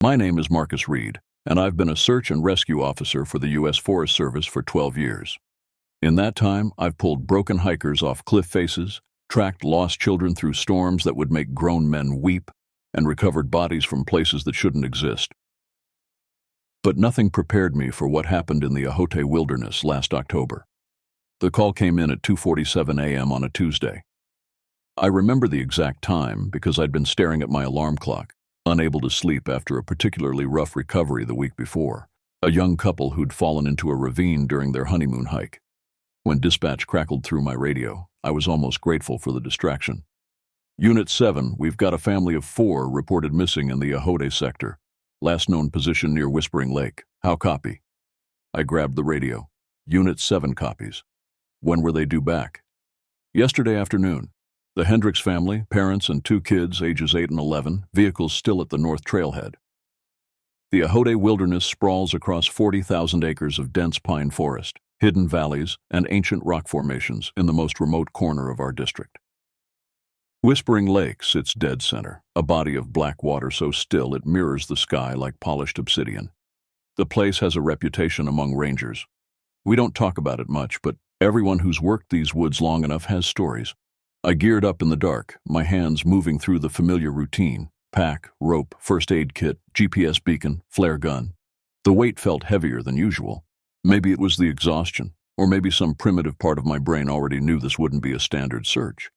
My name is Marcus Reed, and I've been a search and rescue officer for the U.S. Forest Service for 12 years. In that time, I've pulled broken hikers off cliff faces, tracked lost children through storms that would make grown men weep, and recovered bodies from places that shouldn't exist. But nothing prepared me for what happened in the Ocote Wilderness last October. The call came in at 2:47 a.m. on a Tuesday. I remember the exact time because I'd been staring at my alarm clock, unable to sleep after a particularly rough recovery the week before, a young couple who'd fallen into a ravine during their honeymoon hike. When dispatch crackled through my radio, I was almost grateful for the distraction. Unit 7, we've got a family of 4 reported missing in the Ocote sector. Last known position near Whispering Lake. How copy? I grabbed the radio. Unit 7 copies. When were they due back? Yesterday afternoon. The Hendricks family, parents and 2 kids, ages 8 and 11, vehicles still at the North Trailhead. The Ocote Wilderness sprawls across 40,000 acres of dense pine forest, hidden valleys, and ancient rock formations in the most remote corner of our district. Whispering Lake sits dead center, a body of black water so still it mirrors the sky like polished obsidian. The place has a reputation among rangers. We don't talk about it much, but everyone who's worked these woods long enough has stories. I geared up in the dark, my hands moving through the familiar routine: pack, rope, first aid kit, GPS beacon, flare gun. The weight felt heavier than usual. Maybe it was the exhaustion, or maybe some primitive part of my brain already knew this wouldn't be a standard search.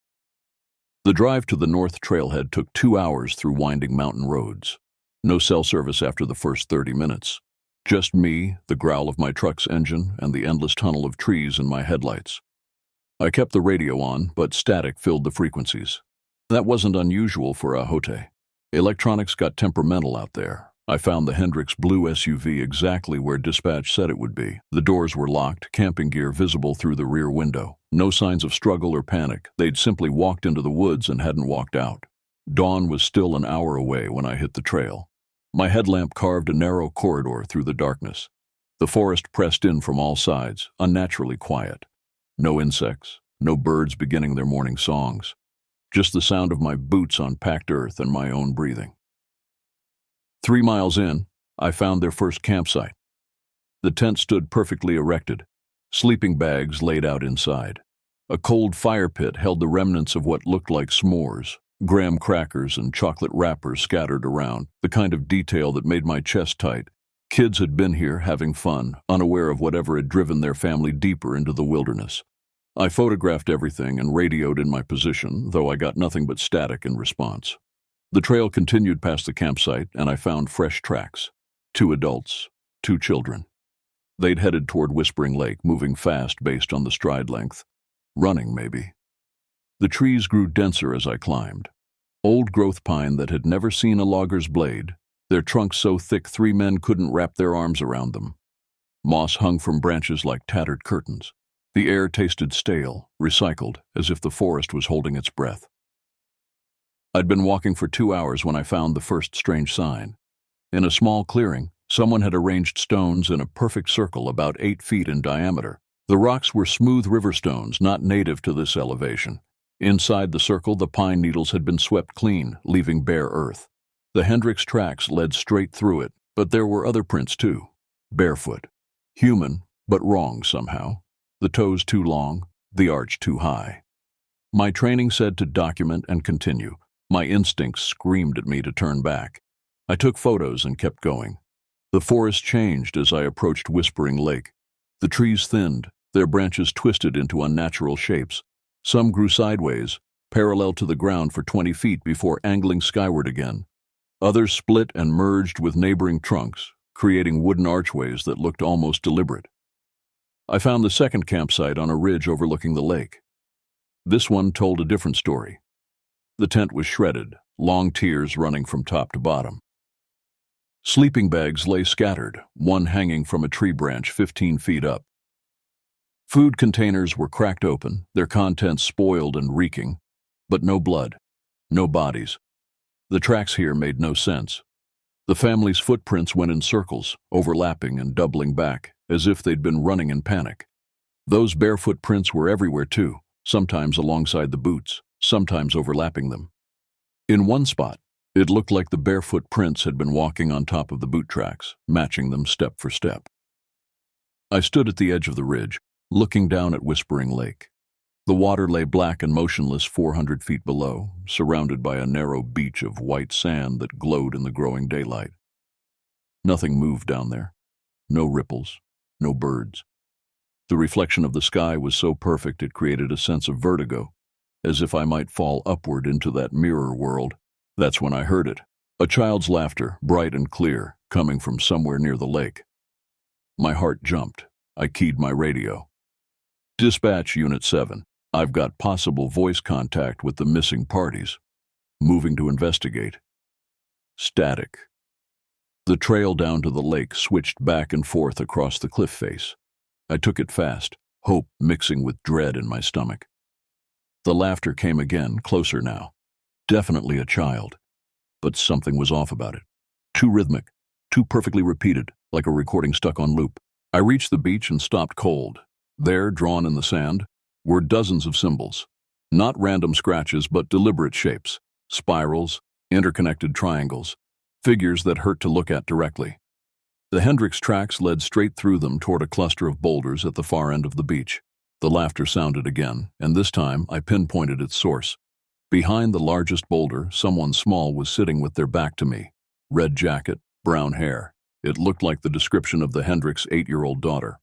The drive to the North Trailhead took 2 hours through winding mountain roads. No cell service after the first 30 minutes. Just me, the growl of my truck's engine, and the endless tunnel of trees in my headlights. I kept the radio on, but static filled the frequencies. That wasn't unusual for Ocote. Electronics got temperamental out there. I found the Hendricks blue SUV exactly where dispatch said it would be. The doors were locked, camping gear visible through the rear window. No signs of struggle or panic. They'd simply walked into the woods and hadn't walked out. Dawn was still an hour away when I hit the trail. My headlamp carved a narrow corridor through the darkness. The forest pressed in from all sides, unnaturally quiet. No insects, no birds beginning their morning songs. Just the sound of my boots on packed earth and my own breathing. 3 miles in, I found their first campsite. The tent stood perfectly erected, sleeping bags laid out inside. A cold fire pit held the remnants of what looked like s'mores, graham crackers and chocolate wrappers scattered around, the kind of detail that made my chest tight. Kids had been here having fun, unaware of whatever had driven their family deeper into the wilderness. I photographed everything and radioed in my position, though I got nothing but static in response. The trail continued past the campsite, and I found fresh tracks. 2 adults, 2 children. They'd headed toward Whispering Lake, moving fast based on the stride length. Running, maybe. The trees grew denser as I climbed. Old-growth pine that had never seen a logger's blade, their trunks so thick 3 men couldn't wrap their arms around them. Moss hung from branches like tattered curtains. The air tasted stale, recycled, as if the forest was holding its breath. I'd been walking for 2 hours when I found the first strange sign. In a small clearing, someone had arranged stones in a perfect circle about 8 feet in diameter. The rocks were smooth river stones, not native to this elevation. Inside the circle, the pine needles had been swept clean, leaving bare earth. The Hendricks tracks led straight through it, but there were other prints too. Barefoot. Human, but wrong somehow. The toes too long, the arch too high. My training said to document and continue. My instincts screamed at me to turn back. I took photos and kept going. The forest changed as I approached Whispering Lake. The trees thinned, their branches twisted into unnatural shapes. Some grew sideways, parallel to the ground for 20 feet before angling skyward again. Others split and merged with neighboring trunks, creating wooden archways that looked almost deliberate. I found the second campsite on a ridge overlooking the lake. This one told a different story. The tent was shredded, long tiers running from top to bottom. Sleeping bags lay scattered, one hanging from a tree branch 15 feet up. Food containers were cracked open, their contents spoiled and reeking, but no blood, no bodies. The tracks here made no sense. The family's footprints went in circles, overlapping and doubling back, as if they'd been running in panic. Those barefoot prints were everywhere too, sometimes alongside the boots, sometimes overlapping them. In one spot, It looked like the barefoot prints had been walking on top of the boot tracks, matching them step for step. I stood at the edge of the ridge, looking down at Whispering Lake. The water lay black and motionless 400 feet below, surrounded by a narrow beach of white sand that glowed in the growing daylight. Nothing moved down there. No ripples, no birds. The reflection of the sky was so perfect it created a sense of vertigo, as if I might fall upward into that mirror world. That's when I heard it. A child's laughter, bright and clear, coming from somewhere near the lake. My heart jumped. I keyed my radio. "Dispatch Unit 7. I've got possible voice contact with the missing parties. Moving to investigate." Static. The trail down to the lake switched back and forth across the cliff face. I took it fast, hope mixing with dread in my stomach. The laughter came again, closer now. Definitely a child. But something was off about it. Too rhythmic, too perfectly repeated, like a recording stuck on loop. I reached the beach and stopped cold. There, drawn in the sand, were dozens of symbols. Not random scratches, but deliberate shapes. Spirals, interconnected triangles, figures that hurt to look at directly. The Hendrix tracks led straight through them toward a cluster of boulders at the far end of the beach. The laughter sounded again, and this time I pinpointed its source. Behind the largest boulder, someone small was sitting with their back to me. Red jacket, brown hair. It looked like the description of the Hendrix 8-year-old daughter.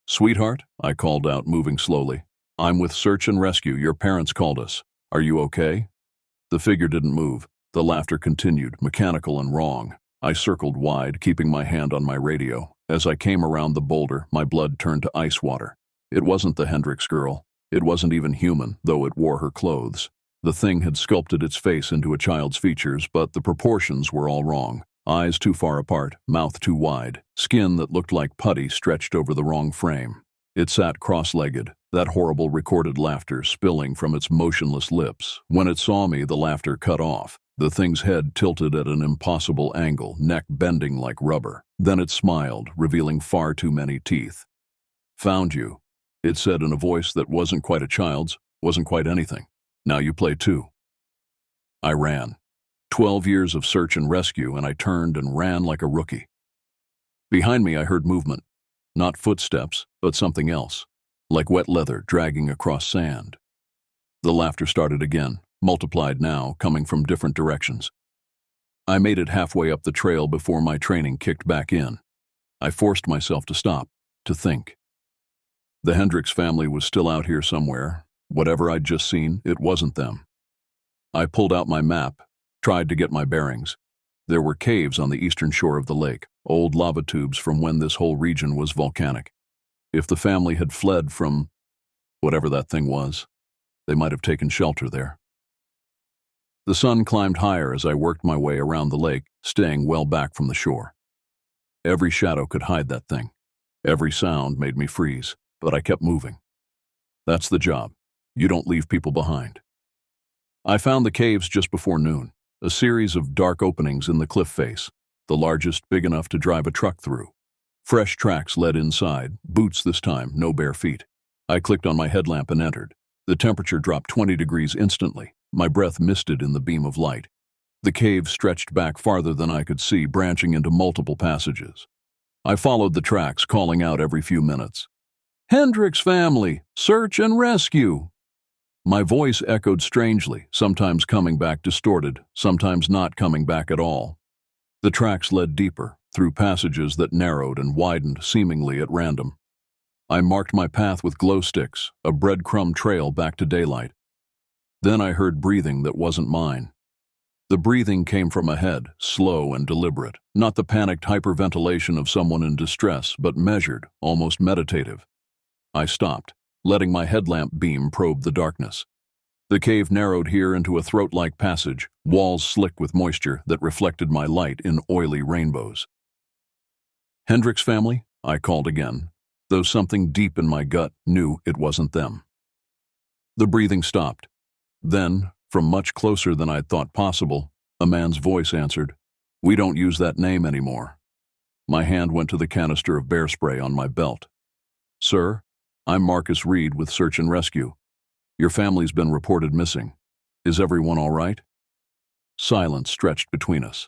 "Sweetheart," I called out, moving slowly. "I'm with Search and Rescue. Your parents called us. Are you okay?" The figure didn't move. The laughter continued, mechanical and wrong. I circled wide, keeping my hand on my radio. As I came around the boulder, my blood turned to ice water. It wasn't the Hendrix girl. It wasn't even human, though it wore her clothes. The thing had sculpted its face into a child's features, but the proportions were all wrong. Eyes too far apart, mouth too wide, skin that looked like putty stretched over the wrong frame. It sat cross-legged, that horrible recorded laughter spilling from its motionless lips. When it saw me, the laughter cut off. The thing's head tilted at an impossible angle, neck bending like rubber. Then it smiled, revealing far too many teeth. "Found you," it said in a voice that wasn't quite a child's, wasn't quite anything. "Now you play too." I ran. 12 years of search and rescue, and I turned and ran like a rookie. Behind me I heard movement. Not footsteps, but something else, like wet leather dragging across sand. The laughter started again, multiplied now, coming from different directions. I made it halfway up the trail before my training kicked back in. I forced myself to stop, to think. The Hendrix family was still out here somewhere. Whatever I'd just seen, it wasn't them. I pulled out my map, tried to get my bearings. There were caves on the eastern shore of the lake, old lava tubes from when this whole region was volcanic. If the family had fled from whatever that thing was, they might have taken shelter there. The sun climbed higher as I worked my way around the lake, staying well back from the shore. Every shadow could hide that thing. Every sound made me freeze, but I kept moving. That's the job. You don't leave people behind. I found the caves just before noon, a series of dark openings in the cliff face, the largest big enough to drive a truck through. Fresh tracks led inside, boots this time, no bare feet. I clicked on my headlamp and entered. The temperature dropped 20 degrees instantly. My breath misted in the beam of light. The cave stretched back farther than I could see, branching into multiple passages. I followed the tracks, calling out every few minutes. "Hendrix family, search and rescue!" My voice echoed strangely, sometimes coming back distorted, sometimes not coming back at all. The tracks led deeper, through passages that narrowed and widened seemingly at random. I marked my path with glow sticks, a breadcrumb trail back to daylight. Then I heard breathing that wasn't mine. The breathing came from ahead, slow and deliberate, not the panicked hyperventilation of someone in distress, but measured, almost meditative. I stopped, letting my headlamp beam probe the darkness. The cave narrowed here into a throat-like passage, walls slick with moisture that reflected my light in oily rainbows. "Hendrix family?" I called again, though something deep in my gut knew it wasn't them. The breathing stopped. Then, from much closer than I'd thought possible, a man's voice answered, "We don't use that name anymore." My hand went to the canister of bear spray on my belt. "Sir, I'm Marcus Reed with Search and Rescue. Your family's been reported missing. Is everyone all right?" silence stretched between us.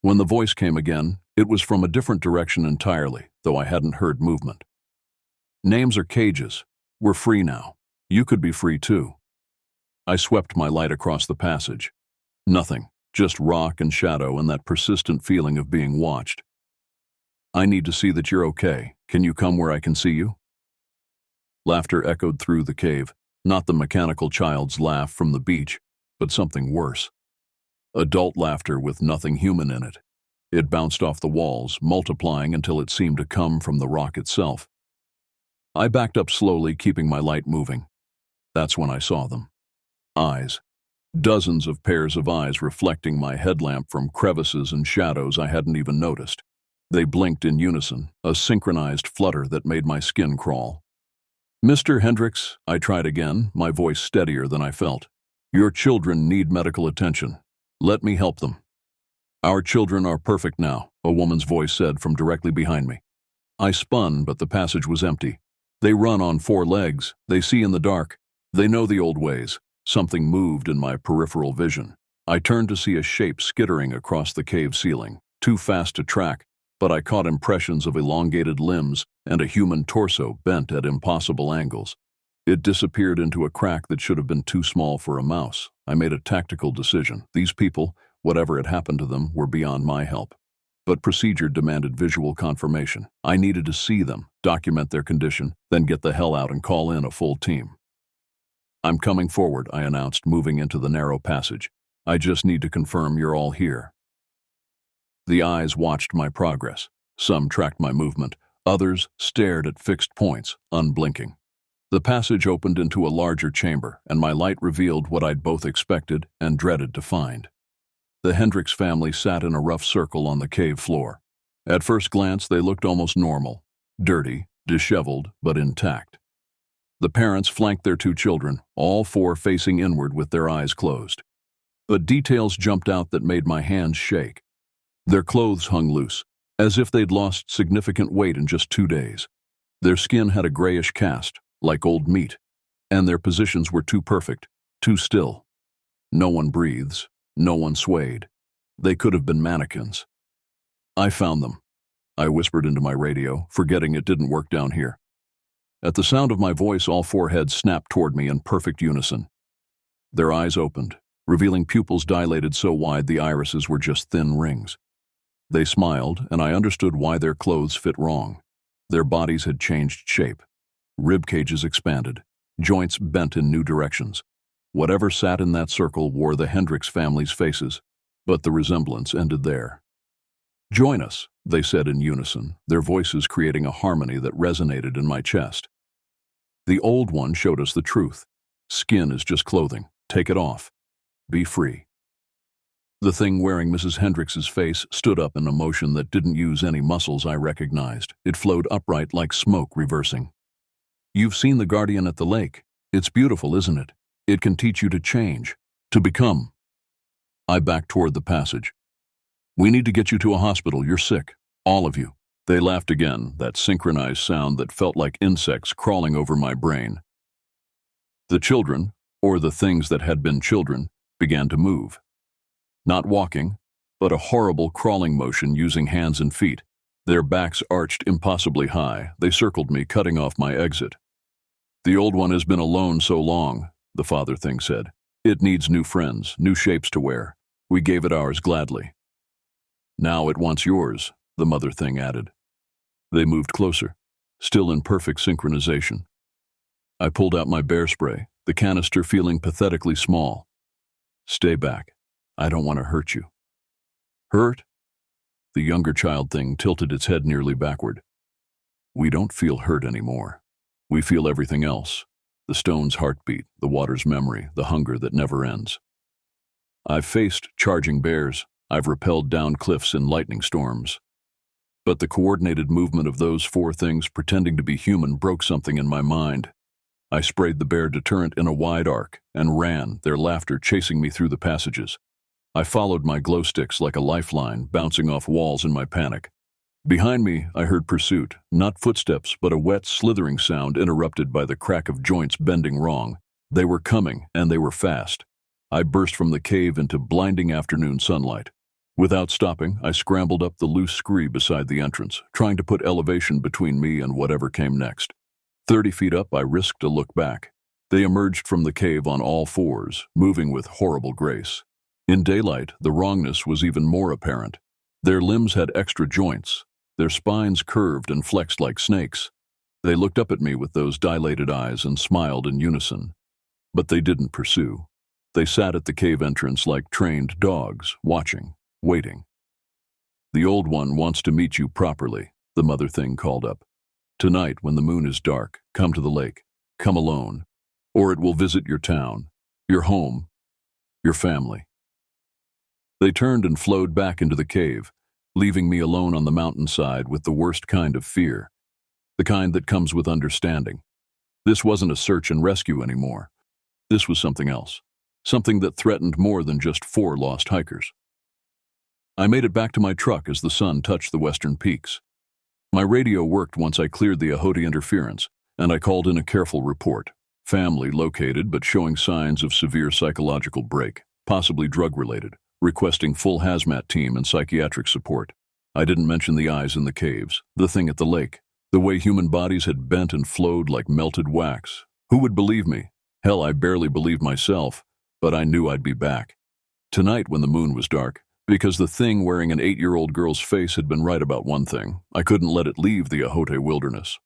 When the voice came again, it was from a different direction entirely, though I hadn't heard movement. Names are cages. We're free now. You could be free too. I swept my light across the passage. Nothing, just rock and shadow and that persistent feeling of being watched. I need to see that you're okay. Can you come where I can see you? Laughter echoed through the cave, not the mechanical child's laugh from the beach, but something worse. Adult laughter with nothing human in it. It bounced off the walls, multiplying until it seemed to come from the rock itself. I backed up slowly, keeping my light moving. That's when I saw them. Eyes. Dozens of pairs of eyes reflecting my headlamp from crevices and shadows I hadn't even noticed. They blinked in unison, a synchronized flutter that made my skin crawl. Mr. Hendricks, I tried again, my voice steadier than I felt. Your children need medical attention. Let me help them. Our children are perfect now, a woman's voice said from directly behind me. I spun, but the passage was empty. They run on 4 legs. They see in the dark. They know the old ways. Something moved in my peripheral vision. I turned to see a shape skittering across the cave ceiling, too fast to track, but I caught impressions of elongated limbs and a human torso bent at impossible angles. It disappeared into a crack that should have been too small for a mouse. I made a tactical decision. These people, whatever had happened to them, were beyond my help. But procedure demanded visual confirmation. I needed to see them, document their condition, then get the hell out and call in a full team. I'm coming forward, I announced, moving into the narrow passage. I just need to confirm you're all here. The eyes watched my progress. Some tracked my movement. Others stared at fixed points, unblinking. The passage opened into a larger chamber, and my light revealed what I'd both expected and dreaded to find. The Hendricks family sat in a rough circle on the cave floor. At first glance, they looked almost normal, dirty, disheveled, but intact. The parents flanked their 2 children, all 4 facing inward with their eyes closed. But details jumped out that made my hands shake. Their clothes hung loose, as if they'd lost significant weight in just 2 days. Their skin had a grayish cast, like old meat, and their positions were too perfect, too still. No one breathes, no one swayed. They could have been mannequins. I found them, I whispered into my radio, forgetting it didn't work down here. At the sound of my voice, all 4 heads snapped toward me in perfect unison. Their eyes opened, revealing pupils dilated so wide the irises were just thin rings. They smiled, and I understood why their clothes fit wrong. Their bodies had changed shape. Rib cages expanded, joints bent in new directions. Whatever sat in that circle wore the Hendricks family's faces, but the resemblance ended there. Join us, they said in unison, their voices creating a harmony that resonated in my chest. The old one showed us the truth. Skin is just clothing. Take it off. Be free. The thing wearing Mrs. Hendricks's face stood up in a motion that didn't use any muscles I recognized. It flowed upright like smoke reversing. You've seen the guardian at the lake. It's beautiful, isn't it? It can teach you to change, to become. I backed toward the passage. We need to get you to a hospital. You're sick. All of you. They laughed again, that synchronized sound that felt like insects crawling over my brain. The children, or the things that had been children, began to move. Not walking, but a horrible crawling motion using hands and feet. Their backs arched impossibly high. They circled me, cutting off my exit. The old one has been alone so long, the father thing said. It needs new friends, new shapes to wear. We gave it ours gladly. Now it wants yours, the mother thing added. They moved closer, still in perfect synchronization. I pulled out my bear spray, the canister feeling pathetically small. Stay back. I don't want to hurt you. Hurt? The younger child thing tilted its head nearly backward. We don't feel hurt anymore. We feel everything else. The stone's heartbeat, the water's memory, the hunger that never ends. I've faced charging bears. I've rappelled down cliffs in lightning storms. But the coordinated movement of those 4 things pretending to be human broke something in my mind. I sprayed the bear deterrent in a wide arc and ran, their laughter chasing me through the passages. I followed my glow sticks like a lifeline, bouncing off walls in my panic. Behind me, I heard pursuit, not footsteps, but a wet, slithering sound interrupted by the crack of joints bending wrong. They were coming, and they were fast. I burst from the cave into blinding afternoon sunlight. Without stopping, I scrambled up the loose scree beside the entrance, trying to put elevation between me and whatever came next. 30 feet up, I risked a look back. They emerged from the cave on all fours, moving with horrible grace. In daylight, the wrongness was even more apparent. Their limbs had extra joints, their spines curved and flexed like snakes. They looked up at me with those dilated eyes and smiled in unison. But they didn't pursue. They sat at the cave entrance like trained dogs, watching, waiting. "The old one wants to meet you properly," the mother thing called up. "Tonight, when the moon is dark, come to the lake. Come alone. Or it will visit your town, your home, your family." They turned and flowed back into the cave, leaving me alone on the mountainside with the worst kind of fear, the kind that comes with understanding. This wasn't a search and rescue anymore. This was something else, something that threatened more than just 4 lost hikers. I made it back to my truck as the sun touched the western peaks. My radio worked once I cleared the Ahote interference, and I called in a careful report. Family located but showing signs of severe psychological break, possibly drug-related, requesting full hazmat team and psychiatric support. I didn't mention the eyes in the caves, the thing at the lake, the way human bodies had bent and flowed like melted wax. Who would believe me? Hell, I barely believed myself, but I knew I'd be back. Tonight when the moon was dark, because the thing wearing an 8-year-old girl's face had been right about one thing, I couldn't let it leave the Ahote wilderness.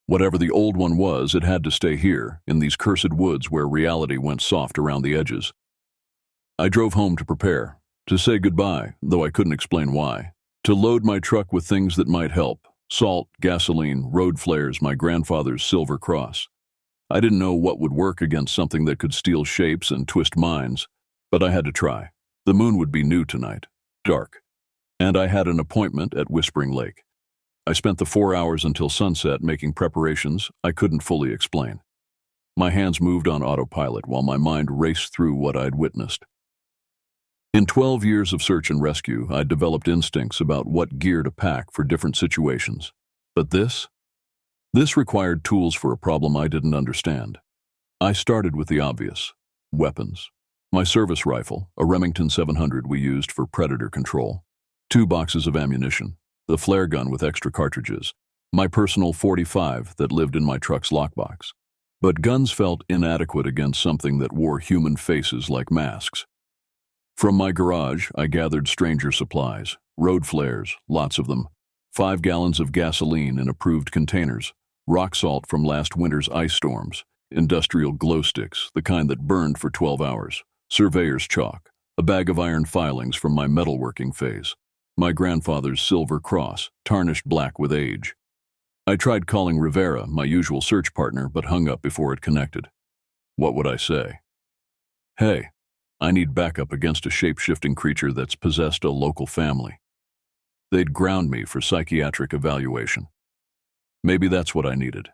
Whatever the old one was, it had to stay here, in these cursed woods where reality went soft around the edges. I drove home to prepare, to say goodbye, though I couldn't explain why, to load my truck with things that might help: salt, gasoline, road flares, my grandfather's silver cross. I didn't know what would work against something that could steal shapes and twist minds, but I had to try. The moon would be new tonight, dark, and I had an appointment at Whispering Lake. I spent the 4 hours until sunset making preparations I couldn't fully explain. My hands moved on autopilot while my mind raced through what I'd witnessed. In 12 years of search and rescue, I'd developed instincts about what gear to pack for different situations. But this required tools for a problem I didn't understand. I started with the obvious: weapons. My service rifle, a Remington 700 we used for predator control, 2 boxes of ammunition, the flare gun with extra cartridges, my personal .45 that lived in my truck's lockbox. But guns felt inadequate against something that wore human faces like masks. From my garage, I gathered stranger supplies: road flares, lots of them, 5 gallons of gasoline in approved containers, rock salt from last winter's ice storms, industrial glow sticks, the kind that burned for 12 hours, surveyor's chalk, a bag of iron filings from my metalworking phase, my grandfather's silver cross, tarnished black with age. I tried calling Rivera, my usual search partner, but hung up before it connected. What would I say? "Hey, I need backup against a shape-shifting creature that's possessed a local family." They'd ground me for psychiatric evaluation. Maybe that's what I needed.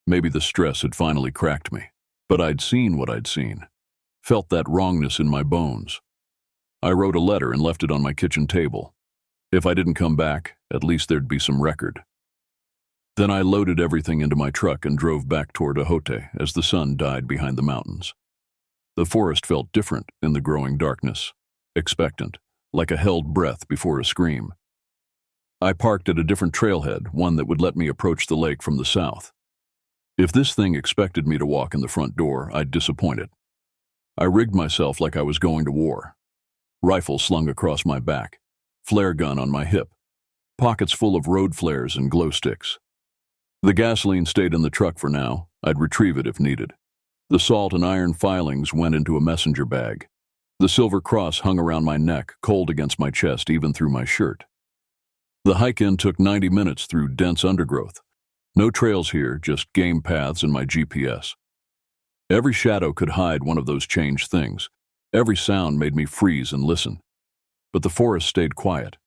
Maybe the stress had finally cracked me. But I'd seen what I'd seen. Felt that wrongness in my bones. I wrote a letter and left it on my kitchen table. If I didn't come back, at least there'd be some record. Then I loaded everything into my truck and drove back toward Ahote as the sun died behind the mountains. The forest felt different in the growing darkness, expectant, like a held breath before a scream. I parked at a different trailhead, one that would let me approach the lake from the south. If this thing expected me to walk in the front door, I'd disappoint it. I rigged myself like I was going to war. Rifle slung across my back, flare gun on my hip, pockets full of road flares and glow sticks. The gasoline stayed in the truck for now. I'd retrieve it if needed. The salt and iron filings went into a messenger bag. The silver cross hung around my neck, cold against my chest even through my shirt. The hike-in took 90 minutes through dense undergrowth. No trails here, just game paths and my GPS. Every shadow could hide one of those changed things. Every sound made me freeze and listen. But the forest stayed quiet.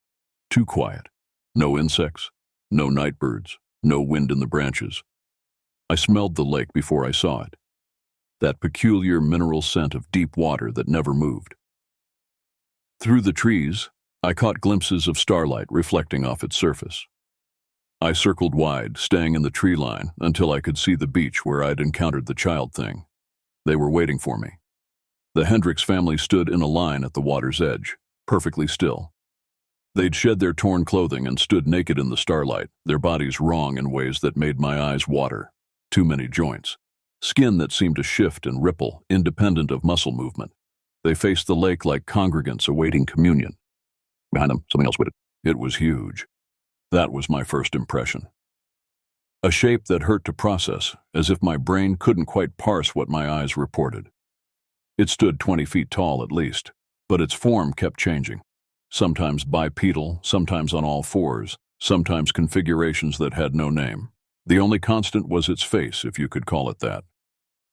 Too quiet. No insects, no night birds, no wind in the branches. I smelled the lake before I saw it. That peculiar mineral scent of deep water that never moved. Through the trees, I caught glimpses of starlight reflecting off its surface. I circled wide, staying in the tree line until I could see the beach where I'd encountered the child thing. They were waiting for me. The Hendricks family stood in a line at the water's edge, perfectly still. They'd shed their torn clothing and stood naked in the starlight, their bodies wrong in ways that made my eyes water. Too many joints. Skin that seemed to shift and ripple, independent of muscle movement. They faced the lake like congregants awaiting communion. Behind them, something else waited. It was huge. That was my first impression. A shape that hurt to process, as if my brain couldn't quite parse what my eyes reported. It stood 20 feet tall at least, but its form kept changing. Sometimes bipedal, sometimes on all fours, sometimes configurations that had no name. The only constant was its face, if you could call it that.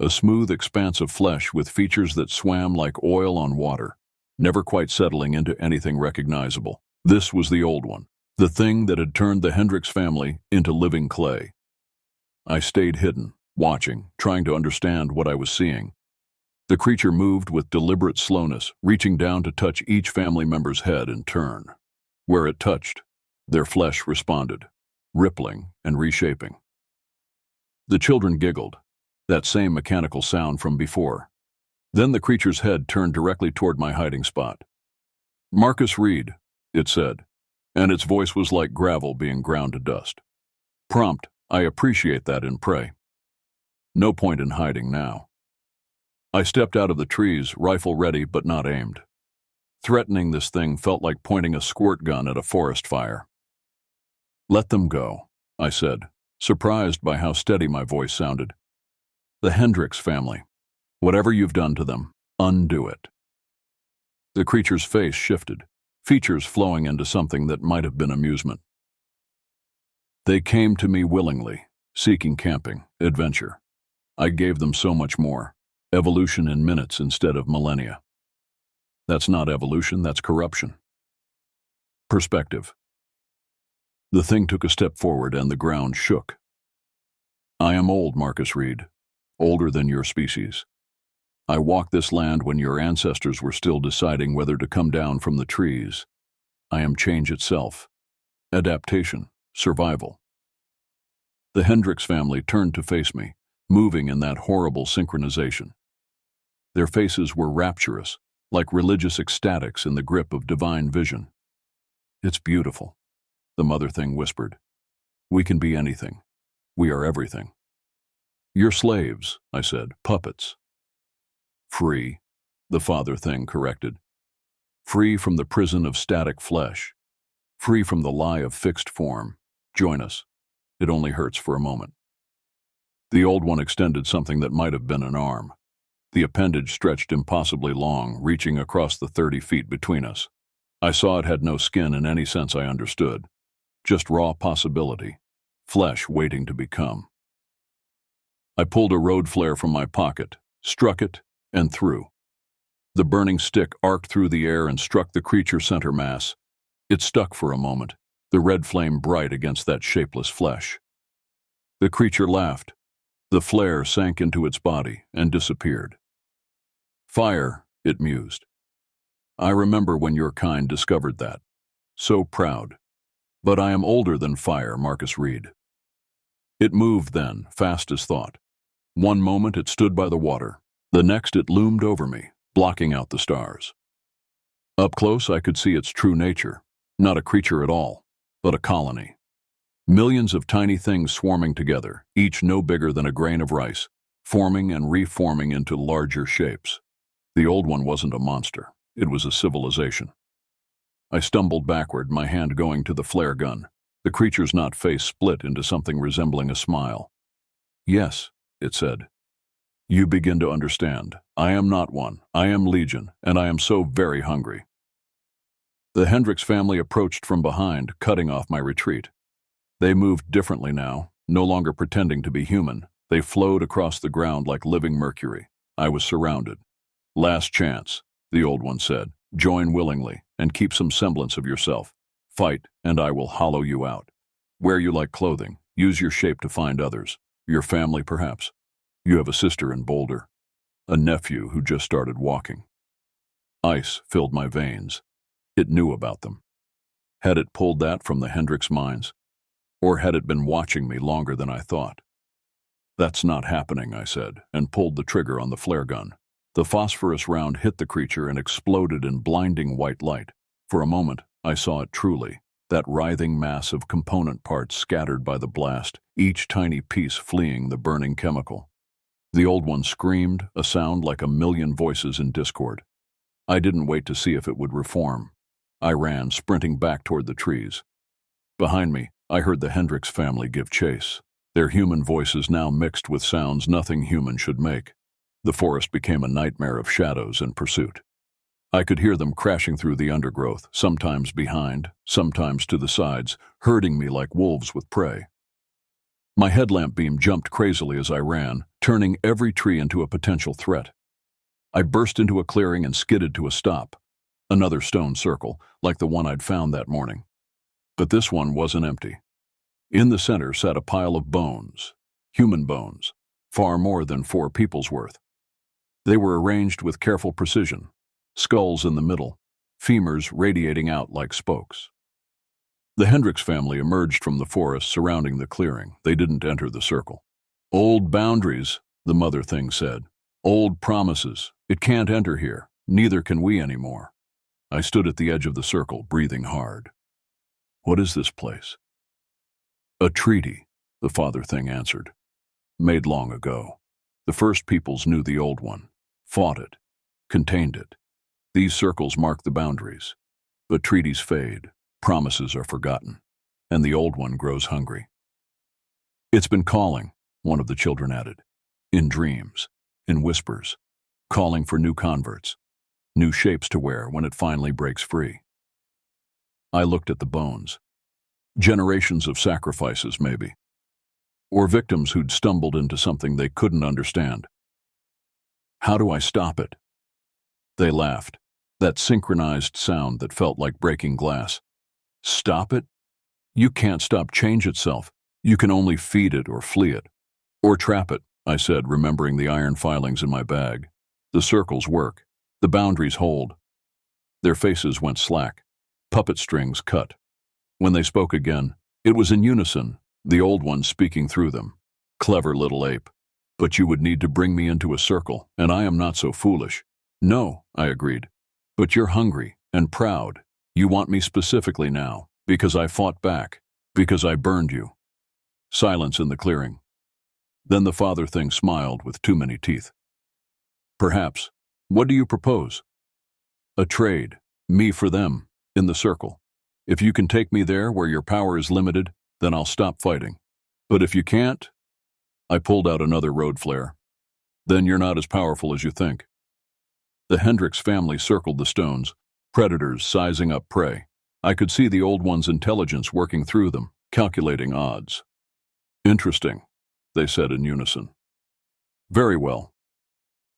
A smooth expanse of flesh with features that swam like oil on water, never quite settling into anything recognizable. This was the old one, the thing that had turned the Hendricks family into living clay. I stayed hidden, watching, trying to understand what I was seeing. The creature moved with deliberate slowness, reaching down to touch each family member's head in turn. Where it touched, their flesh responded, rippling and reshaping. The children giggled, that same mechanical sound from before. Then the creature's head turned directly toward my hiding spot. "Marcus Reed," it said, and its voice was like gravel being ground to dust. Prompt, I appreciate that in prey. No point in hiding now. I stepped out of the trees, rifle ready but not aimed. Threatening this thing felt like pointing a squirt gun at a forest fire. "Let them go," I said, surprised by how steady my voice sounded. "The Hendricks family. Whatever you've done to them, undo it." The creature's face shifted, features flowing into something that might have been amusement. "They came to me willingly, seeking camping, adventure. I gave them so much more. Evolution in minutes instead of millennia. That's not evolution, that's corruption." Perspective. The thing took a step forward and the ground shook. "I am old, Marcus Reed, older than your species. I walked this land when your ancestors were still deciding whether to come down from the trees. I am change itself. Adaptation, survival." The Hendricks family turned to face me, moving in that horrible synchronization. Their faces were rapturous, like religious ecstatics in the grip of divine vision. "It's beautiful," the mother thing whispered. "We can be anything. We are everything." "You're slaves," I said, "puppets." "Free," the father thing corrected. "Free from the prison of static flesh. Free from the lie of fixed form. Join us. It only hurts for a moment." The old one extended something that might have been an arm. The appendage stretched impossibly long, reaching across the 30 feet between us. I saw it had no skin in any sense I understood. Just raw possibility. Flesh waiting to become. I pulled a road flare from my pocket, struck it, and threw. The burning stick arced through the air and struck the creature center mass. It stuck for a moment, the red flame bright against that shapeless flesh. The creature laughed. The flare sank into its body and disappeared. "Fire," it mused. "I remember when your kind discovered that. So proud. But I am older than fire, Marcus Reed." It moved then, fast as thought. One moment it stood by the water. The next it loomed over me, blocking out the stars. Up close I could see its true nature. Not a creature at all, but a colony. Millions of tiny things swarming together, each no bigger than a grain of rice, forming and reforming into larger shapes. The old one wasn't a monster. It was a civilization. I stumbled backward, my hand going to the flare gun. The creature's knot face split into something resembling a smile. "Yes," it said. "You begin to understand. I am not one. I am Legion, and I am so very hungry." The Hendricks family approached from behind, cutting off my retreat. They moved differently now, no longer pretending to be human. They flowed across the ground like living mercury. I was surrounded. "Last chance," the old one said. "Join willingly, and keep some semblance of yourself. Fight, and I will hollow you out. Wear you like clothing. Use your shape to find others. Your family, perhaps. You have a sister in Boulder. A nephew who just started walking." Ice filled my veins. It knew about them. Had it pulled that from the Hendricks minds? Or had it been watching me longer than I thought? "That's not happening," I said, and pulled the trigger on the flare gun. The phosphorus round hit the creature and exploded in blinding white light. For a moment, I saw it truly, that writhing mass of component parts scattered by the blast, each tiny piece fleeing the burning chemical. The old one screamed, a sound like a million voices in discord. I didn't wait to see if it would reform. I ran, sprinting back toward the trees. Behind me, I heard the Hendricks family give chase, their human voices now mixed with sounds nothing human should make. The forest became a nightmare of shadows and pursuit. I could hear them crashing through the undergrowth, sometimes behind, sometimes to the sides, herding me like wolves with prey. My headlamp beam jumped crazily as I ran, turning every tree into a potential threat. I burst into a clearing and skidded to a stop. Another stone circle, like the one I'd found that morning. But this one wasn't empty. In the center sat a pile of bones, human bones, far more than 4 people's worth. They were arranged with careful precision, skulls in the middle, femurs radiating out like spokes. The Hendricks family emerged from the forest surrounding the clearing. They didn't enter the circle. "Old boundaries," the mother thing said. "Old promises. It can't enter here. Neither can we anymore." I stood at the edge of the circle, breathing hard. "What is this place?" "A treaty," the father thing answered. "Made long ago. The first peoples knew the old one, fought it, contained it. These circles mark the boundaries. But treaties fade, promises are forgotten, and the old one grows hungry." "It's been calling," one of the children added. "In dreams, in whispers, calling for new converts, new shapes to wear when it finally breaks free." I looked at the bones. Generations of sacrifices, maybe. Or victims who'd stumbled into something they couldn't understand. "How do I stop it?" They laughed, that synchronized sound that felt like breaking glass. "Stop it? You can't stop change itself. You can only feed it or flee it. Or trap it," I said, remembering the iron filings in my bag. "The circles work. The boundaries hold." Their faces went slack. Puppet strings cut. When they spoke again, it was in unison, the old one speaking through them. "Clever little ape. But you would need to bring me into a circle, and I am not so foolish." "No," I agreed. "But you're hungry and proud. You want me specifically now, because I fought back, because I burned you." Silence in the clearing. Then the father thing smiled with too many teeth. "Perhaps. What do you propose?" "A trade, me for them, in the circle. If you can take me there where your power is limited, then I'll stop fighting. But if you can't..." I pulled out another road flare. "Then you're not as powerful as you think." The Hendricks family circled the stones, predators sizing up prey. I could see the old one's intelligence working through them, calculating odds. "Interesting," they said in unison. "Very well."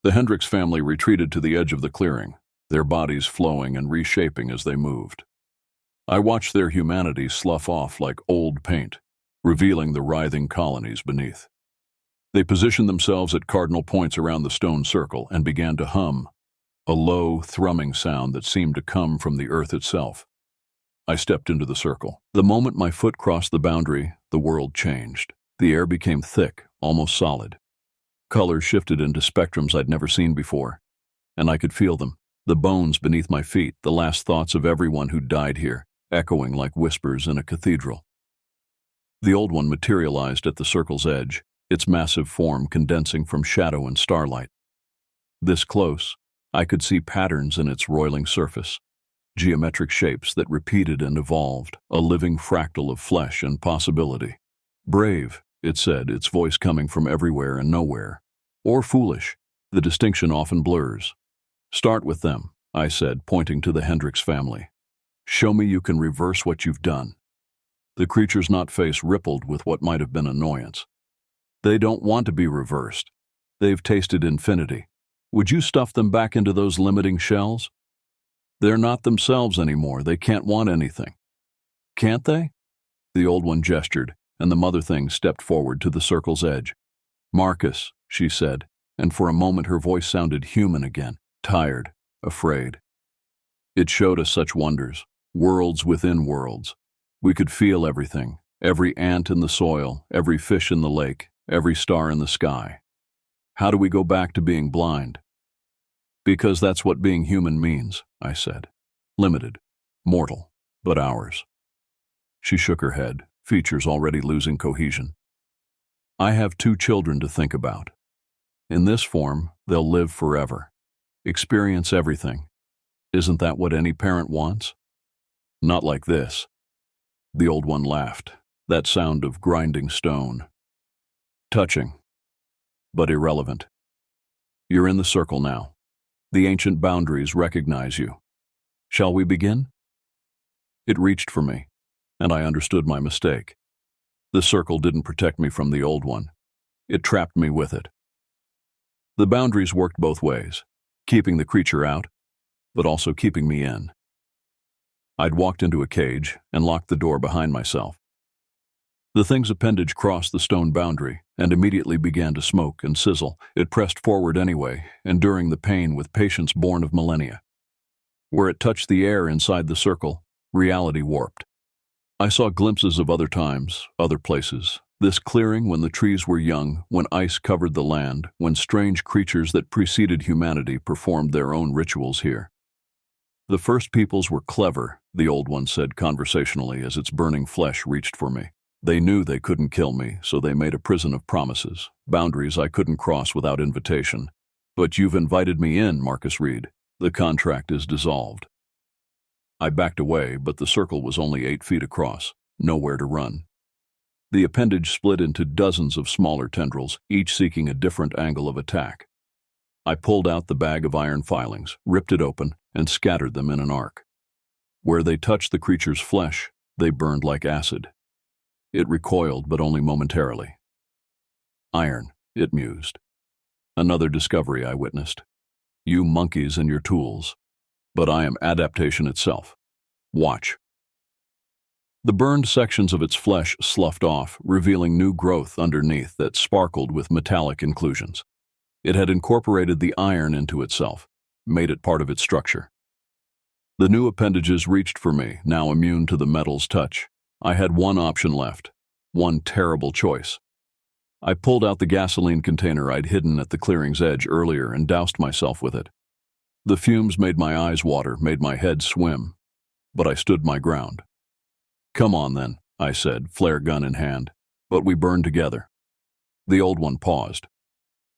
The Hendricks family retreated to the edge of the clearing, their bodies flowing and reshaping as they moved. I watched their humanity slough off like old paint, revealing the writhing colonies beneath. They positioned themselves at cardinal points around the stone circle and began to hum, a low, thrumming sound that seemed to come from the earth itself. I stepped into the circle. The moment my foot crossed the boundary, the world changed. The air became thick, almost solid. Colors shifted into spectrums I'd never seen before, and I could feel them, the bones beneath my feet, the last thoughts of everyone who died here, echoing like whispers in a cathedral. The old one materialized at the circle's edge, its massive form condensing from shadow and starlight. This close, I could see patterns in its roiling surface, geometric shapes that repeated and evolved, a living fractal of flesh and possibility. "Brave," it said, its voice coming from everywhere and nowhere. "Or foolish, the distinction often blurs." "Start with them," I said, pointing to the Hendricks family. "Show me you can reverse what you've done." The creature's not face rippled with what might have been annoyance. "They don't want to be reversed. They've tasted infinity. Would you stuff them back into those limiting shells? They're not themselves anymore. They can't want anything." "Can't they?" The old one gestured, and the mother thing stepped forward to the circle's edge. "Marcus," she said, and for a moment her voice sounded human again, tired, afraid. It showed us such wonders, worlds within worlds. We could feel everything, every ant in the soil, every fish in the lake, every star in the sky. How do we go back to being blind? Because that's what being human means, I said. Limited, mortal, but ours. She shook her head, features already losing cohesion. I have 2 children to think about. In this form, they'll live forever. Experience everything. Isn't that what any parent wants? Not like this. The old one laughed, that sound of grinding stone. Touching, but irrelevant. You're in the circle now. The ancient boundaries recognize you. Shall we begin? It reached for me, and I understood my mistake. The circle didn't protect me from the old one. It trapped me with it. The boundaries worked both ways, keeping the creature out, but also keeping me in. I'd walked into a cage and locked the door behind myself. The thing's appendage crossed the stone boundary and immediately began to smoke and sizzle. It pressed forward anyway, enduring the pain with patience born of millennia. Where it touched the air inside the circle, reality warped. I saw glimpses of other times, other places. This clearing when the trees were young, when ice covered the land, when strange creatures that preceded humanity performed their own rituals here. The first peoples were clever, the old one said conversationally as its burning flesh reached for me. They knew they couldn't kill me, so they made a prison of promises, boundaries I couldn't cross without invitation. But you've invited me in, Marcus Reed. The contract is dissolved. I backed away, but the circle was only 8 feet across, nowhere to run. The appendage split into dozens of smaller tendrils, each seeking a different angle of attack. I pulled out the bag of iron filings, ripped it open, and scattered them in an arc. Where they touched the creature's flesh, they burned like acid. It recoiled, but only momentarily. Iron, it mused. Another discovery I witnessed. You monkeys and your tools. But I am adaptation itself. Watch. The burned sections of its flesh sloughed off, revealing new growth underneath that sparkled with metallic inclusions. It had incorporated the iron into itself, made it part of its structure. The new appendages reached for me, now immune to the metal's touch. I had one option left, one terrible choice. I pulled out the gasoline container I'd hidden at the clearing's edge earlier and doused myself with it. The fumes made my eyes water, made my head swim, but I stood my ground. Come on then, I said, flare gun in hand, but we burned together. The old one paused.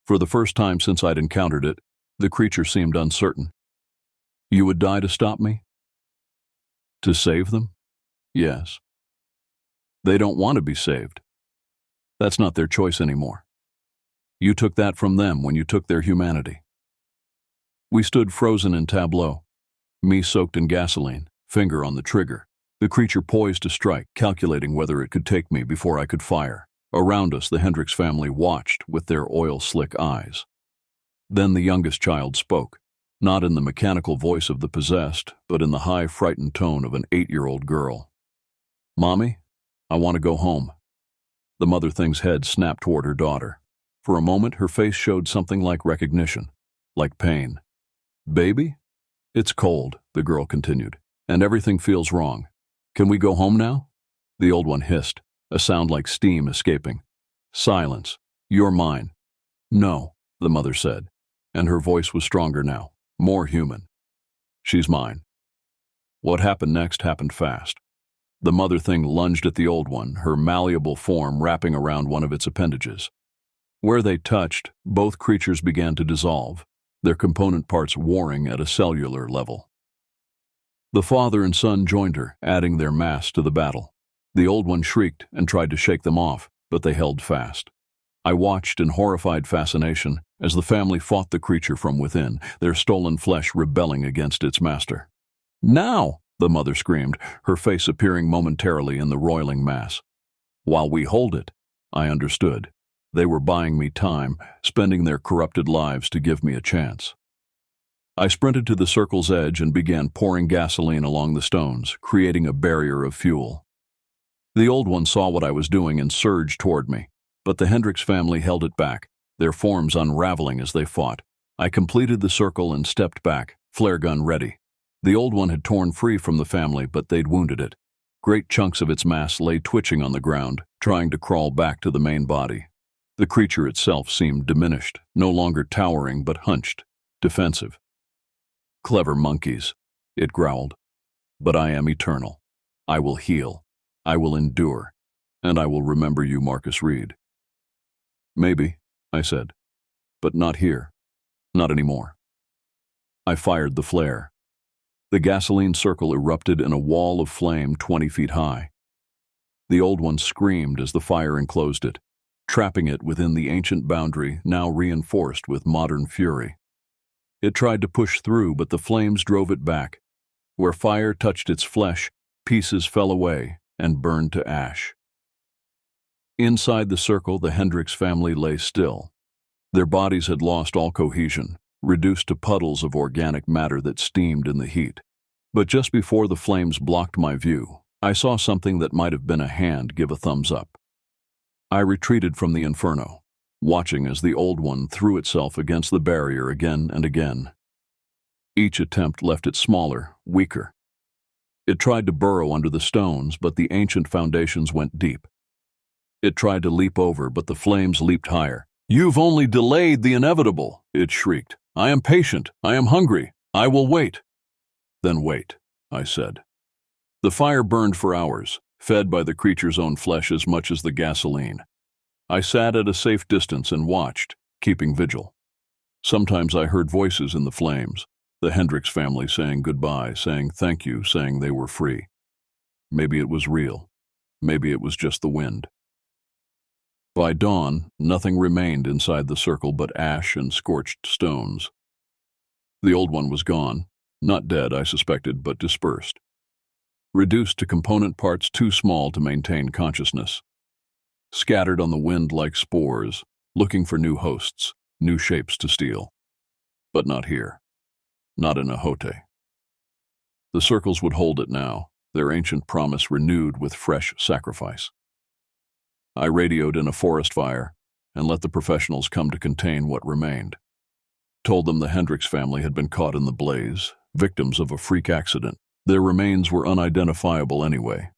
For the first time since I'd encountered it, the creature seemed uncertain. You would die to stop me? To save them? Yes. They don't want to be saved. That's not their choice anymore. You took that from them when you took their humanity. We stood frozen in tableau, me soaked in gasoline, finger on the trigger, the creature poised to strike, calculating whether it could take me before I could fire. Around us, the Hendricks family watched with their oil-slick eyes. Then the youngest child spoke, not in the mechanical voice of the possessed, but in the high, frightened tone of an 8-year-old girl. Mommy, I want to go home. The mother thing's head snapped toward her daughter. For a moment, her face showed something like recognition, like pain. Baby? It's cold, the girl continued, and everything feels wrong. Can we go home now? The old one hissed, a sound like steam escaping. Silence. You're mine. No, the mother said, and her voice was stronger now, more human. She's mine. What happened next happened fast. The mother thing lunged at the old one, her malleable form wrapping around one of its appendages. Where they touched, both creatures began to dissolve, their component parts warring at a cellular level. The father and son joined her, adding their mass to the battle. The old one shrieked and tried to shake them off, but they held fast. I watched in horrified fascination as the family fought the creature from within, their stolen flesh rebelling against its master. Now! The mother screamed, her face appearing momentarily in the roiling mass. While we hold it, I understood. They were buying me time, spending their corrupted lives to give me a chance. I sprinted to the circle's edge and began pouring gasoline along the stones, creating a barrier of fuel. The old one saw what I was doing and surged toward me, but the Hendricks family held it back, their forms unraveling as they fought. I completed the circle and stepped back, flare gun ready. The old one had torn free from the family, but they'd wounded it. Great chunks of its mass lay twitching on the ground, trying to crawl back to the main body. The creature itself seemed diminished, no longer towering but hunched, defensive. Clever monkeys, it growled. But I am eternal. I will heal. I will endure. And I will remember you, Marcus Reed. Maybe, I said. But not here. Not anymore. I fired the flare. The gasoline circle erupted in a wall of flame 20 feet high. The old one screamed as the fire enclosed it, trapping it within the ancient boundary now reinforced with modern fury. It tried to push through, but the flames drove it back. Where fire touched its flesh, pieces fell away and burned to ash. Inside the circle, the Hendricks family lay still. Their bodies had lost all cohesion, reduced to puddles of organic matter that steamed in the heat. But just before the flames blocked my view, I saw something that might have been a hand give a thumbs up. I retreated from the inferno, watching as the old one threw itself against the barrier again and again. Each attempt left it smaller, weaker. It tried to burrow under the stones, but the ancient foundations went deep. It tried to leap over, but the flames leaped higher. "You've only delayed the inevitable," it shrieked. "I am patient. I am hungry. I will wait." "Then wait," I said. The fire burned for hours, fed by the creature's own flesh as much as the gasoline. I sat at a safe distance and watched, keeping vigil. Sometimes I heard voices in the flames, the Hendricks family saying goodbye, saying thank you, saying they were free. Maybe it was real. Maybe it was just the wind. By dawn, nothing remained inside the circle but ash and scorched stones. The old one was gone, not dead, I suspected, but dispersed. Reduced to component parts too small to maintain consciousness. Scattered on the wind like spores, looking for new hosts, new shapes to steal. But not here. Not in Ahote. The circles would hold it now, their ancient promise renewed with fresh sacrifice. I radioed in a forest fire and let the professionals come to contain what remained. Told them the Hendricks family had been caught in the blaze, victims of a freak accident. Their remains were unidentifiable anyway.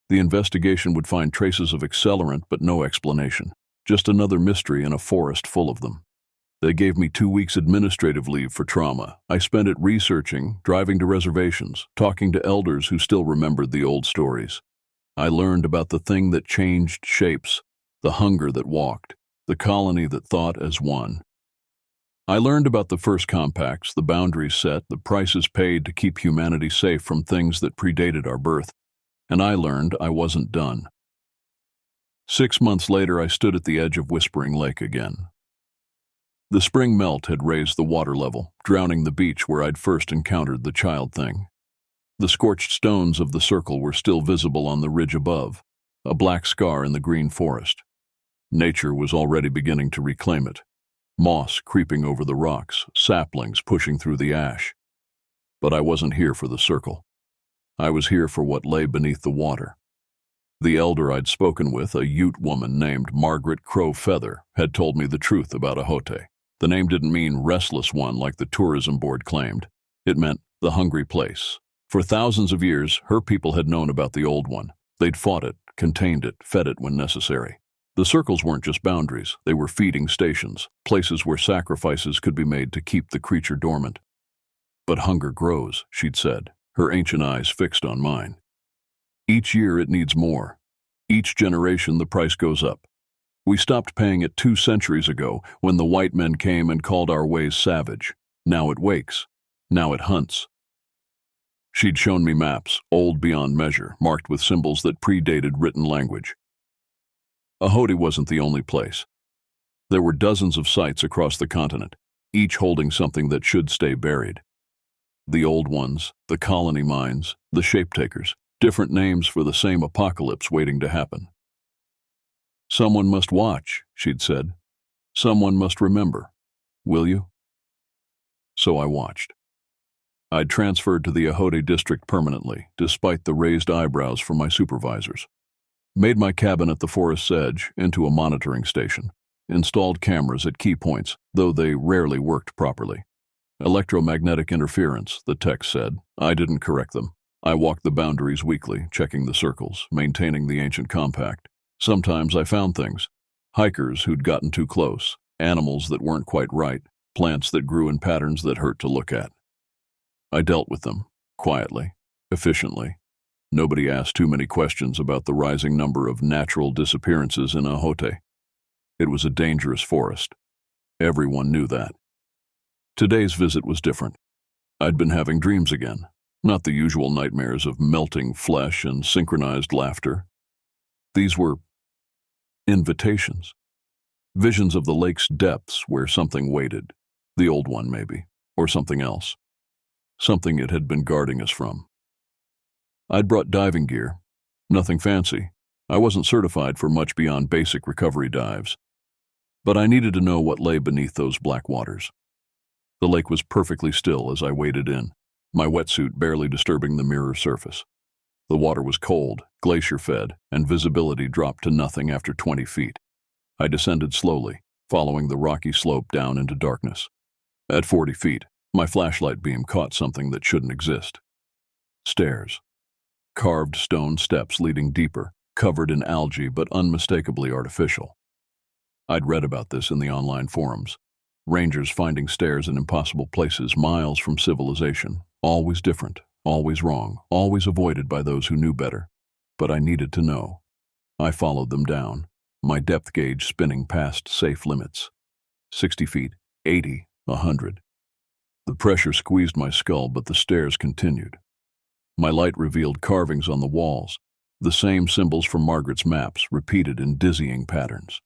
The investigation would find traces of accelerant but no explanation. Just another mystery in a forest full of them. They gave me 2 weeks administrative leave for trauma. I spent it researching, driving to reservations, talking to elders who still remembered the old stories. I learned about the thing that changed shapes, the hunger that walked, the colony that thought as one. I learned about the first compacts, the boundaries set, the prices paid to keep humanity safe from things that predated our birth, and I learned I wasn't done. 6 months later, I stood at the edge of Whispering Lake again. The spring melt had raised the water level, drowning the beach where I'd first encountered the child thing. The scorched stones of the circle were still visible on the ridge above, a black scar in the green forest. Nature was already beginning to reclaim it. Moss creeping over the rocks, saplings pushing through the ash. But I wasn't here for the circle. I was here for what lay beneath the water. The elder I'd spoken with, a Ute woman named Margaret Crow Feather, had told me the truth about Ahote. The name didn't mean restless one like the tourism board claimed. It meant the hungry place. For thousands of years, her people had known about the old one. They'd fought it, contained it, fed it when necessary. The circles weren't just boundaries, they were feeding stations, places where sacrifices could be made to keep the creature dormant. But hunger grows, she'd said, her ancient eyes fixed on mine. Each year it needs more. Each generation the price goes up. We stopped paying it 2 centuries ago when the white men came and called our ways savage. Now it wakes. Now it hunts. She'd shown me maps, old beyond measure, marked with symbols that predated written language. Ahote wasn't the only place. There were dozens of sites across the continent, each holding something that should stay buried. The old ones, the colony mines, the shape-takers, different names for the same apocalypse waiting to happen. "Someone must watch," she'd said. "Someone must remember. Will you?" So I watched. I'd transferred to the Ahote district permanently, despite the raised eyebrows from my supervisors. Made my cabin at the forest's edge into a monitoring station. Installed cameras at key points, though they rarely worked properly. Electromagnetic interference, the tech said. I didn't correct them. I walked the boundaries weekly, checking the circles, maintaining the ancient compact. Sometimes I found things. Hikers who'd gotten too close, animals that weren't quite right, plants that grew in patterns that hurt to look at. I dealt with them, quietly, efficiently. Nobody asked too many questions about the rising number of natural disappearances in Ahote. It was a dangerous forest. Everyone knew that. Today's visit was different. I'd been having dreams again, not the usual nightmares of melting flesh and synchronized laughter. These were invitations. Visions of the lake's depths where something waited. The old one, maybe, or something else. Something it had been guarding us from. I'd brought diving gear. Nothing fancy. I wasn't certified for much beyond basic recovery dives. But I needed to know what lay beneath those black waters. The lake was perfectly still as I waded in, my wetsuit barely disturbing the mirror surface. The water was cold, glacier-fed, and visibility dropped to nothing after 20 feet. I descended slowly, following the rocky slope down into darkness. At 40 feet, my flashlight beam caught something that shouldn't exist. Stairs. Carved stone steps leading deeper, covered in algae but unmistakably artificial. I'd read about this in the online forums. Rangers finding stairs in impossible places miles from civilization, always different, always wrong, always avoided by those who knew better. But I needed to know. I followed them down, my depth gauge spinning past safe limits. 60 feet, 80, 100. The pressure squeezed my skull, but the stairs continued. My light revealed carvings on the walls, the same symbols from Margaret's maps, repeated in dizzying patterns.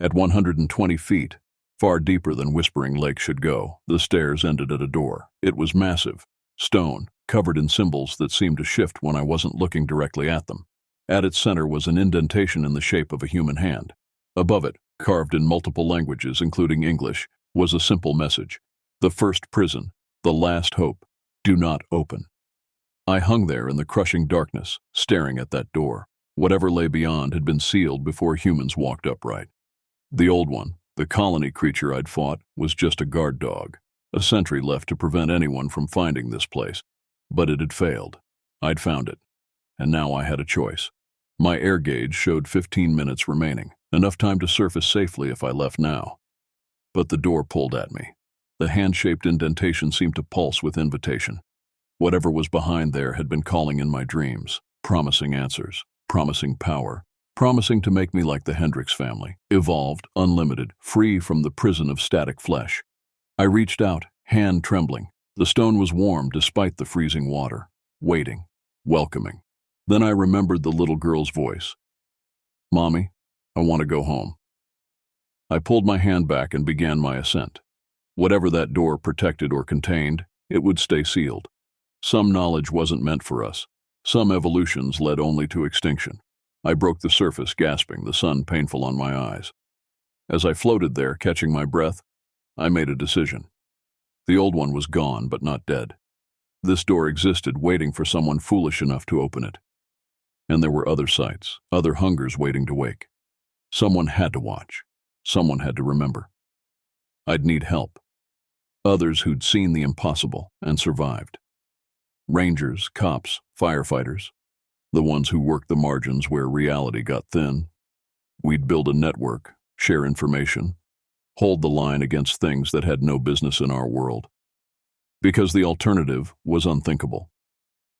At 120 feet, far deeper than Whispering Lake should go, the stairs ended at a door. It was massive, stone, covered in symbols that seemed to shift when I wasn't looking directly at them. At its center was an indentation in the shape of a human hand. Above it, carved in multiple languages, including English, was a simple message. The first prison, the last hope, do not open. I hung there in the crushing darkness, staring at that door. Whatever lay beyond had been sealed before humans walked upright. The old one, the colony creature I'd fought, was just a guard dog, a sentry left to prevent anyone from finding this place. But it had failed. I'd found it. And now I had a choice. My air gauge showed 15 minutes remaining, enough time to surface safely if I left now. But the door pulled at me. The hand-shaped indentation seemed to pulse with invitation. Whatever was behind there had been calling in my dreams, promising answers, promising power, promising to make me like the Hendricks family, evolved, unlimited, free from the prison of static flesh. I reached out, hand trembling. The stone was warm despite the freezing water, waiting, welcoming. Then I remembered the little girl's voice. "Mommy, I want to go home." I pulled my hand back and began my ascent. Whatever that door protected or contained, it would stay sealed. Some knowledge wasn't meant for us. Some evolutions led only to extinction. I broke the surface, gasping, the sun painful on my eyes. As I floated there, catching my breath, I made a decision. The old one was gone, but not dead. This door existed, waiting for someone foolish enough to open it. And there were other sights, other hungers waiting to wake. Someone had to watch. Someone had to remember. I'd need help. Others who'd seen the impossible and survived. Rangers, cops, firefighters. The ones who worked the margins where reality got thin. We'd build a network, share information, hold the line against things that had no business in our world. Because the alternative was unthinkable.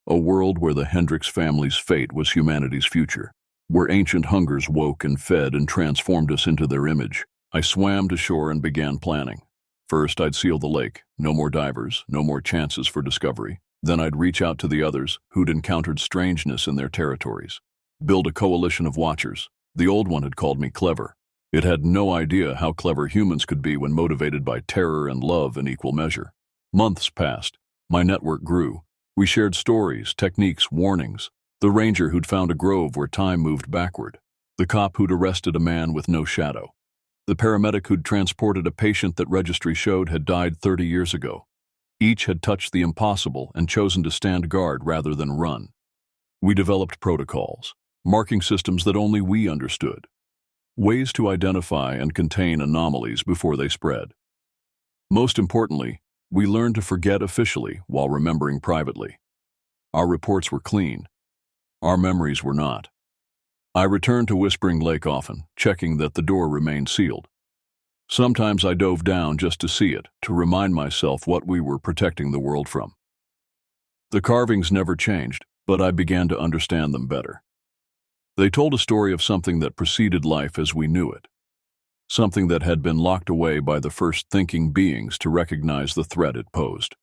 A world where the Hendricks family's fate was humanity's future, where ancient hungers woke and fed and transformed us into their image. I swam to shore and began planning. First, I'd seal the lake, no more divers, no more chances for discovery. Then I'd reach out to the others who'd encountered strangeness in their territories. Build a coalition of watchers. The old one had called me clever. It had no idea how clever humans could be when motivated by terror and love in equal measure. Months passed. My network grew. We shared stories, techniques, warnings. The ranger who'd found a grove where time moved backward. The cop who'd arrested a man with no shadow. The paramedic who'd transported a patient that registry showed had died 30 years ago. Each had touched the impossible and chosen to stand guard rather than run. We developed protocols, marking systems that only we understood. Ways to identify and contain anomalies before they spread. Most importantly, we learned to forget officially while remembering privately. Our reports were clean. Our memories were not. I returned to Whispering Lake often, checking that the door remained sealed. Sometimes I dove down just to see it, to remind myself what we were protecting the world from. The carvings never changed, but I began to understand them better. They told a story of something that preceded life as we knew it, something that had been locked away by the first thinking beings to recognize the threat it posed.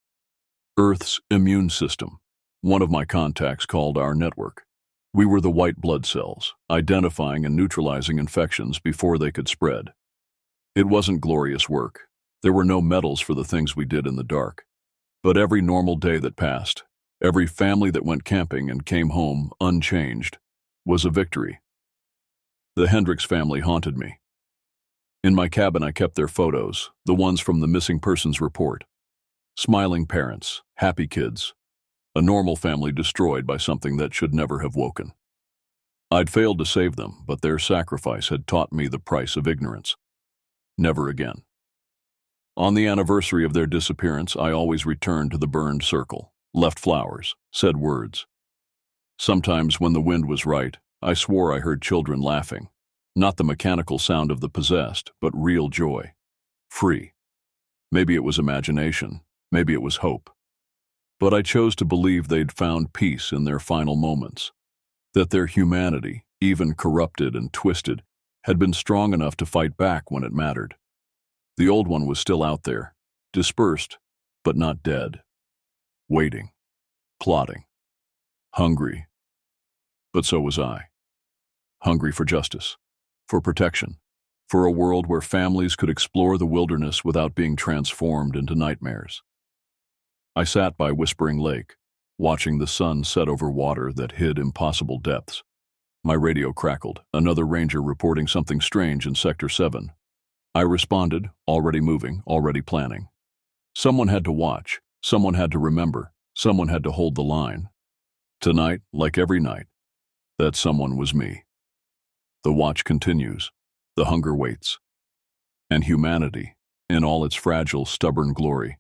Earth's immune system, one of my contacts called our network. We were the white blood cells, identifying and neutralizing infections before they could spread. It wasn't glorious work. There were no medals for the things we did in the dark. But every normal day that passed, every family that went camping and came home unchanged, was a victory. The Hendricks family haunted me. In my cabin I kept their photos, the ones from the missing persons report. Smiling parents, happy kids, a normal family destroyed by something that should never have woken. I'd failed to save them, but their sacrifice had taught me the price of ignorance. Never again. On the anniversary of their disappearance, I always returned to the burned circle, left flowers, said words. Sometimes when the wind was right, I swore I heard children laughing, not the mechanical sound of the possessed, but real joy. Free. Maybe it was imagination, maybe it was hope. But I chose to believe they'd found peace in their final moments, that their humanity, even corrupted and twisted, had been strong enough to fight back when it mattered. The old one was still out there, dispersed, but not dead, waiting, plotting, hungry. But so was I. Hungry for justice, for protection, for a world where families could explore the wilderness without being transformed into nightmares. I sat by Whispering Lake, watching the sun set over water that hid impossible depths. My radio crackled, another ranger reporting something strange in Sector 7. I responded, already moving, already planning. Someone had to watch, someone had to remember, someone had to hold the line. Tonight, like every night, that someone was me. The watch continues, the hunger waits, and humanity, in all its fragile, stubborn glory,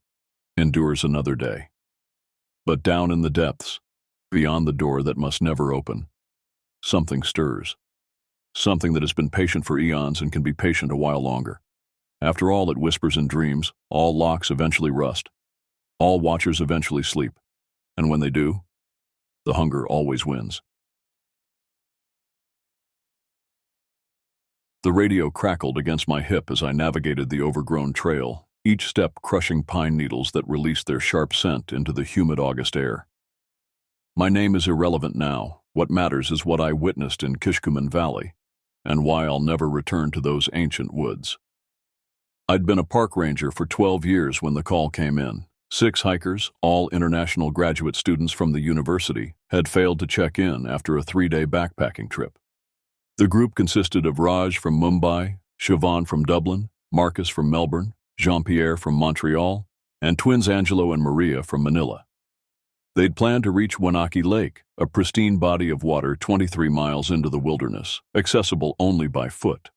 endures another day. But down in the depths, beyond the door that must never open, something stirs. Something that has been patient for eons and can be patient a while longer. After all, it whispers in dreams, all locks eventually rust. All watchers eventually sleep. And when they do, the hunger always wins. The radio crackled against my hip as I navigated the overgrown trail, each step crushing pine needles that released their sharp scent into the humid August air. My name is irrelevant now. What matters is what I witnessed in Kishkumen Valley, and why I'll never return to those ancient woods. I'd been a park ranger for 12 years when the call came in. 6 hikers, all international graduate students from the university, had failed to check in after a 3-day backpacking trip. The group consisted of Raj from Mumbai, Siobhan from Dublin, Marcus from Melbourne, Jean-Pierre from Montreal, and twins Angelo and Maria from Manila. They'd planned to reach Wanaki Lake, a pristine body of water 23 miles into the wilderness, accessible only by foot.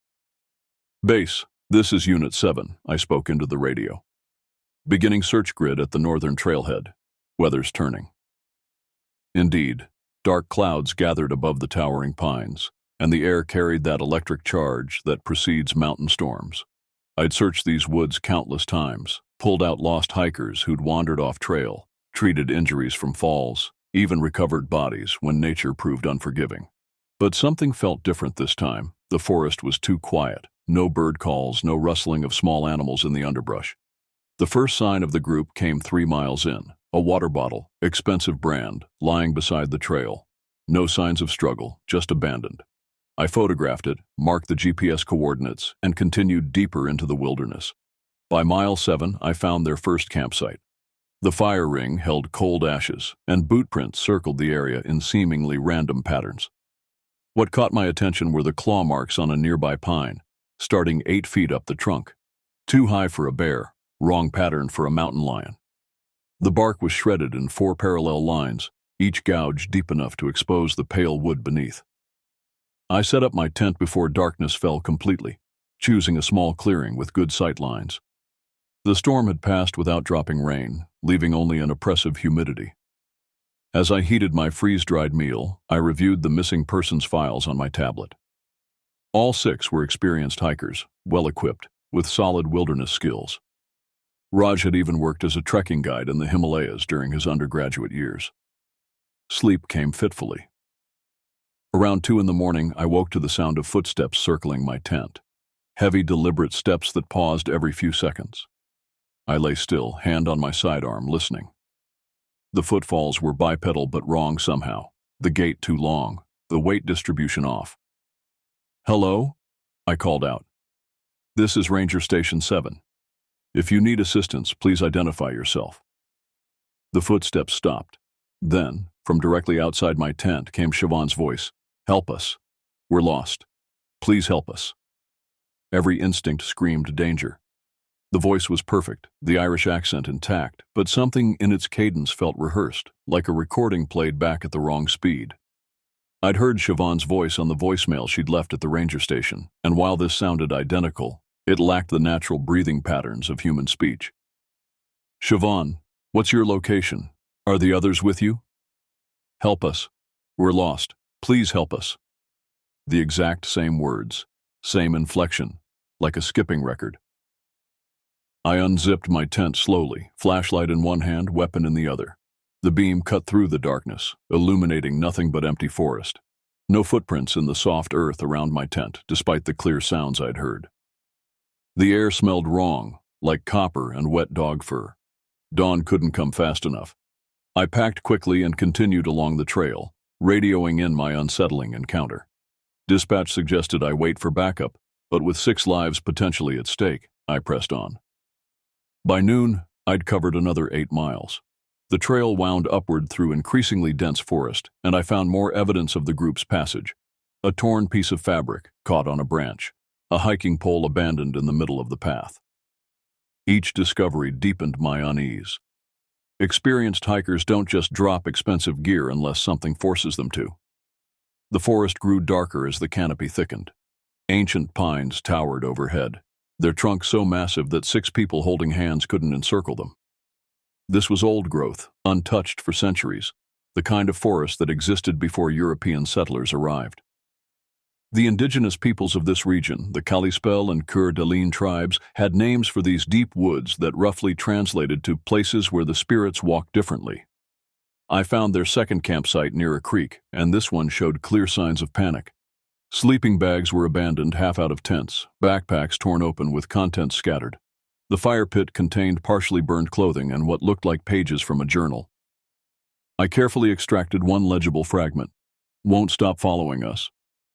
Base, this is Unit 7, I spoke into the radio. Beginning search grid at the northern trailhead. Weather's turning. Indeed, dark clouds gathered above the towering pines, and the air carried that electric charge that precedes mountain storms. I'd searched these woods countless times, pulled out lost hikers who'd wandered off trail, treated injuries from falls, even recovered bodies when nature proved unforgiving. But something felt different this time. The forest was too quiet. No bird calls, no rustling of small animals in the underbrush. The first sign of the group came 3 miles in. A water bottle, expensive brand, lying beside the trail. No signs of struggle, just abandoned. I photographed it, marked the GPS coordinates, and continued deeper into the wilderness. By mile 7, I found their first campsite. The fire ring held cold ashes, and boot prints circled the area in seemingly random patterns. What caught my attention were the claw marks on a nearby pine, starting 8 feet up the trunk. Too high for a bear, wrong pattern for a mountain lion. The bark was shredded in 4 parallel lines, each gouged deep enough to expose the pale wood beneath. I set up my tent before darkness fell completely, choosing a small clearing with good sight lines. The storm had passed without dropping rain, leaving only an oppressive humidity. As I heated my freeze-dried meal, I reviewed the missing persons files on my tablet. All 6 were experienced hikers, well-equipped, with solid wilderness skills. Raj had even worked as a trekking guide in the Himalayas during his undergraduate years. Sleep came fitfully. Around 2 in the morning, I woke to the sound of footsteps circling my tent. Heavy, deliberate steps that paused every few seconds. I lay still, hand on my sidearm, listening. The footfalls were bipedal but wrong somehow. The gait too long, the weight distribution off. "Hello?" I called out. "This is Ranger Station 7. If you need assistance, please identify yourself." The footsteps stopped. Then, from directly outside my tent came Siobhan's voice. "Help us. We're lost. Please help us." Every instinct screamed danger. The voice was perfect, the Irish accent intact, but something in its cadence felt rehearsed, like a recording played back at the wrong speed. I'd heard Siobhan's voice on the voicemail she'd left at the ranger station, and while this sounded identical, it lacked the natural breathing patterns of human speech. "Siobhan, what's your location? Are the others with you? Help us. We're lost. Please help us." The exact same words, same inflection, like a skipping record. I unzipped my tent slowly, flashlight in one hand, weapon in the other. The beam cut through the darkness, illuminating nothing but empty forest. No footprints in the soft earth around my tent, despite the clear sounds I'd heard. The air smelled wrong, like copper and wet dog fur. Dawn couldn't come fast enough. I packed quickly and continued along the trail, radioing in my unsettling encounter. Dispatch suggested I wait for backup, but with 6 lives potentially at stake, I pressed on. By noon, I'd covered another 8 miles. The trail wound upward through increasingly dense forest, and I found more evidence of the group's passage. A torn piece of fabric caught on a branch, a hiking pole abandoned in the middle of the path. Each discovery deepened my unease. Experienced hikers don't just drop expensive gear unless something forces them to. The forest grew darker as the canopy thickened. Ancient pines towered overhead, their trunks so massive that 6 people holding hands couldn't encircle them. This was old growth, untouched for centuries, the kind of forest that existed before European settlers arrived. The indigenous peoples of this region, the Kalispel and Coeur d'Alene tribes, had names for these deep woods that roughly translated to places where the spirits walk differently. I found their second campsite near a creek, and this one showed clear signs of panic. Sleeping bags were abandoned, half out of tents, backpacks torn open with contents scattered. The fire pit contained partially burned clothing and what looked like pages from a journal. I carefully extracted one legible fragment. "Won't stop following us.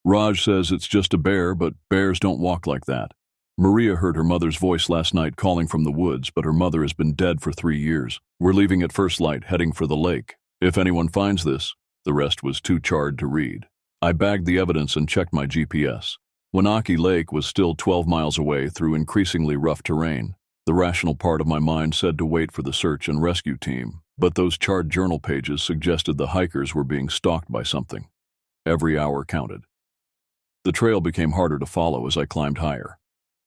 Raj says it's just a bear, but bears don't walk like that. Maria heard her mother's voice last night calling from the woods, but her mother has been dead for 3 years. We're leaving at first light, heading for the lake. If anyone finds this..." The rest was too charred to read. I bagged the evidence and checked my GPS. Wenatchee Lake was still 12 miles away through increasingly rough terrain. The rational part of my mind said to wait for the search and rescue team, but those charred journal pages suggested the hikers were being stalked by something. Every hour counted. The trail became harder to follow as I climbed higher.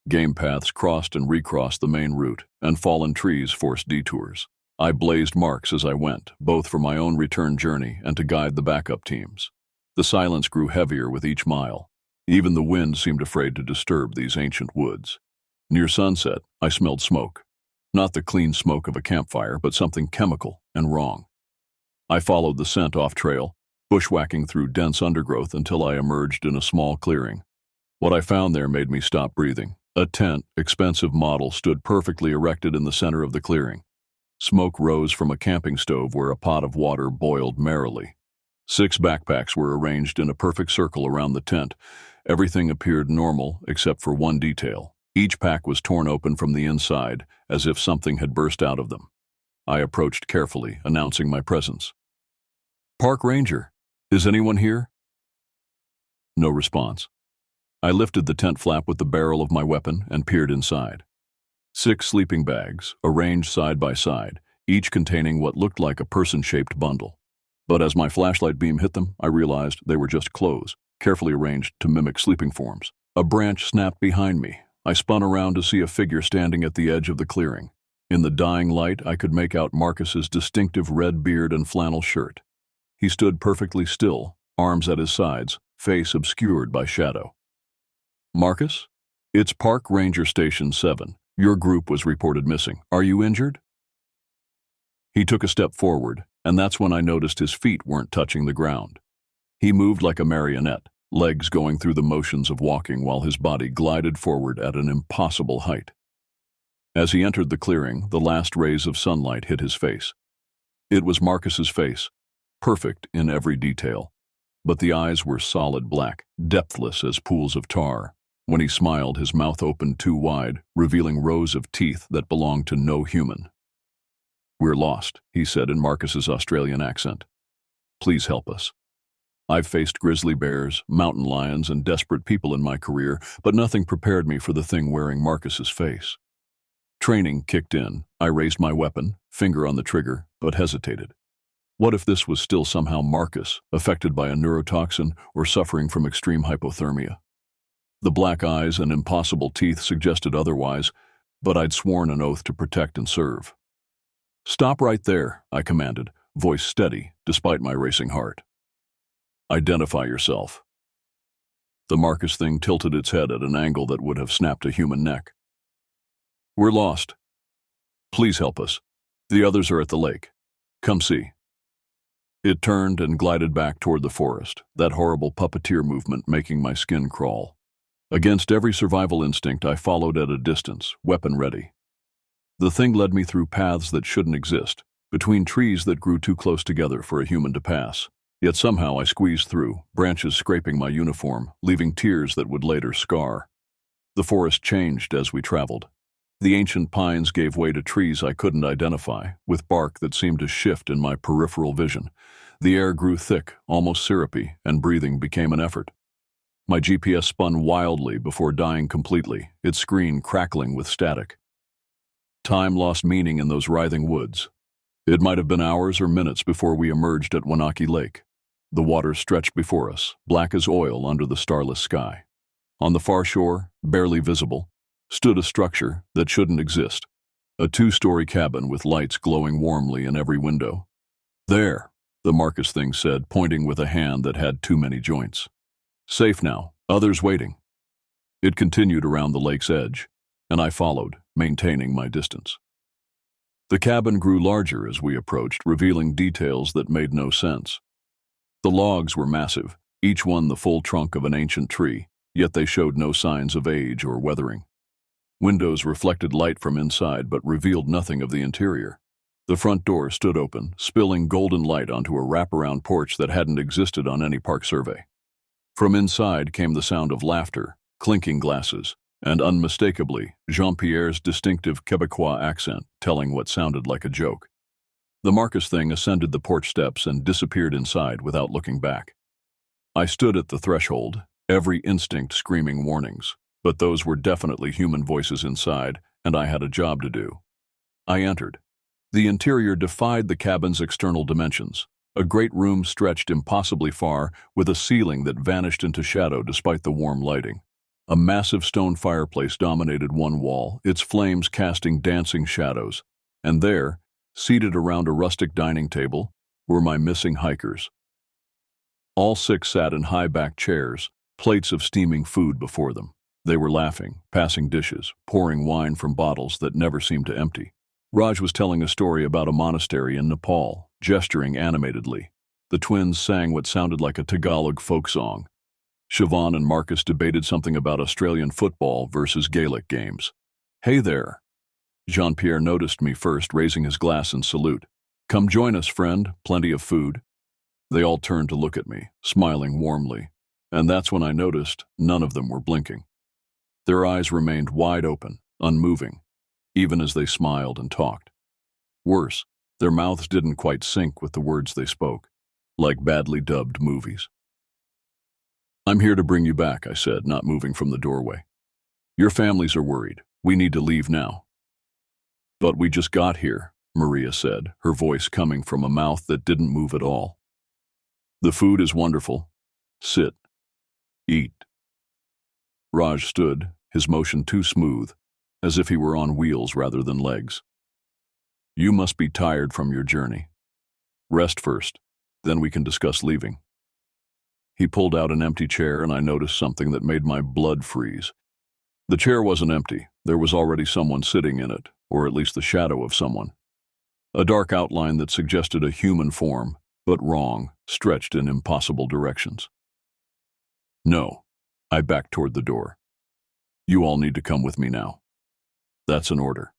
Game paths crossed and recrossed the main route, and fallen trees forced detours. I blazed marks as I went, both for my own return journey and to guide the backup teams. The silence grew heavier with each mile. Even the wind seemed afraid to disturb these ancient woods. Near sunset, I smelled smoke. Not the clean smoke of a campfire, but something chemical and wrong. I followed the scent off trail, bushwhacking through dense undergrowth until I emerged in a small clearing. What I found there made me stop breathing. A tent, expensive model, stood perfectly erected in the center of the clearing. Smoke rose from a camping stove where a pot of water boiled merrily. 6 backpacks were arranged in a perfect circle around the tent. Everything appeared normal except for one detail. Each pack was torn open from the inside, as if something had burst out of them. I approached carefully, announcing my presence. "Park Ranger, is anyone here?" No response. I lifted the tent flap with the barrel of my weapon and peered inside. 6 sleeping bags, arranged side by side, each containing what looked like a person-shaped bundle. But as my flashlight beam hit them, I realized they were just clothes, carefully arranged to mimic sleeping forms. A branch snapped behind me. I spun around to see a figure standing at the edge of the clearing. In the dying light, I could make out Marcus's distinctive red beard and flannel shirt. He stood perfectly still, arms at his sides, face obscured by shadow. "Marcus? It's Park Ranger Station 7. Your group was reported missing. Are you injured?" He took a step forward, and that's when I noticed his feet weren't touching the ground. He moved like a marionette, legs going through the motions of walking while his body glided forward at an impossible height. As he entered the clearing, the last rays of sunlight hit his face. It was Marcus's face, perfect in every detail, but the eyes were solid black, depthless as pools of tar. When he smiled, his mouth opened too wide, revealing rows of teeth that belonged to no human. "We're lost," he said in Marcus's Australian accent. "Please help us. I've faced grizzly bears, mountain lions, and desperate people in my career, but nothing prepared me for the thing wearing Marcus's face." Training kicked in. I raised my weapon, finger on the trigger, but hesitated. What if this was still somehow Marcus, affected by a neurotoxin or suffering from extreme hypothermia? The black eyes and impossible teeth suggested otherwise, but I'd sworn an oath to protect and serve. "Stop right there," I commanded, voice steady despite my racing heart. "Identify yourself." The Marcus thing tilted its head at an angle that would have snapped a human neck. "We're lost. Please help us. The others are at the lake. Come see." It turned and glided back toward the forest, that horrible puppeteer movement making my skin crawl. Against every survival instinct, I followed at a distance, weapon ready. The thing led me through paths that shouldn't exist, between trees that grew too close together for a human to pass. Yet somehow I squeezed through, branches scraping my uniform, leaving tears that would later scar. The forest changed as we traveled. The ancient pines gave way to trees I couldn't identify, with bark that seemed to shift in my peripheral vision. The air grew thick, almost syrupy, and breathing became an effort. My GPS spun wildly before dying completely, its screen crackling with static. Time lost meaning in those writhing woods. It might have been hours or minutes before we emerged at Wanaki Lake. The water stretched before us, black as oil under the starless sky. On the far shore, barely visible, stood a structure that shouldn't exist, a two-story cabin with lights glowing warmly in every window. "There," the Marcus thing said, pointing with a hand that had too many joints. "Safe now, others waiting." It continued around the lake's edge, and I followed, maintaining my distance. The cabin grew larger as we approached, revealing details that made no sense. The logs were massive, each one the full trunk of an ancient tree, yet they showed no signs of age or weathering. Windows reflected light from inside but revealed nothing of the interior. The front door stood open, spilling golden light onto a wraparound porch that hadn't existed on any park survey. From inside came the sound of laughter, clinking glasses, and unmistakably, Jean-Pierre's distinctive Quebecois accent telling what sounded like a joke. The Marcus thing ascended the porch steps and disappeared inside without looking back. I stood at the threshold, every instinct screaming warnings, but those were definitely human voices inside, and I had a job to do. I entered. The interior defied the cabin's external dimensions. A great room stretched impossibly far, with a ceiling that vanished into shadow despite the warm lighting. A massive stone fireplace dominated one wall, its flames casting dancing shadows, and there, seated around a rustic dining table, were my missing hikers. All six sat in high-backed chairs, plates of steaming food before them. They were laughing, passing dishes, pouring wine from bottles that never seemed to empty. Raj was telling a story about a monastery in Nepal, gesturing animatedly. The twins sang what sounded like a Tagalog folk song. Siobhan and Marcus debated something about Australian football versus Gaelic games. "Hey there." Jean-Pierre noticed me first, raising his glass in salute. "Come join us, friend. Plenty of food." They all turned to look at me, smiling warmly, and that's when I noticed none of them were blinking. Their eyes remained wide open, unmoving, even as they smiled and talked. Worse, their mouths didn't quite sync with the words they spoke, like badly dubbed movies. "I'm here to bring you back," I said, not moving from the doorway. "Your families are worried. We need to leave now." "But we just got here," Maria said, her voice coming from a mouth that didn't move at all. "The food is wonderful. Sit. Eat." Raj stood, his motion too smooth, as if he were on wheels rather than legs. "You must be tired from your journey. Rest first, then we can discuss leaving." He pulled out an empty chair and I noticed something that made my blood freeze. The chair wasn't empty. There was already someone sitting in it, or at least the shadow of someone. a dark outline that suggested a human form, but wrong, stretched in impossible directions. No, I backed toward the door. You all need to come with me now. That's an order.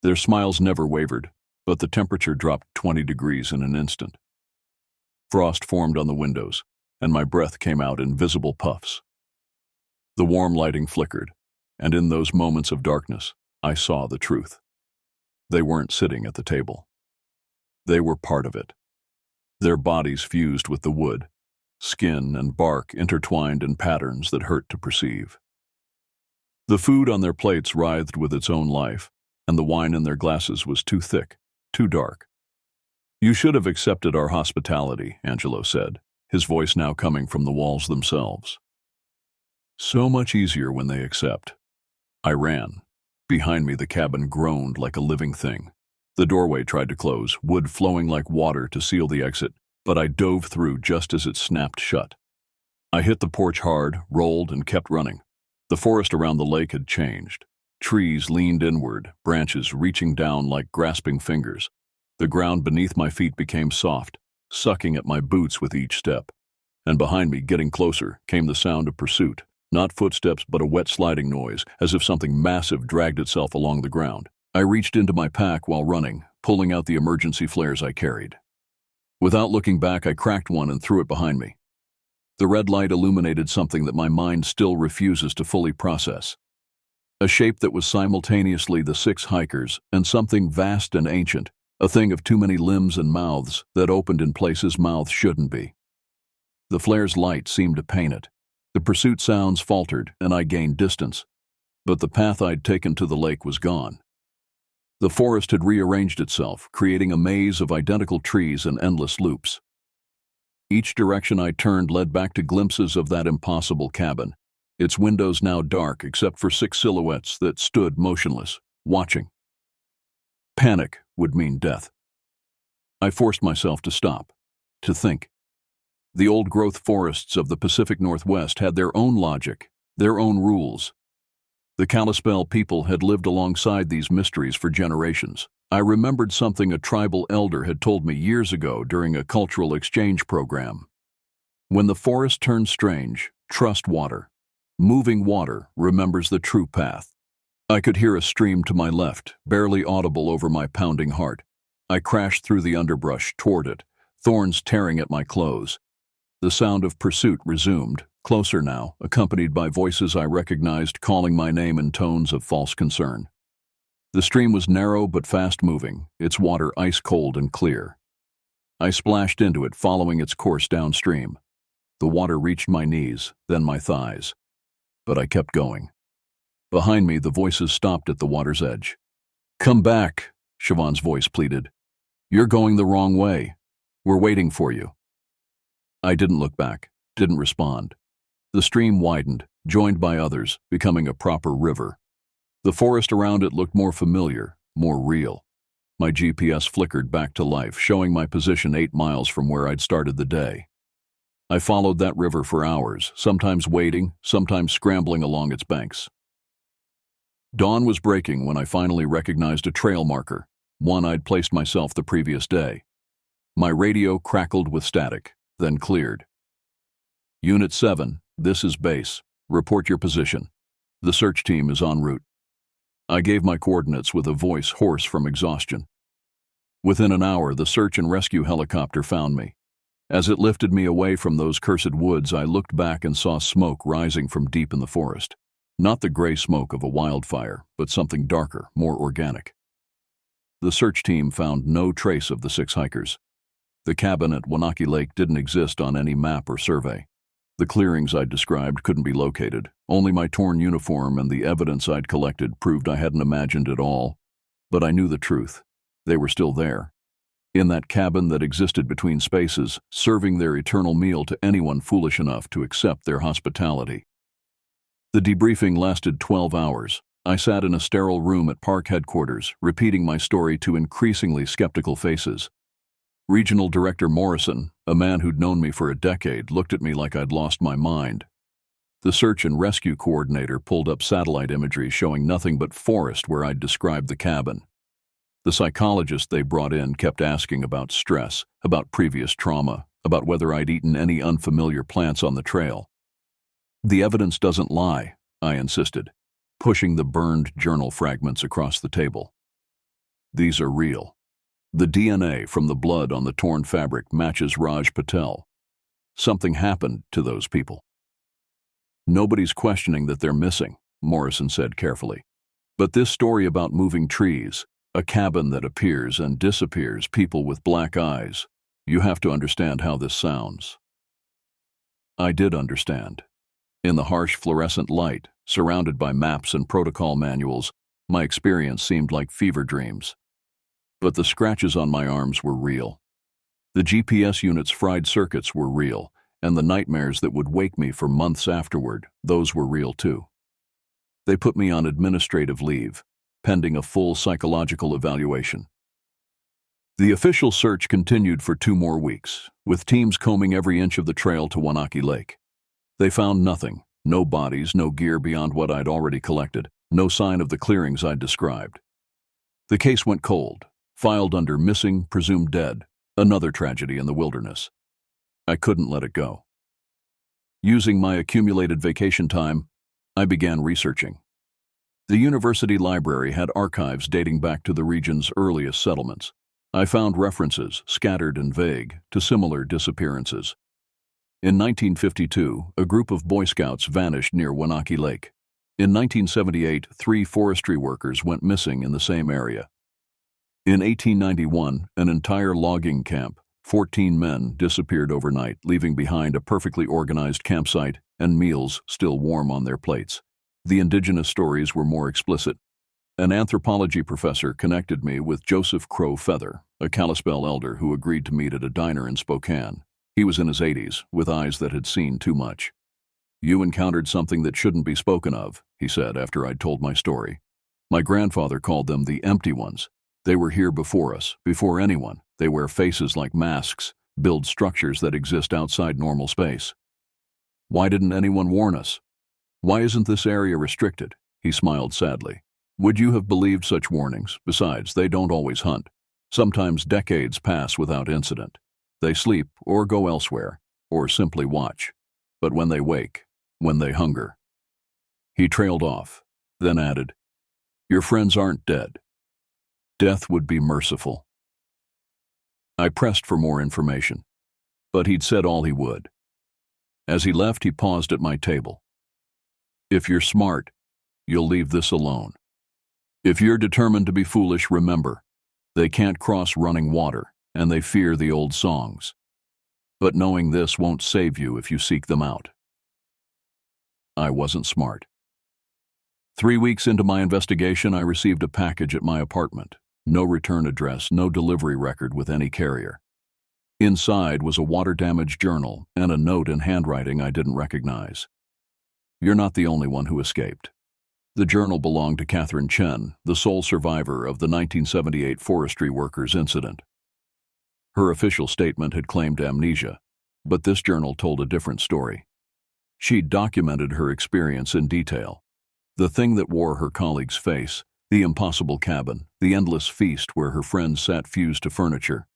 Their smiles never wavered, but the temperature dropped 20 degrees in an instant. Frost formed on the windows, and my breath came out in visible puffs. The warm lighting flickered, and in those moments of darkness, I saw the truth. They weren't sitting at the table. They were part of it. Their bodies fused with the wood, skin and bark intertwined in patterns that hurt to perceive. The food on their plates writhed with its own life, and the wine in their glasses was too thick, too dark. You should have accepted our hospitality, Angelo said, his voice now coming from the walls themselves. So much easier when they accept. I ran. Behind me, the cabin groaned like a living thing. The doorway tried to close, wood flowing like water to seal the exit, but I dove through just as it snapped shut. I hit the porch hard, rolled, and kept running. The forest around the lake had changed. Trees leaned inward, branches reaching down like grasping fingers. The ground beneath my feet became soft, sucking at my boots with each step. And behind me, getting closer, came the sound of pursuit. Not footsteps, but a wet sliding noise, as if something massive dragged itself along the ground. I reached into my pack while running, pulling out the emergency flares I carried. Without looking back, I cracked one and threw it behind me. The red light illuminated something that my mind still refuses to fully process. A shape that was simultaneously the 6 hikers and something vast and ancient, a thing of too many limbs and mouths that opened in places mouths shouldn't be. The flare's light seemed to paint it. The pursuit sounds faltered, and I gained distance. But the path I'd taken to the lake was gone. The forest had rearranged itself, creating a maze of identical trees and endless loops. Each direction I turned led back to glimpses of that impossible cabin, its windows now dark except for 6 silhouettes that stood motionless, watching. Panic would mean death. I forced myself to stop, to think. The old-growth forests of the Pacific Northwest had their own logic, their own rules. The Kalispel people had lived alongside these mysteries for generations. I remembered something a tribal elder had told me years ago during a cultural exchange program. When the forest turns strange, trust water. Moving water remembers the true path. I could hear a stream to my left, barely audible over my pounding heart. I crashed through the underbrush toward it, thorns tearing at my clothes. The sound of pursuit resumed, closer now, accompanied by voices I recognized calling my name in tones of false concern. The stream was narrow but fast-moving, its water ice-cold and clear. I splashed into it, following its course downstream. The water reached my knees, then my thighs. But I kept going. Behind me, the voices stopped at the water's edge. "Come back," Siobhan's voice pleaded. "You're going the wrong way. We're waiting for you." I didn't look back, didn't respond. The stream widened, joined by others, becoming a proper river. The forest around it looked more familiar, more real. My GPS flickered back to life, showing my position 8 miles from where I'd started the day. I followed that river for hours, sometimes wading, sometimes scrambling along its banks. Dawn was breaking when I finally recognized a trail marker, one I'd placed myself the previous day. My radio crackled with static, then cleared. "Unit 7, this is base. Report your position. The search team is en route." I gave my coordinates with a voice hoarse from exhaustion. Within an hour, the search and rescue helicopter found me. As it lifted me away from those cursed woods, I looked back and saw smoke rising from deep in the forest. Not the gray smoke of a wildfire, but something darker, more organic. The search team found no trace of the 6 hikers. The cabin at Wanaki Lake didn't exist on any map or survey. The clearings I'd described couldn't be located. Only my torn uniform and the evidence I'd collected proved I hadn't imagined it all. But I knew the truth. They were still there. In that cabin that existed between spaces, serving their eternal meal to anyone foolish enough to accept their hospitality. The debriefing lasted 12 hours. I sat in a sterile room at park headquarters, repeating my story to increasingly skeptical faces. Regional Director Morrison, a man who'd known me for a decade, looked at me like I'd lost my mind. The search and rescue coordinator pulled up satellite imagery showing nothing but forest where I'd described the cabin. The psychologist they brought in kept asking about stress, about previous trauma, about whether I'd eaten any unfamiliar plants on the trail. "The evidence doesn't lie," I insisted, pushing the burned journal fragments across the table. "These are real. The DNA from the blood on the torn fabric matches Raj Patel. Something happened to those people." "Nobody's questioning that they're missing," Morrison said carefully. "But this story about moving trees, a cabin that appears and disappears, people with black eyes, you have to understand how this sounds." I did understand. In the harsh fluorescent light, surrounded by maps and protocol manuals, my experience seemed like fever dreams. But the scratches on my arms were real. The GPS unit's fried circuits were real, and the nightmares that would wake me for months afterward, those were real too. They put me on administrative leave, pending a full psychological evaluation. The official search continued for 2 more weeks, with teams combing every inch of the trail to Wanaki Lake. They found nothing, no bodies, no gear beyond what I'd already collected, no sign of the clearings I'd described. The case went cold, filed under missing, presumed dead, another tragedy in the wilderness. I couldn't let it go. Using my accumulated vacation time, I began researching. The university library had archives dating back to the region's earliest settlements. I found references, scattered and vague, to similar disappearances. In 1952, a group of Boy Scouts vanished near Wanaki Lake. In 1978, 3 forestry workers went missing in the same area. In 1891, an entire logging camp, 14 men, disappeared overnight, leaving behind a perfectly organized campsite and meals still warm on their plates. The indigenous stories were more explicit. An anthropology professor connected me with Joseph Crow Feather, a Kalispel elder who agreed to meet at a diner in Spokane. He was in his 80s, with eyes that had seen too much. "You encountered something that shouldn't be spoken of," he said after I'd told my story. "My grandfather called them the empty ones. They were here before us, before anyone. They wear faces like masks, build structures that exist outside normal space. Why didn't anyone warn us? Why isn't this area restricted?" He smiled sadly. "Would you have believed such warnings? Besides, they don't always hunt. Sometimes decades pass without incident. They sleep or go elsewhere, or simply watch. But when they wake, when they hunger." He trailed off, then added, "Your friends aren't dead. Death would be merciful." I pressed for more information, but he'd said all he would. As he left, he paused at my table. "If you're smart, you'll leave this alone. If you're determined to be foolish, remember, they can't cross running water, and they fear the old songs. But knowing this won't save you if you seek them out." I wasn't smart. 3 weeks into my investigation, I received a package at my apartment. No return address, no delivery record with any carrier. Inside was a water-damaged journal and a note in handwriting I didn't recognize. "You're not the only one who escaped." The journal belonged to Catherine Chen, the sole survivor of the 1978 forestry workers incident. Her official statement had claimed amnesia, but this journal told a different story. She'd documented her experience in detail. The thing that wore her colleague's face, the impossible cabin, the endless feast where her friends sat fused to furniture.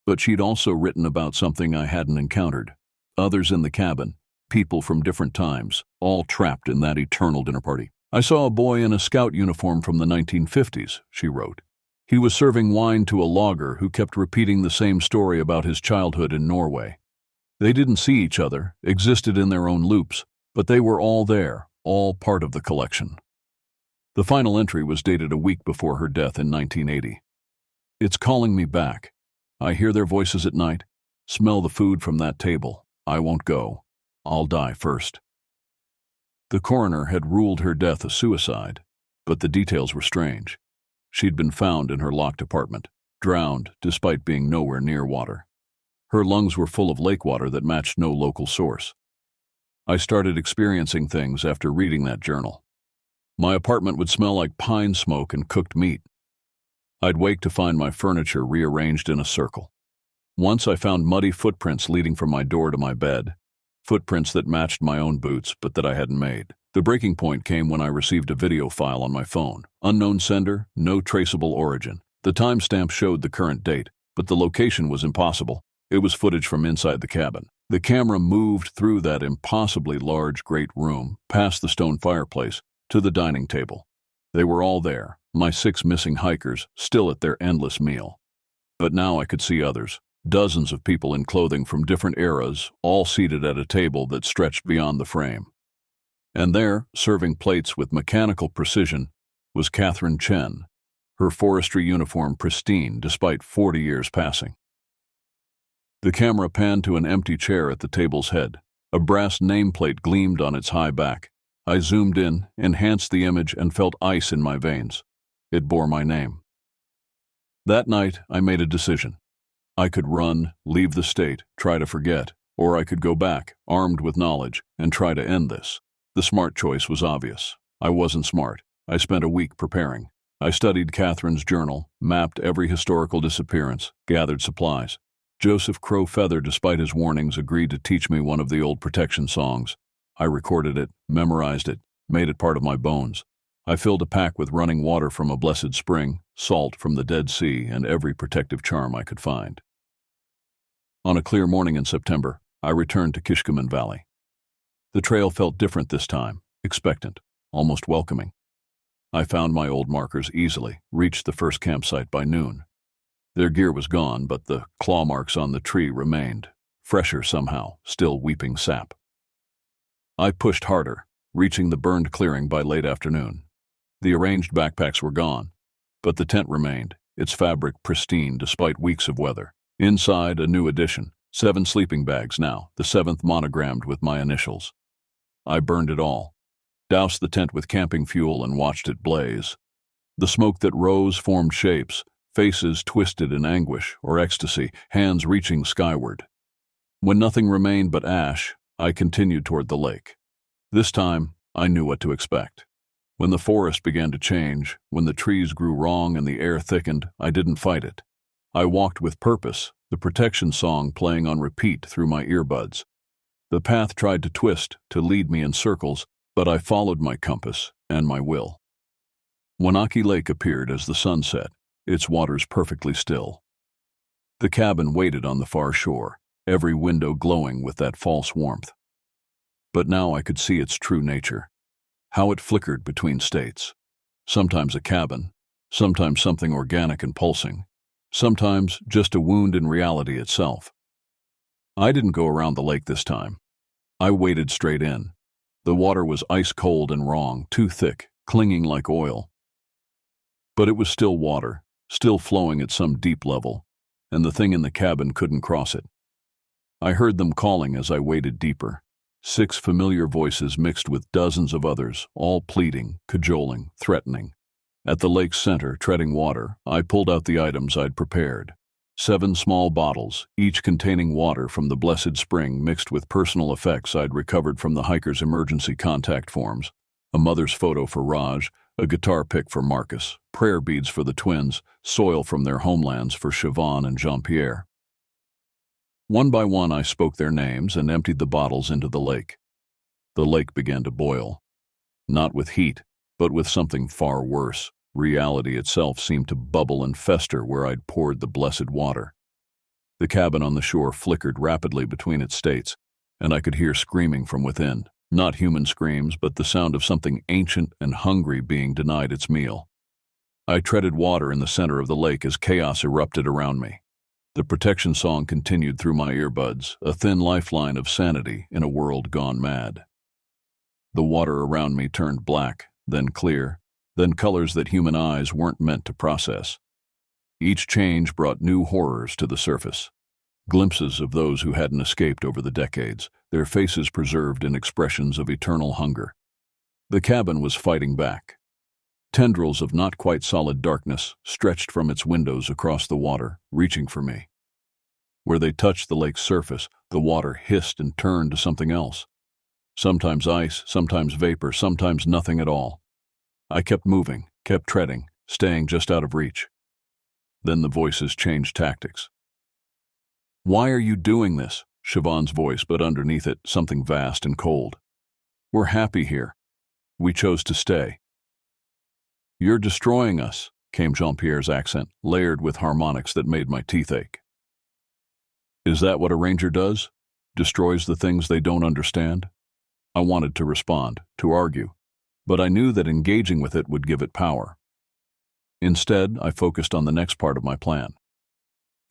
But she'd also written about something I hadn't encountered. Others in the cabin, people from different times, all trapped in that eternal dinner party. "I saw a boy in a scout uniform from the 1950s, she wrote. "He was serving wine to a logger who kept repeating the same story about his childhood in Norway. They didn't see each other, existed in their own loops, but they were all there, all part of the collection." The final entry was dated a week before her death in 1980. "It's calling me back. I hear their voices at night, smell the food from that table. I won't go. I'll die first." The coroner had ruled her death a suicide, but the details were strange. She'd been found in her locked apartment, drowned despite being nowhere near water. Her lungs were full of lake water that matched no local source. I started experiencing things after reading that journal. My apartment would smell like pine smoke and cooked meat. I'd wake to find my furniture rearranged in a circle. Once I found muddy footprints leading from my door to my bed, footprints that matched my own boots but that I hadn't made. The breaking point came when I received a video file on my phone. Unknown sender, no traceable origin. The timestamp showed the current date, but the location was impossible. It was footage from inside the cabin. The camera moved through that impossibly large great room, past the stone fireplace, to the dining table. They were all there, my 6 missing hikers, still at their endless meal. But now I could see others, dozens of people in clothing from different eras, all seated at a table that stretched beyond the frame. And there, serving plates with mechanical precision, was Catherine Chen, her forestry uniform pristine despite 40 years passing. The camera panned to an empty chair at the table's head. A brass nameplate gleamed on its high back. I zoomed in, enhanced the image, and felt ice in my veins. It bore my name. That night, I made a decision. I could run, leave the state, try to forget, or I could go back, armed with knowledge, and try to end this. The smart choice was obvious. I wasn't smart. I spent a week preparing. I studied Catherine's journal, mapped every historical disappearance, gathered supplies. Joseph Crow Feather, despite his warnings, agreed to teach me one of the old protection songs. I recorded it, memorized it, made it part of my bones. I filled a pack with running water from a blessed spring, salt from the Dead Sea, and every protective charm I could find. On a clear morning in September, I returned to Kishkumen Valley. The trail felt different this time, expectant, almost welcoming. I found my old markers easily, reached the first campsite by noon. Their gear was gone, but the claw marks on the tree remained, fresher somehow, still weeping sap. I pushed harder, reaching the burned clearing by late afternoon. The arranged backpacks were gone, but the tent remained, its fabric pristine despite weeks of weather. Inside, a new addition, 7 sleeping bags now, the 7th monogrammed with my initials. I burned it all, doused the tent with camping fuel and watched it blaze. The smoke that rose formed shapes, faces twisted in anguish or ecstasy, hands reaching skyward. When nothing remained but ash, I continued toward the lake. This time, I knew what to expect. When the forest began to change, when the trees grew wrong and the air thickened, I didn't fight it. I walked with purpose, the protection song playing on repeat through my earbuds. The path tried to twist, to lead me in circles, but I followed my compass and my will. Wanaki Lake appeared as the sun set, its waters perfectly still. The cabin waited on the far shore, every window glowing with that false warmth. But now I could see its true nature, how it flickered between states. Sometimes a cabin, sometimes something organic and pulsing, sometimes just a wound in reality itself. I didn't go around the lake this time. I waded straight in. The water was ice cold and wrong, too thick, clinging like oil. But it was still water, still flowing at some deep level, and the thing in the cabin couldn't cross it. I heard them calling as I waded deeper. 6 familiar voices mixed with dozens of others, all pleading, cajoling, threatening. At the lake's center, treading water, I pulled out the items I'd prepared. 7 small bottles, each containing water from the blessed spring mixed with personal effects I'd recovered from the hikers' emergency contact forms. A mother's photo for Raj, a guitar pick for Marcus, prayer beads for the twins, soil from their homelands for Siobhan and Jean-Pierre. One by one I spoke their names and emptied the bottles into the lake. The lake began to boil. Not with heat, but with something far worse. Reality itself seemed to bubble and fester where I'd poured the blessed water. The cabin on the shore flickered rapidly between its states, and I could hear screaming from within. Not human screams, but the sound of something ancient and hungry being denied its meal. I treaded water in the center of the lake as chaos erupted around me. The protection song continued through my earbuds, a thin lifeline of sanity in a world gone mad. The water around me turned black, then clear, then colors that human eyes weren't meant to process. Each change brought new horrors to the surface. Glimpses of those who hadn't escaped over the decades, their faces preserved in expressions of eternal hunger. The cabin was fighting back. Tendrils of not quite solid darkness stretched from its windows across the water, reaching for me. Where they touched the lake's surface, the water hissed and turned to something else. Sometimes ice, sometimes vapor, sometimes nothing at all. I kept moving, kept treading, staying just out of reach. Then the voices changed tactics. "Why are you doing this?" Siobhan's voice, but underneath it, something vast and cold. "We're happy here. We chose to stay." "You're destroying us," came Jean-Pierre's accent, layered with harmonics that made my teeth ache. Is that what a ranger does? Destroys the things they don't understand? I wanted to respond, to argue, but I knew that engaging with it would give it power. Instead, I focused on the next part of my plan.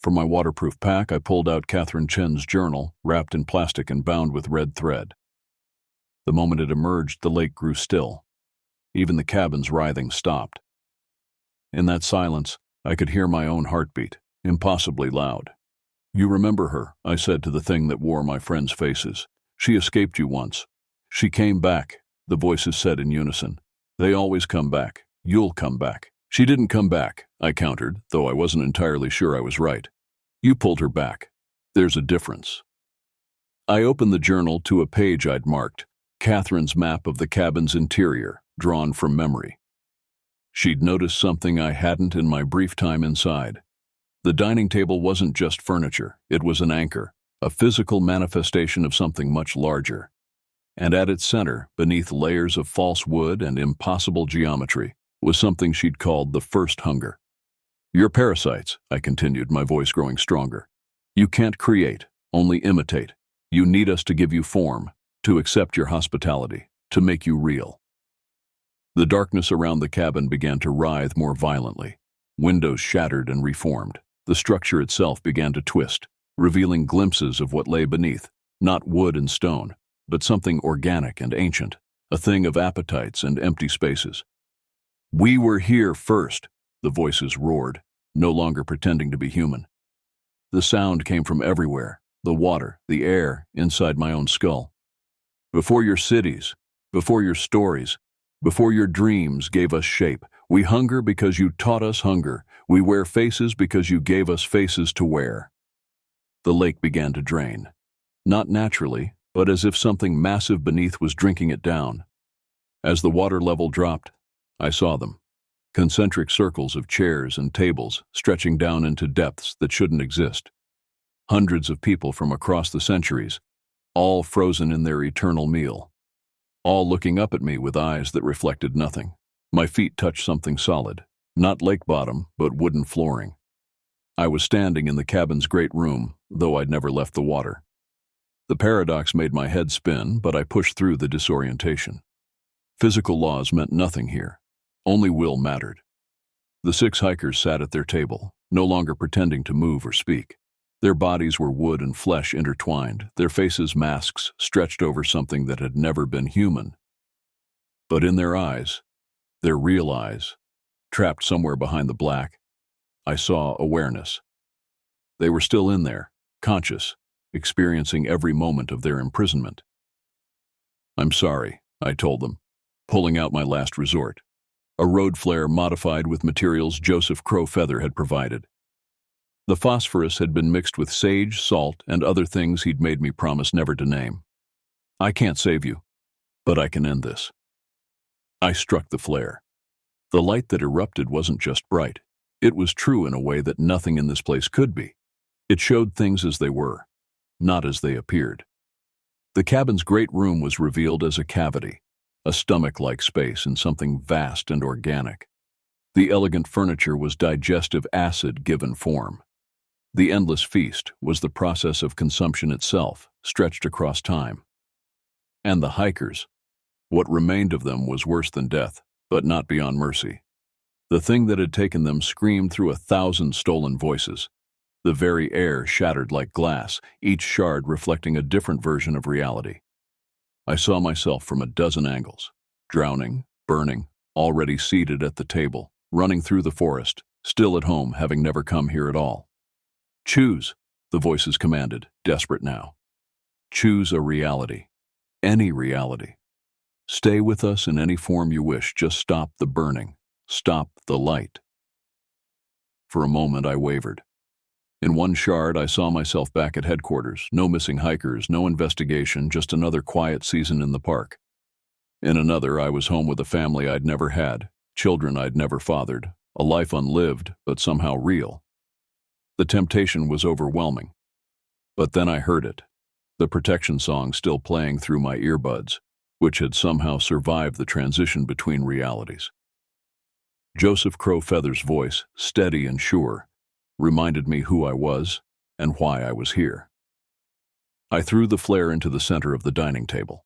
From my waterproof pack, I pulled out Catherine Chen's journal, wrapped in plastic and bound with red thread. The moment it emerged, the lake grew still. Even the cabin's writhing stopped. In that silence, I could hear my own heartbeat, impossibly loud. You remember her, I said to the thing that wore my friends' faces. She escaped you once. She came back, the voices said in unison. They always come back. You'll come back. She didn't come back, I countered, though I wasn't entirely sure I was right. You pulled her back. There's a difference. I opened the journal to a page I'd marked, Catherine's map of the cabin's interior, drawn from memory. She'd noticed something I hadn't in my brief time inside. The dining table wasn't just furniture, it was an anchor, a physical manifestation of something much larger. And at its center, beneath layers of false wood and impossible geometry, was something she'd called the first hunger. You're parasites, I continued, my voice growing stronger. You can't create, only imitate. You need us to give you form, to accept your hospitality, to make you real. The darkness around the cabin began to writhe more violently. Windows shattered and reformed. The structure itself began to twist, revealing glimpses of what lay beneath, not wood and stone, but something organic and ancient, a thing of appetites and empty spaces. We were here first, the voices roared, no longer pretending to be human. The sound came from everywhere, the water, the air, inside my own skull. Before your cities, before your stories, before your dreams gave us shape, we hunger because you taught us hunger. We wear faces because you gave us faces to wear. The lake began to drain. Not naturally, but as if something massive beneath was drinking it down. As the water level dropped, I saw them. Concentric circles of chairs and tables stretching down into depths that shouldn't exist. Hundreds of people from across the centuries, all frozen in their eternal meal. All looking up at me with eyes that reflected nothing. My feet touched something solid, not lake bottom, but wooden flooring. I was standing in the cabin's great room, though I'd never left the water. The paradox made my head spin, but I pushed through the disorientation. Physical laws meant nothing here. Only will mattered. The 6 hikers sat at their table, no longer pretending to move or speak. Their bodies were wood and flesh intertwined, their faces masks stretched over something that had never been human. But in their eyes, their real eyes, trapped somewhere behind the black, I saw awareness. They were still in there, conscious, experiencing every moment of their imprisonment. I'm sorry, I told them, pulling out my last resort. A road flare modified with materials Joseph Crowfeather had provided. The phosphorus had been mixed with sage, salt, and other things he'd made me promise never to name. I can't save you, but I can end this. I struck the flare. The light that erupted wasn't just bright. It was true in a way that nothing in this place could be. It showed things as they were, not as they appeared. The cabin's great room was revealed as a cavity, a stomach-like space in something vast and organic. The elegant furniture was digestive acid given form. The endless feast was the process of consumption itself, stretched across time. And the hikers, what remained of them was worse than death, but not beyond mercy. The thing that had taken them screamed through 1,000 stolen voices. The very air shattered like glass, each shard reflecting a different version of reality. I saw myself from a dozen angles, drowning, burning, already seated at the table, running through the forest, still at home having never come here at all. Choose, the voices commanded, desperate now. Choose a reality, any reality. Stay with us in any form you wish, just stop the burning, stop the light. For a moment I wavered. In one shard I saw myself back at headquarters, no missing hikers, no investigation, just another quiet season in the park. In another I was home with a family I'd never had, children I'd never fathered, a life unlived but somehow real. The temptation was overwhelming. But then I heard it, the protection song still playing through my earbuds, which had somehow survived the transition between realities. Joseph Crowfeather's voice, steady and sure, reminded me who I was and why I was here. I threw the flare into the center of the dining table.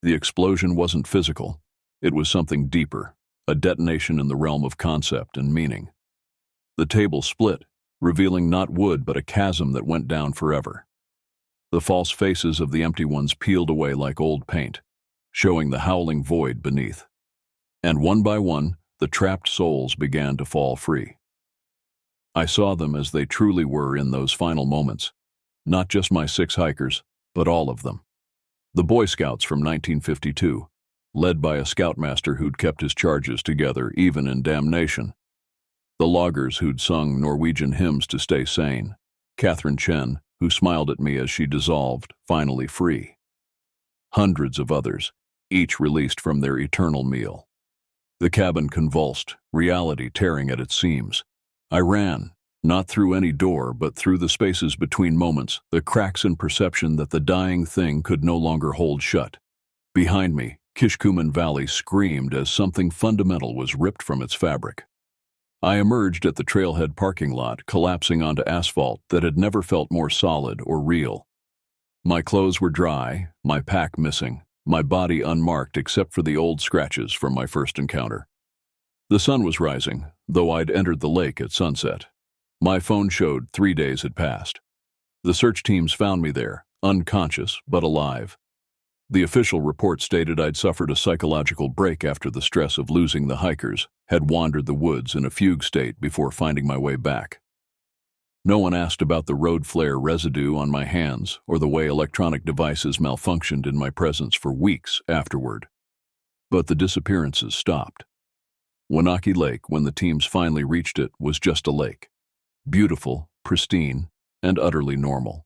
The explosion wasn't physical. It was something deeper, a detonation in the realm of concept and meaning. The table split, revealing not wood but a chasm that went down forever. The false faces of the empty ones peeled away like old paint, showing the howling void beneath. And one by one, the trapped souls began to fall free. I saw them as they truly were in those final moments, not just my 6 hikers, but all of them. The Boy Scouts from 1952, led by a scoutmaster who'd kept his charges together even in damnation. The loggers who'd sung Norwegian hymns to stay sane. Catherine Chen, who smiled at me as she dissolved, finally free. Hundreds of others, each released from their eternal meal. The cabin convulsed, reality tearing at its seams. I ran, not through any door, but through the spaces between moments, the cracks in perception that the dying thing could no longer hold shut. Behind me, Kishkumen Valley screamed as something fundamental was ripped from its fabric. I emerged at the trailhead parking lot, collapsing onto asphalt that had never felt more solid or real. My clothes were dry, my pack missing, my body unmarked except for the old scratches from my first encounter. The sun was rising, though I'd entered the lake at sunset. My phone showed 3 days had passed. The search teams found me there, unconscious but alive. The official report stated I'd suffered a psychological break after the stress of losing the hikers, had wandered the woods in a fugue state before finding my way back. No one asked about the road flare residue on my hands or the way electronic devices malfunctioned in my presence for weeks afterward. But the disappearances stopped. Wenatchee Lake, when the teams finally reached it, was just a lake. Beautiful, pristine, and utterly normal.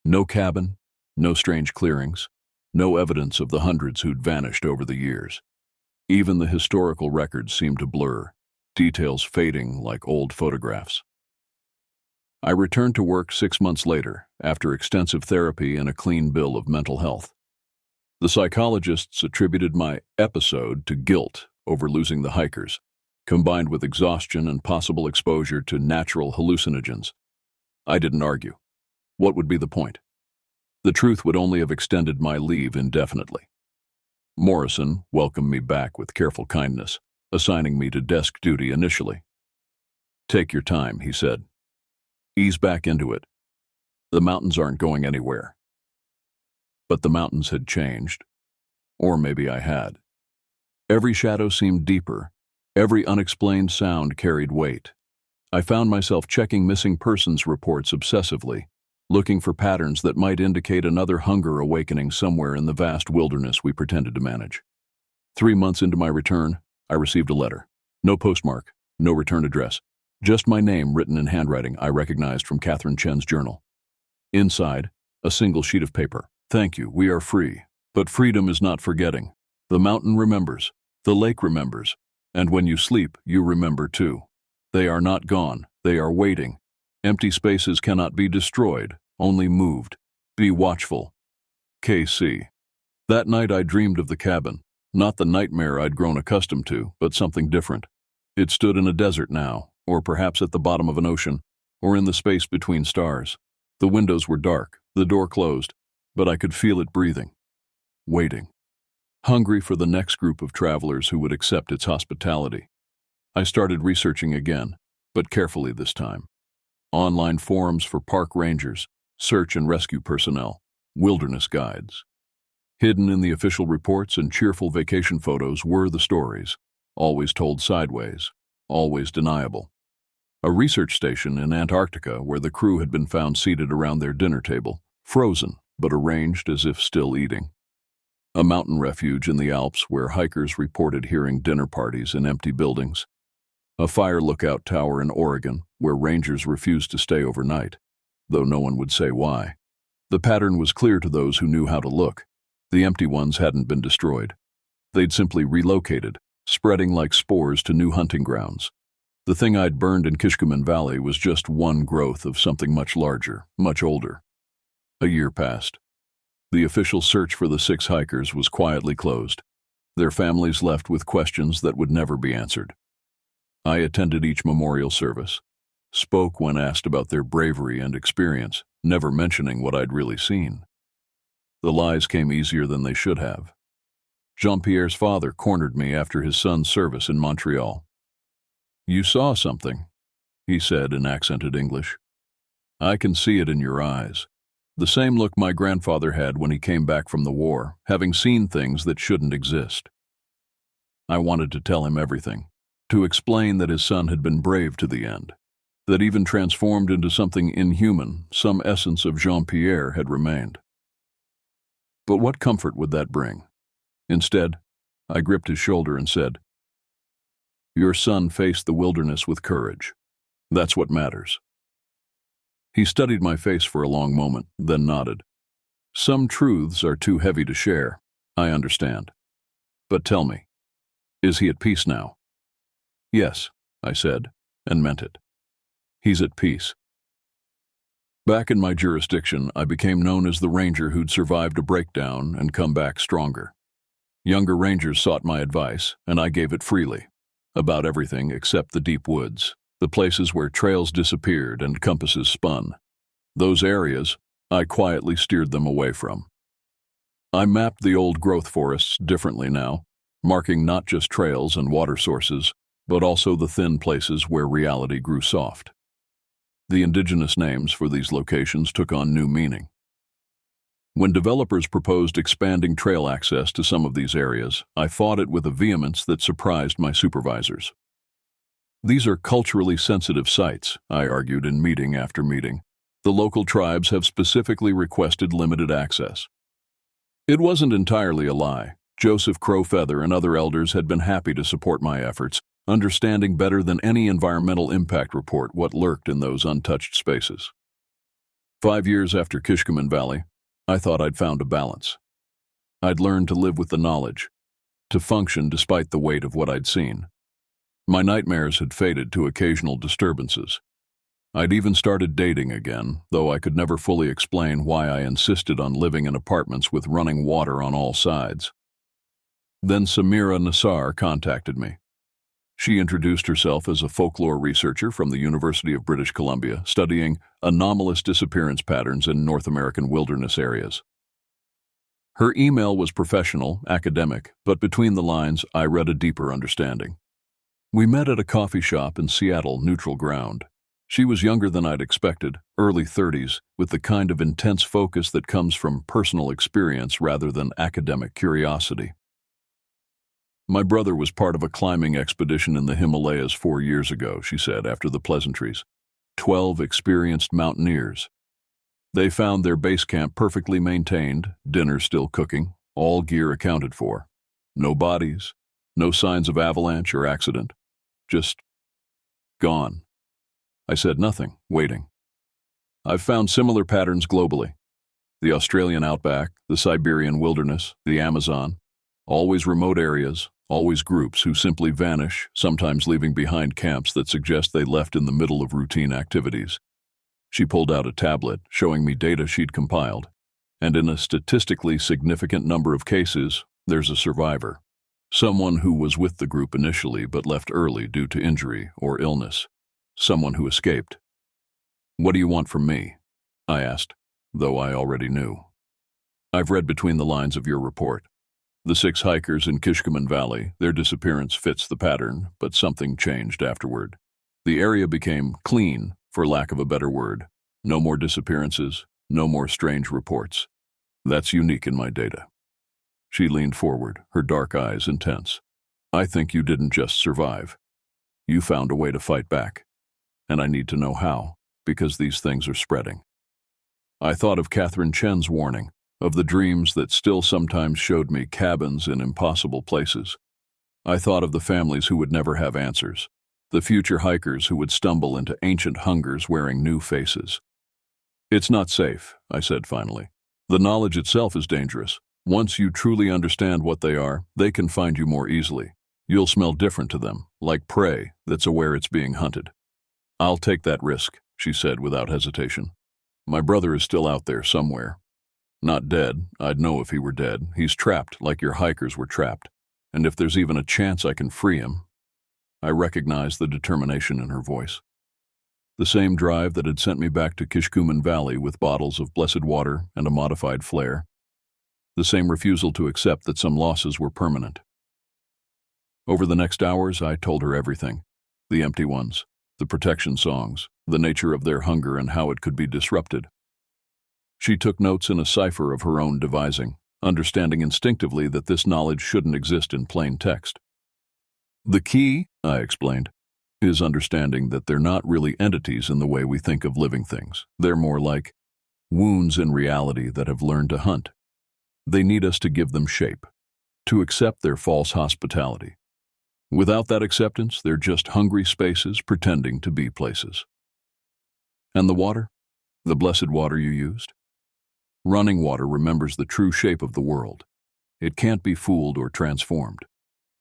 No cabin, no strange clearings, no evidence of the hundreds who'd vanished over the years. Even the historical records seemed to blur, details fading like old photographs. I returned to work 6 months later, after extensive therapy and a clean bill of mental health. The psychologists attributed my episode to guilt over losing the hikers, combined with exhaustion and possible exposure to natural hallucinogens. I didn't argue. What would be the point? The truth would only have extended my leave indefinitely. Morrison welcomed me back with careful kindness, assigning me to desk duty initially. "Take your time," he said. "Ease back into it. The mountains aren't going anywhere." But the mountains had changed. Or maybe I had. Every shadow seemed deeper. Every unexplained sound carried weight. I found myself checking missing persons reports obsessively, looking for patterns that might indicate another hunger awakening somewhere in the vast wilderness we pretended to manage. 3 months into my return, I received a letter. No postmark, no return address. Just my name written in handwriting I recognized from Catherine Chen's journal. Inside, a single sheet of paper. "Thank you, we are free. But freedom is not forgetting. The mountain remembers. The lake remembers. And when you sleep, you remember too. They are not gone. They are waiting. Empty spaces cannot be destroyed, only moved. Be watchful. KC." That night I dreamed of the cabin. Not the nightmare I'd grown accustomed to, but something different. It stood in a desert now, or perhaps at the bottom of an ocean, or in the space between stars. The windows were dark, the door closed, but I could feel it breathing. Waiting. Hungry for the next group of travelers who would accept its hospitality. I started researching again, but carefully this time. Online forums for park rangers, search and rescue personnel, wilderness guides. Hidden in the official reports and cheerful vacation photos were the stories, always told sideways, always deniable. A research station in Antarctica where the crew had been found seated around their dinner table, frozen but arranged as if still eating. A mountain refuge in the Alps where hikers reported hearing dinner parties in empty buildings. A fire lookout tower in Oregon where rangers refused to stay overnight, though no one would say why. The pattern was clear to those who knew how to look. The empty ones hadn't been destroyed. They'd simply relocated, spreading like spores to new hunting grounds. The thing I'd burned in Kishkumen Valley was just one growth of something much larger, much older. A year passed. The official search for the 6 hikers was quietly closed, their families left with questions that would never be answered. I attended each memorial service, spoke when asked about their bravery and experience, never mentioning what I'd really seen. The lies came easier than they should have. Jean-Pierre's father cornered me after his son's service in Montreal. "You saw something," he said in accented English. "I can see it in your eyes." The same look my grandfather had when he came back from the war, having seen things that shouldn't exist. I wanted to tell him everything, to explain that his son had been brave to the end, that even transformed into something inhuman, some essence of Jean-Pierre had remained. But what comfort would that bring? Instead, I gripped his shoulder and said, "Your son faced the wilderness with courage. That's what matters." He studied my face for a long moment, then nodded. "Some truths are too heavy to share, I understand. But tell me, is he at peace now?" "Yes," I said, and meant it. "He's at peace." Back in my jurisdiction, I became known as the ranger who'd survived a breakdown and come back stronger. Younger rangers sought my advice, and I gave it freely, about everything except the deep woods, the places where trails disappeared and compasses spun. Those areas, I quietly steered them away from. I mapped the old growth forests differently now, marking not just trails and water sources, but also the thin places where reality grew soft. The indigenous names for these locations took on new meaning. When developers proposed expanding trail access to some of these areas, I fought it with a vehemence that surprised my supervisors. "These are culturally sensitive sites," I argued in meeting after meeting. "The local tribes have specifically requested limited access." It wasn't entirely a lie. Joseph Crowfeather and other elders had been happy to support my efforts, understanding better than any environmental impact report what lurked in those untouched spaces. 5 years after Kishkaman Valley, I thought I'd found a balance. I'd learned to live with the knowledge, to function despite the weight of what I'd seen. My nightmares had faded to occasional disturbances. I'd even started dating again, though I could never fully explain why I insisted on living in apartments with running water on all sides. Then Samira Nassar contacted me. She introduced herself as a folklore researcher from the University of British Columbia, studying anomalous disappearance patterns in North American wilderness areas. Her email was professional, academic, but between the lines, I read a deeper understanding. We met at a coffee shop in Seattle, neutral ground. She was younger than I'd expected, early 30s, with the kind of intense focus that comes from personal experience rather than academic curiosity. "My brother was part of a climbing expedition in the Himalayas 4 years ago," she said after the pleasantries. 12 experienced mountaineers. They found their base camp perfectly maintained, dinner still cooking, all gear accounted for. No bodies, no signs of avalanche or accident. Just gone. I said nothing, waiting. "I've found similar patterns globally. The Australian outback, the Siberian wilderness, the Amazon. Always remote areas, always groups who simply vanish, sometimes leaving behind camps that suggest they left in the middle of routine activities." She pulled out a tablet, showing me data she'd compiled. And in a statistically significant number of cases, there's a survivor. Someone who was with the group initially but left early due to injury or illness. Someone who escaped. "What do you want from me?" I asked, though I already knew. "I've read between the lines of your report. The 6 hikers in Kishkaman Valley, their disappearance fits the pattern, but something changed afterward. The area became clean, for lack of a better word. No more disappearances, no more strange reports. That's unique in my data." She leaned forward, her dark eyes intense. "I think you didn't just survive. You found a way to fight back. And I need to know how, because these things are spreading." I thought of Catherine Chen's warning, of the dreams that still sometimes showed me cabins in impossible places. I thought of the families who would never have answers, the future hikers who would stumble into ancient hungers wearing new faces. "It's not safe," I said finally. "The knowledge itself is dangerous. Once you truly understand what they are, they can find you more easily. You'll smell different to them, like prey that's aware it's being hunted." "I'll take that risk," she said without hesitation. "My brother is still out there somewhere. Not dead. I'd know if he were dead. He's trapped like your hikers were trapped. And if there's even a chance I can free him..." I recognized the determination in her voice. The same drive that had sent me back to Kishkumen Valley with bottles of blessed water and a modified flare. The same refusal to accept that some losses were permanent. Over the next hours, I told her everything. The empty ones, the protection songs, the nature of their hunger and how it could be disrupted. She took notes in a cipher of her own devising, understanding instinctively that this knowledge shouldn't exist in plain text. The key, I explained, is understanding that they're not really entities in the way we think of living things. They're more like wounds in reality that have learned to hunt. They need us to give them shape, to accept their false hospitality. Without that acceptance, they're just hungry spaces pretending to be places. And the water? The blessed water you used? Running water remembers the true shape of the world. It can't be fooled or transformed.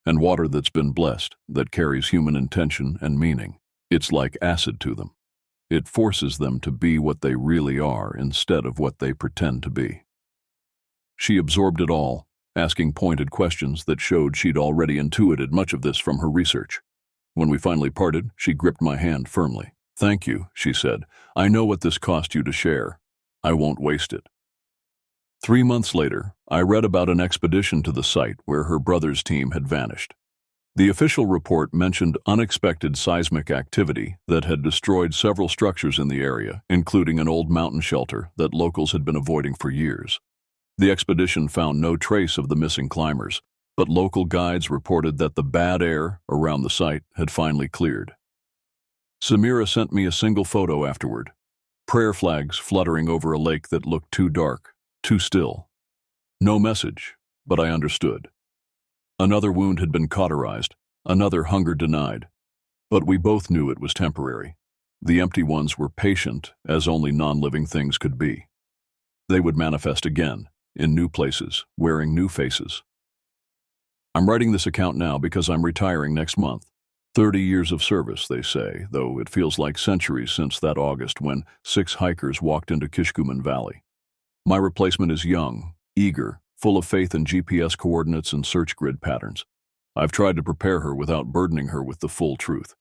And water that's been blessed, that carries human intention and meaning, it's like acid to them. It forces them to be what they really are instead of what they pretend to be. She absorbed it all, asking pointed questions that showed she'd already intuited much of this from her research. When we finally parted, she gripped my hand firmly. "Thank you," she said. "I know what this cost you to share. I won't waste it." 3 months later, I read about an expedition to the site where her brother's team had vanished. The official report mentioned unexpected seismic activity that had destroyed several structures in the area, including an old mountain shelter that locals had been avoiding for years. The expedition found no trace of the missing climbers, but local guides reported that the bad air around the site had finally cleared. Samira sent me a single photo afterward, prayer flags fluttering over a lake that looked too dark, too still. No message, but I understood. Another wound had been cauterized, another hunger denied, but we both knew it was temporary. The empty ones were patient, as only non-living things could be. They would manifest again, in new places, wearing new faces. I'm writing this account now because I'm retiring next month. 30 years of service, they say, though it feels like centuries since that August when 6 hikers walked into Kishkumen Valley. My replacement is young, eager, full of faith in GPS coordinates and search grid patterns. I've tried to prepare her without burdening her with the full truth.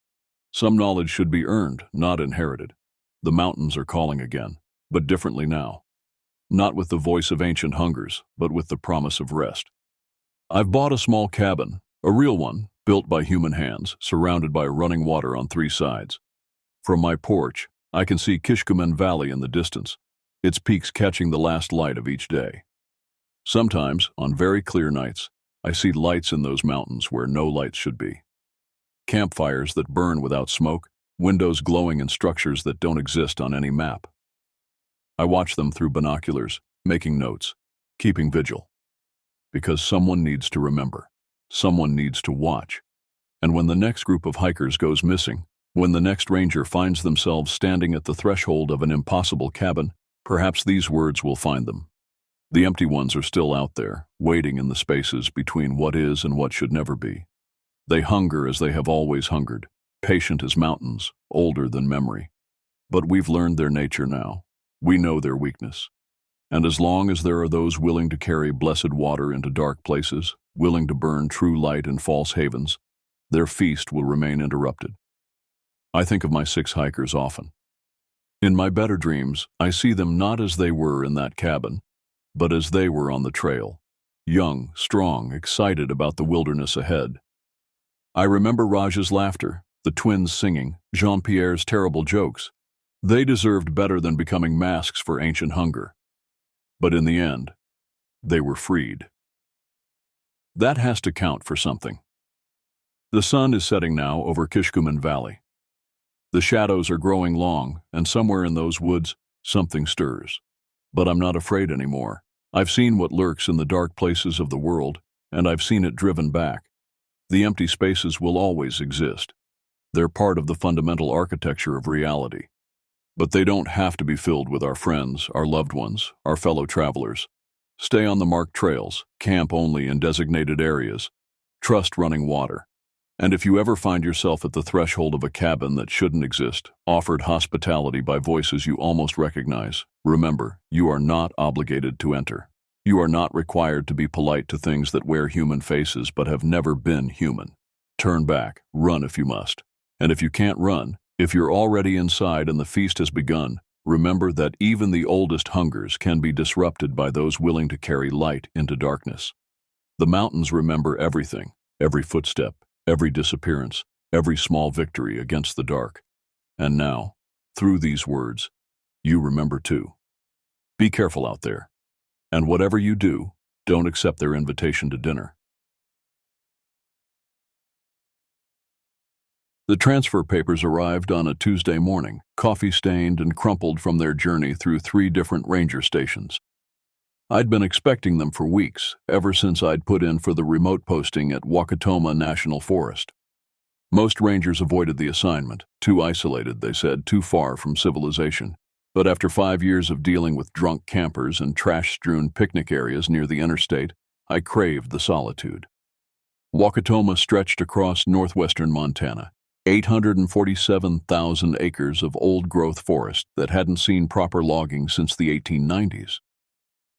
Some knowledge should be earned, not inherited. The mountains are calling again, but differently now. Not with the voice of ancient hungers, but with the promise of rest. I've bought a small cabin, a real one, built by human hands, surrounded by running water on 3 sides. From my porch, I can see Kishkumen Valley in the distance, its peaks catching the last light of each day. Sometimes, on very clear nights, I see lights in those mountains where no lights should be. Campfires that burn without smoke, windows glowing in structures that don't exist on any map. I watch them through binoculars, making notes, keeping vigil. Because someone needs to remember. Someone needs to watch. And when the next group of hikers goes missing, when the next ranger finds themselves standing at the threshold of an impossible cabin, perhaps these words will find them. The empty ones are still out there, waiting in the spaces between what is and what should never be. They hunger as they have always hungered, patient as mountains, older than memory. But we've learned their nature now. We know their weakness. And as long as there are those willing to carry blessed water into dark places, willing to burn true light in false havens, their feast will remain interrupted. I think of my 6 hikers often. In my better dreams, I see them not as they were in that cabin, but as they were on the trail, young, strong, excited about the wilderness ahead. I remember Raj's laughter, the twins singing, Jean-Pierre's terrible jokes. They deserved better than becoming masks for ancient hunger. But in the end, they were freed. That has to count for something. The sun is setting now over Kishkumen Valley. The shadows are growing long, and somewhere in those woods, something stirs. But I'm not afraid anymore. I've seen what lurks in the dark places of the world, and I've seen it driven back. The empty spaces will always exist. They're part of the fundamental architecture of reality. But they don't have to be filled with our friends, our loved ones, our fellow travelers. Stay on the marked trails, camp only in designated areas, trust running water. And if you ever find yourself at the threshold of a cabin that shouldn't exist, offered hospitality by voices you almost recognize, remember, you are not obligated to enter. You are not required to be polite to things that wear human faces but have never been human. turn back, run if you must. And if you can't run, if you're already inside and the feast has begun, remember that even the oldest hungers can be disrupted by those willing to carry light into darkness. The mountains remember everything, every footstep, every disappearance, every small victory against the dark. And now, through these words, you remember too. Be careful out there. And whatever you do, don't accept their invitation to dinner. The transfer papers arrived on a Tuesday morning, coffee-stained and crumpled from their journey through 3 different ranger stations. I'd been expecting them for weeks, ever since I'd put in for the remote posting at Wakatoma National Forest. Most rangers avoided the assignment, too isolated, they said, too far from civilization. But after 5 years of dealing with drunk campers and trash-strewn picnic areas near the interstate, I craved the solitude. Wakatoma stretched across northwestern Montana, 847,000 acres of old-growth forest that hadn't seen proper logging since the 1890s.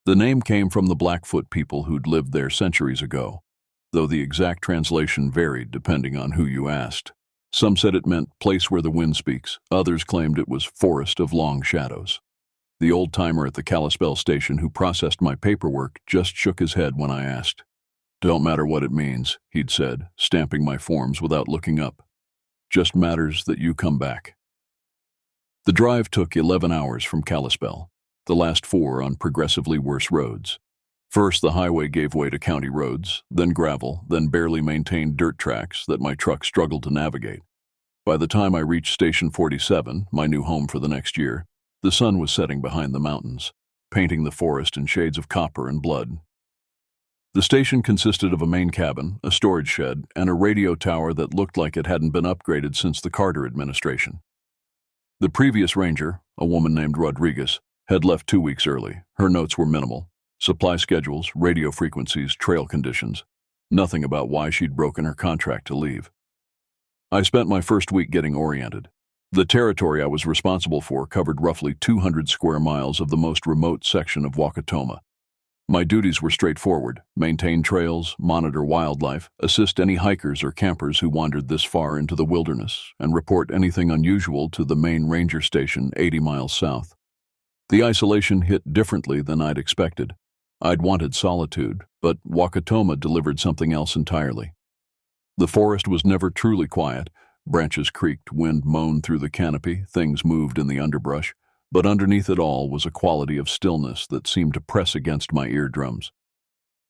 The name came from the Blackfoot people who'd lived there centuries ago, though the exact translation varied depending on who you asked. Some said it meant place where the wind speaks, others claimed it was forest of long shadows. The old-timer at the Kalispell station who processed my paperwork just shook his head when I asked. "Don't matter what it means," he'd said, stamping my forms without looking up. "Just matters that you come back." The drive took 11 hours from Kalispell, the last 4 on progressively worse roads. First, the highway gave way to county roads, then gravel, then barely maintained dirt tracks that my truck struggled to navigate. By the time I reached Station 47, my new home for the next year, the sun was setting behind the mountains, painting the forest in shades of copper and blood. The station consisted of a main cabin, a storage shed, and a radio tower that looked like it hadn't been upgraded since the Carter administration. The previous ranger, a woman named Rodriguez, had left 2 weeks early. Her notes were minimal. Supply schedules, radio frequencies, trail conditions. Nothing about why she'd broken her contract to leave. I spent my first week getting oriented. The territory I was responsible for covered roughly 200 square miles of the most remote section of Wakatoma. My duties were straightforward: maintain trails, monitor wildlife, assist any hikers or campers who wandered this far into the wilderness, and report anything unusual to the main ranger station 80 miles south. The isolation hit differently than I'd expected. I'd wanted solitude, but Wakatoma delivered something else entirely. The forest was never truly quiet. Branches creaked, wind moaned through the canopy, things moved in the underbrush. But underneath it all was a quality of stillness that seemed to press against my eardrums.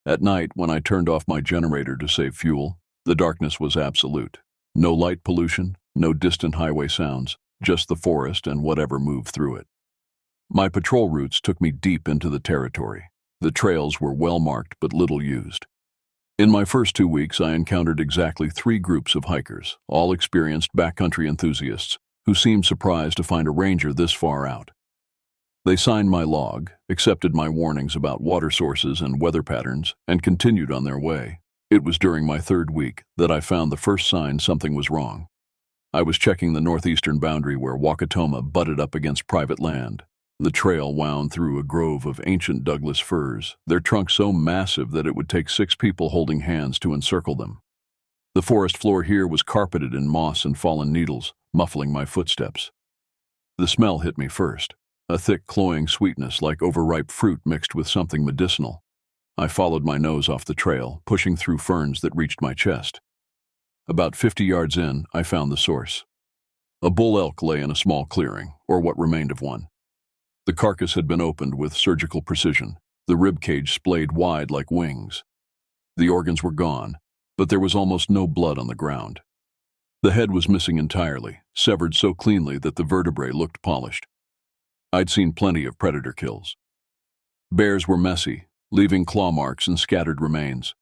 At night, when I turned off my generator to save fuel, the darkness was absolute. No light pollution, no distant highway sounds, just the forest and whatever moved through it. My patrol routes took me deep into the territory. The trails were well marked but little used. In my first 2 weeks, I encountered exactly 3 groups of hikers, all experienced backcountry enthusiasts, who seemed surprised to find a ranger this far out. They signed my log, accepted my warnings about water sources and weather patterns, and continued on their way. It was during my 3rd week that I found the first sign something was wrong. I was checking the northeastern boundary where Wakatoma butted up against private land. The trail wound through a grove of ancient Douglas firs, their trunks so massive that it would take 6 people holding hands to encircle them. The forest floor here was carpeted in moss and fallen needles, muffling my footsteps. The smell hit me first, a thick, cloying sweetness like overripe fruit mixed with something medicinal. I followed my nose off the trail, pushing through ferns that reached my chest. About 50 yards in, I found the source. A bull elk lay in a small clearing, or what remained of one. The carcass had been opened with surgical precision, the rib cage splayed wide like wings. The organs were gone, but there was almost no blood on the ground. The head was missing entirely, severed so cleanly that the vertebrae looked polished. I'd seen plenty of predator kills. Bears were messy, leaving claw marks and scattered remains.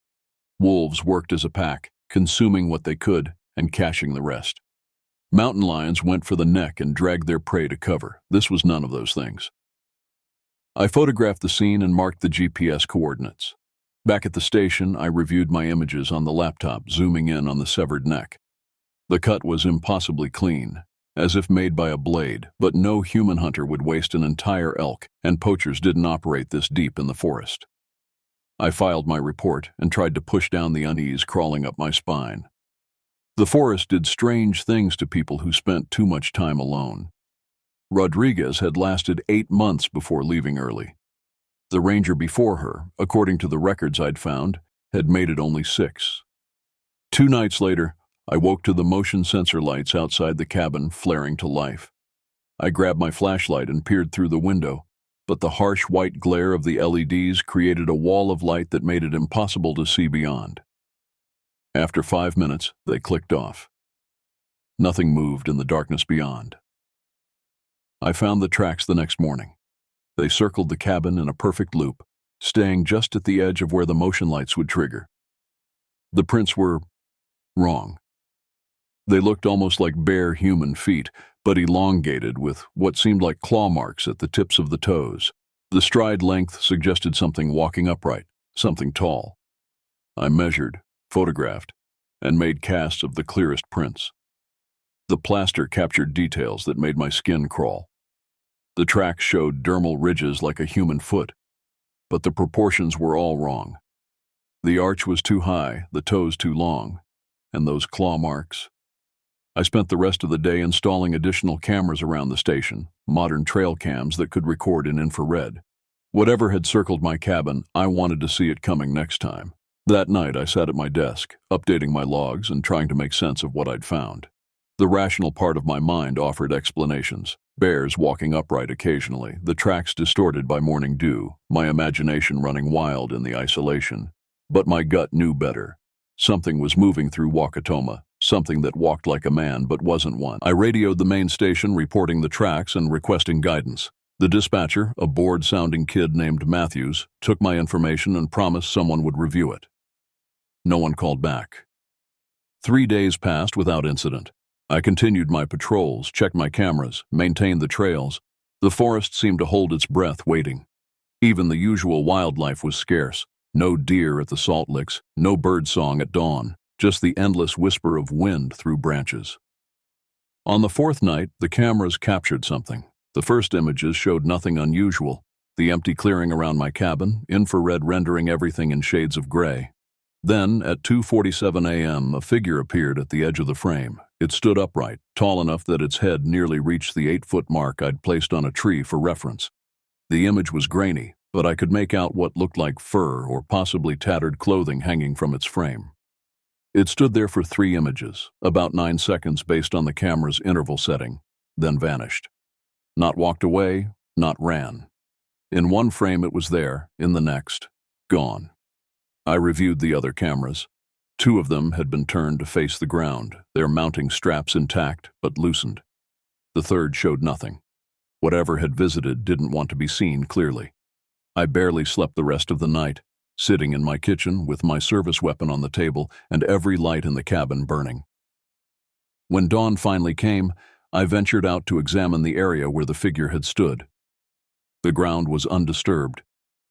Wolves worked as a pack, consuming what they could and caching the rest. Mountain lions went for the neck and dragged their prey to cover. This was none of those things. I photographed the scene and marked the GPS coordinates. Back at the station, I reviewed my images on the laptop, zooming in on the severed neck. The cut was impossibly clean, as if made by a blade, but no human hunter would waste an entire elk, and poachers didn't operate this deep in the forest. I filed my report and tried to push down the unease crawling up my spine. The forest did strange things to people who spent too much time alone. Rodriguez had lasted 8 months before leaving early. The ranger before her, according to the records I'd found, had made it only 6. 2 nights later, I woke to the motion sensor lights outside the cabin flaring to life. I grabbed my flashlight and peered through the window, but the harsh white glare of the LEDs created a wall of light that made it impossible to see beyond. After 5 minutes, they clicked off. Nothing moved in the darkness beyond. I found the tracks the next morning. They circled the cabin in a perfect loop, staying just at the edge of where the motion lights would trigger. The prints were wrong. They looked almost like bare human feet, but elongated with what seemed like claw marks at the tips of the toes. The stride length suggested something walking upright, something tall. I measured, photographed, and made casts of the clearest prints. The plaster captured details that made my skin crawl. The tracks showed dermal ridges like a human foot, but the proportions were all wrong. The arch was too high, the toes too long, and those claw marks. I spent the rest of the day installing additional cameras around the station, modern trail cams that could record in infrared. Whatever had circled my cabin, I wanted to see it coming next time. That night, I sat at my desk, updating my logs and trying to make sense of what I'd found. The rational part of my mind offered explanations. Bears walking upright occasionally, the tracks distorted by morning dew, my imagination running wild in the isolation. But my gut knew better. Something was moving through Wakatoma, something that walked like a man but wasn't one. I radioed the main station reporting the tracks and requesting guidance. The dispatcher, a bored-sounding kid named Matthews, took my information and promised someone would review it. No one called back. 3 days passed without incident. I continued my patrols, checked my cameras, maintained the trails. The forest seemed to hold its breath, waiting. Even the usual wildlife was scarce. No deer at the salt licks, no bird song at dawn, just the endless whisper of wind through branches. On the 4th night, the cameras captured something. The first images showed nothing unusual. The empty clearing around my cabin, infrared rendering everything in shades of gray. Then, at 2:47 a.m., a figure appeared at the edge of the frame. It stood upright, tall enough that its head nearly reached the 8-foot mark I'd placed on a tree for reference. The image was grainy, but I could make out what looked like fur or possibly tattered clothing hanging from its frame. It stood there for 3 images, about 9 seconds based on the camera's interval setting, then vanished. Not walked away, not ran. In one frame it was there, in the next, gone. I reviewed the other cameras. 2 of them had been turned to face the ground, their mounting straps intact but loosened. The third showed nothing. Whatever had visited didn't want to be seen clearly. I barely slept the rest of the night, sitting in my kitchen with my service weapon on the table and every light in the cabin burning. When dawn finally came, I ventured out to examine the area where the figure had stood. The ground was undisturbed.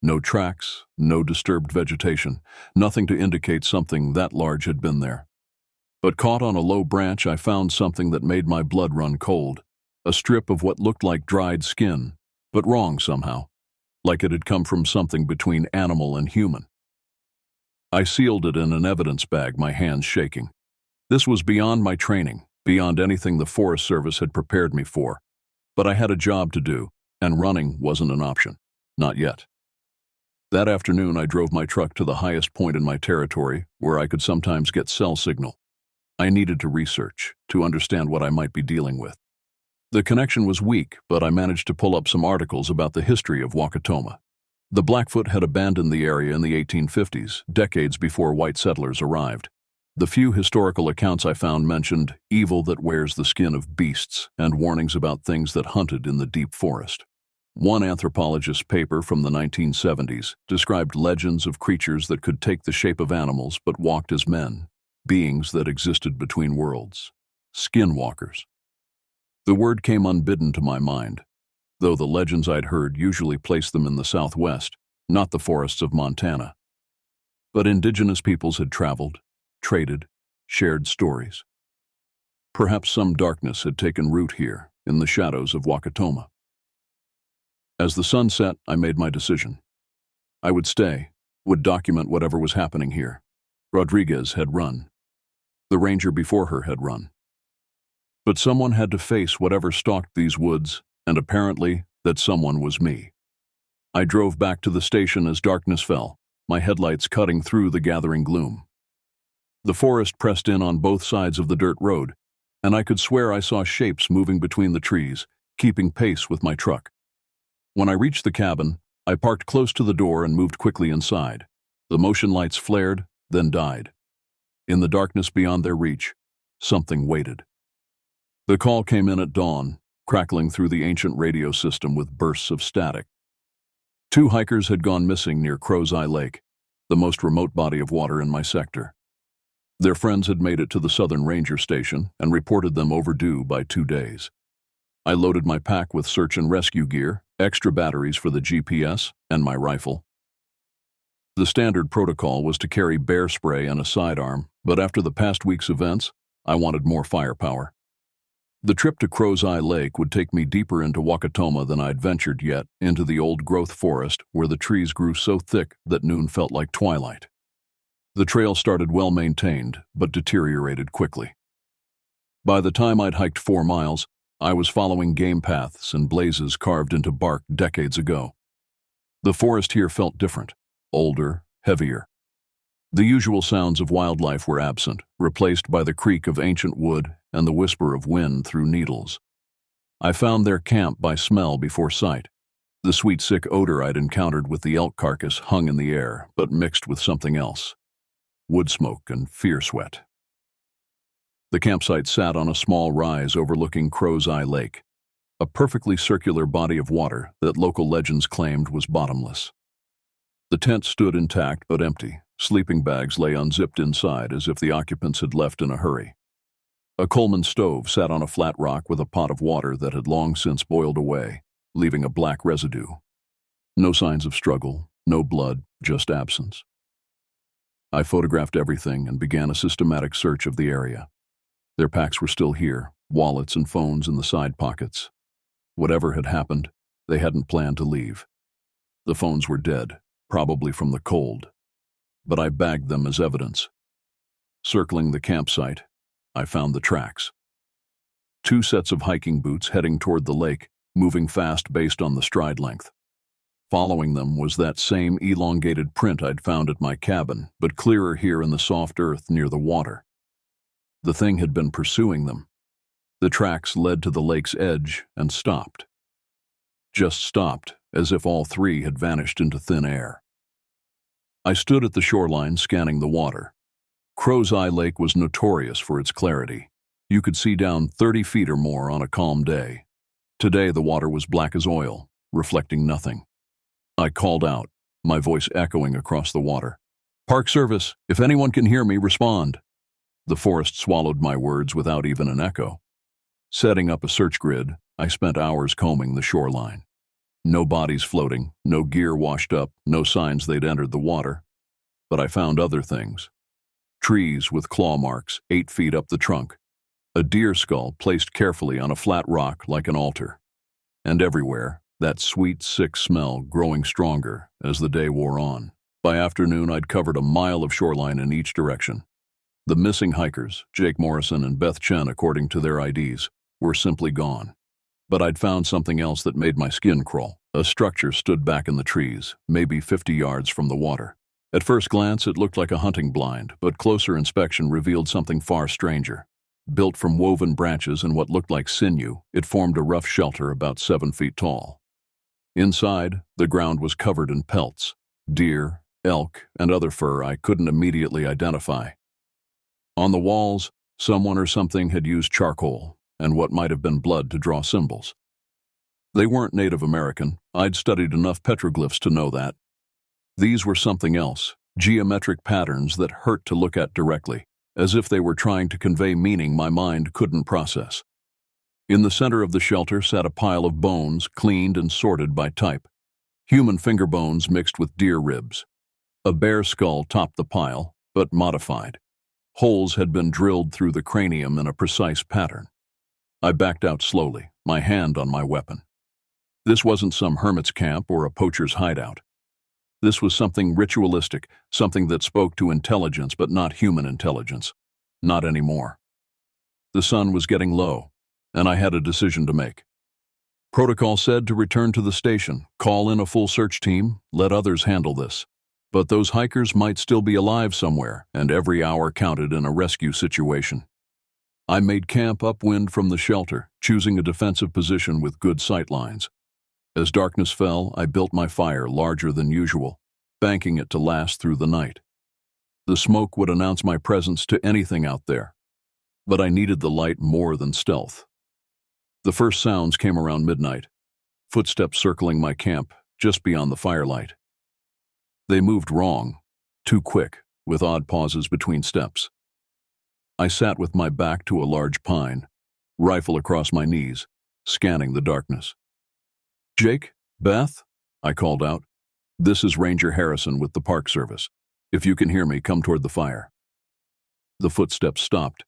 No tracks, no disturbed vegetation, nothing to indicate something that large had been there. But caught on a low branch, I found something that made my blood run cold. A strip of what looked like dried skin, but wrong somehow, like it had come from something between animal and human. I sealed it in an evidence bag, my hands shaking. This was beyond my training, beyond anything the Forest Service had prepared me for. But I had a job to do, and running wasn't an option. Not yet. That afternoon, I drove my truck to the highest point in my territory, where I could sometimes get cell signal. I needed to research, to understand what I might be dealing with. The connection was weak, but I managed to pull up some articles about the history of Wakatoma. The Blackfoot had abandoned the area in the 1850s, decades before white settlers arrived. The few historical accounts I found mentioned evil that wears the skin of beasts and warnings about things that hunted in the deep forest. One anthropologist's paper from the 1970s described legends of creatures that could take the shape of animals but walked as men, beings that existed between worlds. Skinwalkers. The word came unbidden to my mind, though the legends I'd heard usually placed them in the Southwest, not the forests of Montana. But indigenous peoples had traveled, traded, shared stories. Perhaps some darkness had taken root here, in the shadows of Wakatoma. As the sun set, I made my decision. I would stay, would document whatever was happening here. Rodriguez had run. The ranger before her had run. But someone had to face whatever stalked these woods, and apparently that someone was me. I drove back to the station as darkness fell, my headlights cutting through the gathering gloom. The forest pressed in on both sides of the dirt road, and I could swear I saw shapes moving between the trees, keeping pace with my truck. When I reached the cabin, I parked close to the door and moved quickly inside. The motion lights flared, then died. In the darkness beyond their reach, something waited. The call came in at dawn, crackling through the ancient radio system with bursts of static. 2 hikers had gone missing near Crow's Eye Lake, the most remote body of water in my sector. Their friends had made it to the Southern Ranger Station and reported them overdue by 2 days. I loaded my pack with search and rescue gear, extra batteries for the GPS, and my rifle. The standard protocol was to carry bear spray and a sidearm, but after the past week's events, I wanted more firepower. The trip to Crow's Eye Lake would take me deeper into Wakatoma than I'd ventured yet, into the old-growth forest where the trees grew so thick that noon felt like twilight. The trail started well-maintained, but deteriorated quickly. By the time I'd hiked 4 miles, I was following game paths and blazes carved into bark decades ago. The forest here felt different, older, heavier. The usual sounds of wildlife were absent, replaced by the creak of ancient wood and the whisper of wind through needles. I found their camp by smell before sight. The sweet, sick odor I'd encountered with the elk carcass hung in the air, but mixed with something else. Wood smoke and fear sweat. The campsite sat on a small rise overlooking Crow's Eye Lake, a perfectly circular body of water that local legends claimed was bottomless. The tent stood intact but empty. Sleeping bags lay unzipped inside as if the occupants had left in a hurry. A Coleman stove sat on a flat rock with a pot of water that had long since boiled away, leaving a black residue. No signs of struggle, no blood, just absence. I photographed everything and began a systematic search of the area. Their packs were still here, wallets and phones in the side pockets. Whatever had happened, they hadn't planned to leave. The phones were dead, probably from the cold, but I bagged them as evidence. Circling the campsite, I found the tracks. 2 sets of hiking boots heading toward the lake, moving fast based on the stride length. Following them was that same elongated print I'd found at my cabin, but clearer here in the soft earth near the water. The thing had been pursuing them. The tracks led to the lake's edge and stopped. Just stopped, as if all 3 had vanished into thin air. I stood at the shoreline scanning the water. Crow's Eye Lake was notorious for its clarity. You could see down 30 feet or more on a calm day. Today the water was black as oil, reflecting nothing. I called out, my voice echoing across the water. "Park Service, if anyone can hear me, respond." The forest swallowed my words without even an echo. Setting up a search grid, I spent hours combing the shoreline. No bodies floating, no gear washed up, no signs they'd entered the water. But I found other things. Trees with claw marks 8 feet up the trunk. A deer skull placed carefully on a flat rock like an altar. And everywhere, that sweet, sick smell growing stronger as the day wore on. By afternoon, I'd covered a mile of shoreline in each direction. The missing hikers, Jake Morrison and Beth Chen according to their IDs, were simply gone. But I'd found something else that made my skin crawl. A structure stood back in the trees, maybe 50 yards from the water. At first glance, it looked like a hunting blind, but closer inspection revealed something far stranger. Built from woven branches and what looked like sinew, it formed a rough shelter about 7 feet tall. Inside, the ground was covered in pelts, deer, elk, and other fur I couldn't immediately identify. On the walls, someone or something had used charcoal and what might have been blood to draw symbols. They weren't Native American. I'd studied enough petroglyphs to know that. These were something else, geometric patterns that hurt to look at directly, as if they were trying to convey meaning my mind couldn't process. In the center of the shelter sat a pile of bones, cleaned and sorted by type. Human finger bones mixed with deer ribs. A bear skull topped the pile, but modified. Holes had been drilled through the cranium in a precise pattern. I backed out slowly, my hand on my weapon. This wasn't some hermit's camp or a poacher's hideout. This was something ritualistic, something that spoke to intelligence but not human intelligence. Not anymore. The sun was getting low, and I had a decision to make. Protocol said to return to the station, call in a full search team, let others handle this. But those hikers might still be alive somewhere, and every hour counted in a rescue situation. I made camp upwind from the shelter, choosing a defensive position with good sight lines. As darkness fell, I built my fire larger than usual, banking it to last through the night. The smoke would announce my presence to anything out there, but I needed the light more than stealth. The first sounds came around midnight, footsteps circling my camp just beyond the firelight. They moved wrong, too quick, with odd pauses between steps. I sat with my back to a large pine, rifle across my knees, scanning the darkness. "Jake? Beth?" I called out. "This is Ranger Harrison with the Park Service. If you can hear me, come toward the fire." The footsteps stopped.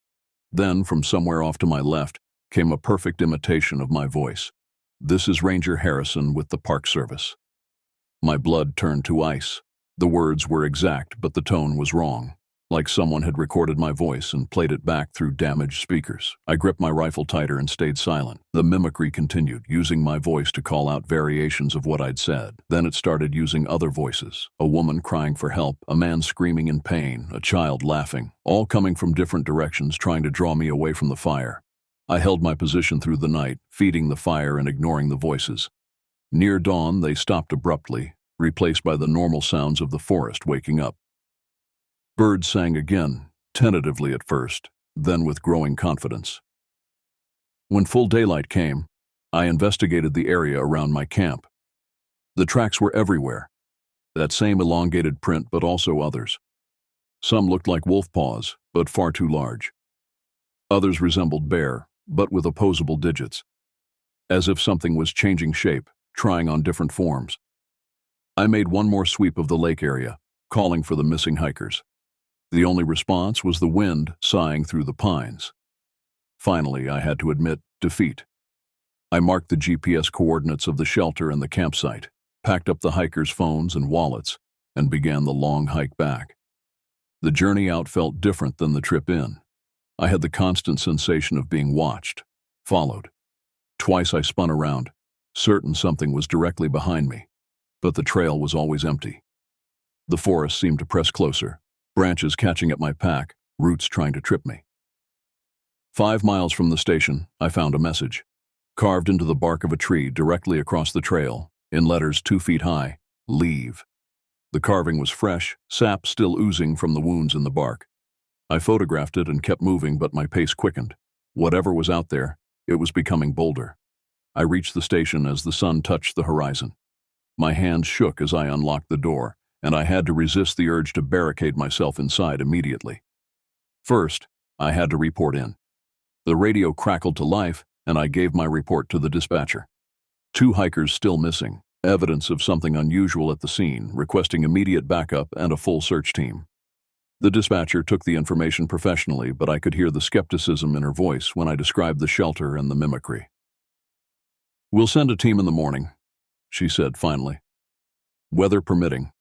Then, from somewhere off to my left, came a perfect imitation of my voice. "This is Ranger Harrison with the Park Service." My blood turned to ice. The words were exact, but the tone was wrong, like someone had recorded my voice and played it back through damaged speakers. I gripped my rifle tighter and stayed silent. The mimicry continued, using my voice to call out variations of what I'd said. Then it started using other voices. A woman crying for help, a man screaming in pain, a child laughing, all coming from different directions, trying to draw me away from the fire. I held my position through the night, feeding the fire and ignoring the voices. Near dawn, they stopped abruptly, replaced by the normal sounds of the forest waking up. Birds sang again, tentatively at first, then with growing confidence. When full daylight came, I investigated the area around my camp. The tracks were everywhere, that same elongated print, but also others. Some looked like wolf paws, but far too large. Others resembled bear, but with opposable digits, as if something was changing shape, trying on different forms. I made one more sweep of the lake area, calling for the missing hikers. The only response was the wind sighing through the pines. Finally, I had to admit defeat. I marked the GPS coordinates of the shelter and the campsite, packed up the hikers' phones and wallets, and began the long hike back. The journey out felt different than the trip in. I had the constant sensation of being watched, followed. Twice I spun around, certain something was directly behind me, but the trail was always empty. The forest seemed to press closer, branches catching at my pack, roots trying to trip me. 5 miles from the station, I found a message, carved into the bark of a tree directly across the trail, in letters 2 feet high, "Leave." The carving was fresh, sap still oozing from the wounds in the bark. I photographed it and kept moving, but my pace quickened. Whatever was out there, it was becoming bolder. I reached the station as the sun touched the horizon. My hands shook as I unlocked the door, and I had to resist the urge to barricade myself inside immediately. First, I had to report in. The radio crackled to life, and I gave my report to the dispatcher. 2 hikers still missing, evidence of something unusual at the scene, requesting immediate backup and a full search team. The dispatcher took the information professionally, but I could hear the skepticism in her voice when I described the shelter and the mimicry. "We'll send a team in the morning," she said finally. "Weather permitting."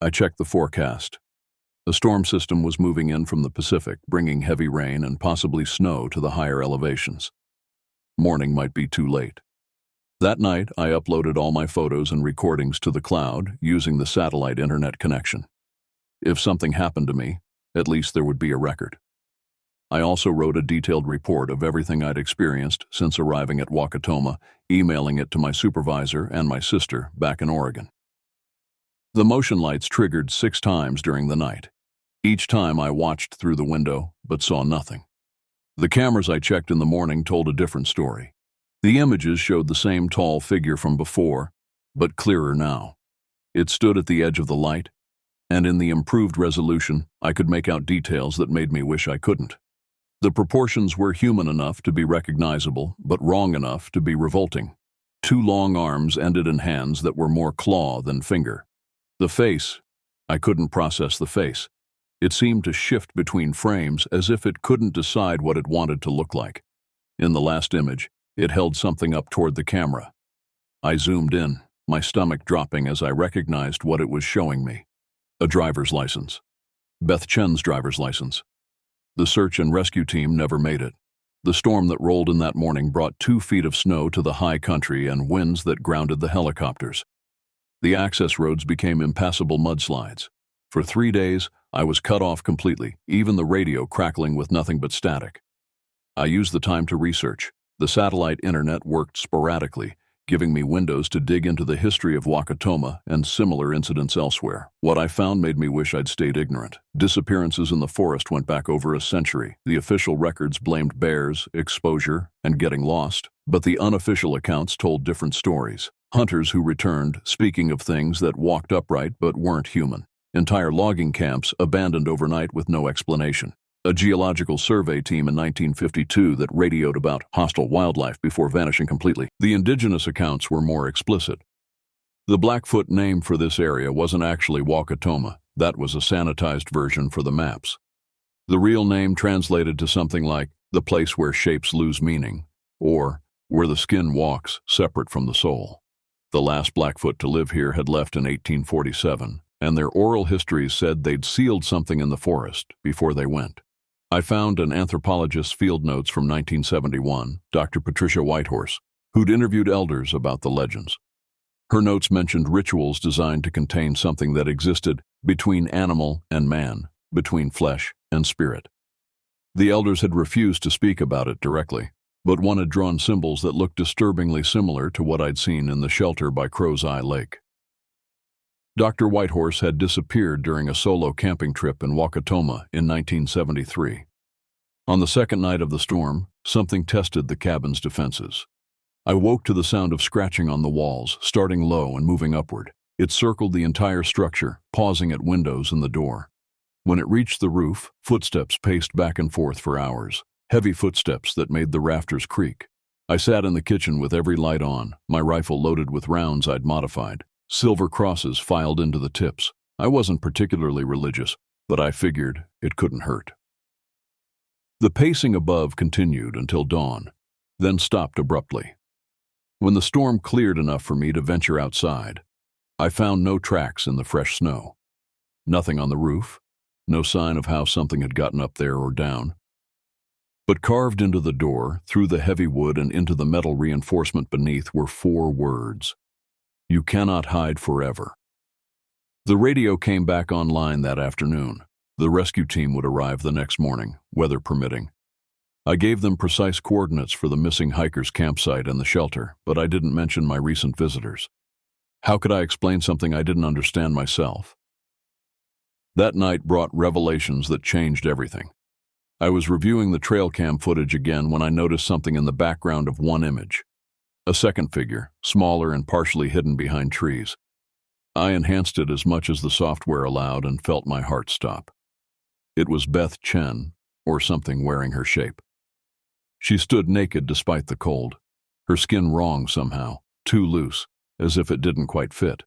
I checked the forecast. A storm system was moving in from the Pacific, bringing heavy rain and possibly snow to the higher elevations. Morning might be too late. That night, I uploaded all my photos and recordings to the cloud using the satellite internet connection. If something happened to me, at least there would be a record. I also wrote a detailed report of everything I'd experienced since arriving at Wakatoma, emailing it to my supervisor and my sister back in Oregon. The motion lights triggered 6 times during the night. Each time I watched through the window, but saw nothing. The cameras I checked in the morning told a different story. The images showed the same tall figure from before, but clearer now. It stood at the edge of the light, and in the improved resolution, I could make out details that made me wish I couldn't. The proportions were human enough to be recognizable, but wrong enough to be revolting. 2 long arms ended in hands that were more claw than finger. The face, I couldn't process the face. It seemed to shift between frames as if it couldn't decide what it wanted to look like. In the last image, it held something up toward the camera. I zoomed in, my stomach dropping as I recognized what it was showing me. A driver's license. Beth Chen's driver's license. The search and rescue team never made it. The storm that rolled in that morning brought 2 feet of snow to the high country and winds that grounded the helicopters. The access roads became impassable mudslides. For 3 days, I was cut off completely, even the radio crackling with nothing but static. I used the time to research. The satellite internet worked sporadically, giving me windows to dig into the history of Wakatoma and similar incidents elsewhere. What I found made me wish I'd stayed ignorant. Disappearances in the forest went back over a century. The official records blamed bears, exposure, and getting lost, but the unofficial accounts told different stories. Hunters who returned, speaking of things that walked upright but weren't human. Entire logging camps abandoned overnight with no explanation. A geological survey team in 1952 that radioed about hostile wildlife before vanishing completely. The indigenous accounts were more explicit. The Blackfoot name for this area wasn't actually Wakatoma. That was a sanitized version for the maps. The real name translated to something like the place where shapes lose meaning, or where the skin walks separate from the soul. The last Blackfoot to live here had left in 1847, and their oral histories said they'd sealed something in the forest before they went. I found an anthropologist's field notes from 1971, Dr. Patricia Whitehorse, who'd interviewed elders about the legends. Her notes mentioned rituals designed to contain something that existed between animal and man, between flesh and spirit. The elders had refused to speak about it directly, but one had drawn symbols that looked disturbingly similar to what I'd seen in the shelter by Crow's Eye Lake. Dr. Whitehorse had disappeared during a solo camping trip in Wakatoma in 1973. On the second night of the storm, something tested the cabin's defenses. I woke to the sound of scratching on the walls, starting low and moving upward. It circled the entire structure, pausing at windows and the door. When it reached the roof, footsteps paced back and forth for hours, heavy footsteps that made the rafters creak. I sat in the kitchen with every light on, my rifle loaded with rounds I'd modified. Silver crosses filed into the tips. I wasn't particularly religious, but I figured it couldn't hurt. The pacing above continued until dawn, then stopped abruptly. When the storm cleared enough for me to venture outside, I found no tracks in the fresh snow. Nothing on the roof, no sign of how something had gotten up there or down. But carved into the door, through the heavy wood and into the metal reinforcement beneath were 4 words. You cannot hide forever. The radio came back online that afternoon. The rescue team would arrive the next morning, weather permitting. I gave them precise coordinates for the missing hikers' campsite and the shelter, but I didn't mention my recent visitors. How could I explain something I didn't understand myself? That night brought revelations that changed everything. I was reviewing the trail cam footage again when I noticed something in the background of one image. A second figure, smaller and partially hidden behind trees. I enhanced it as much as the software allowed and felt my heart stop. It was Beth Chen, or something wearing her shape. She stood naked despite the cold, her skin wrong somehow, too loose, as if it didn't quite fit.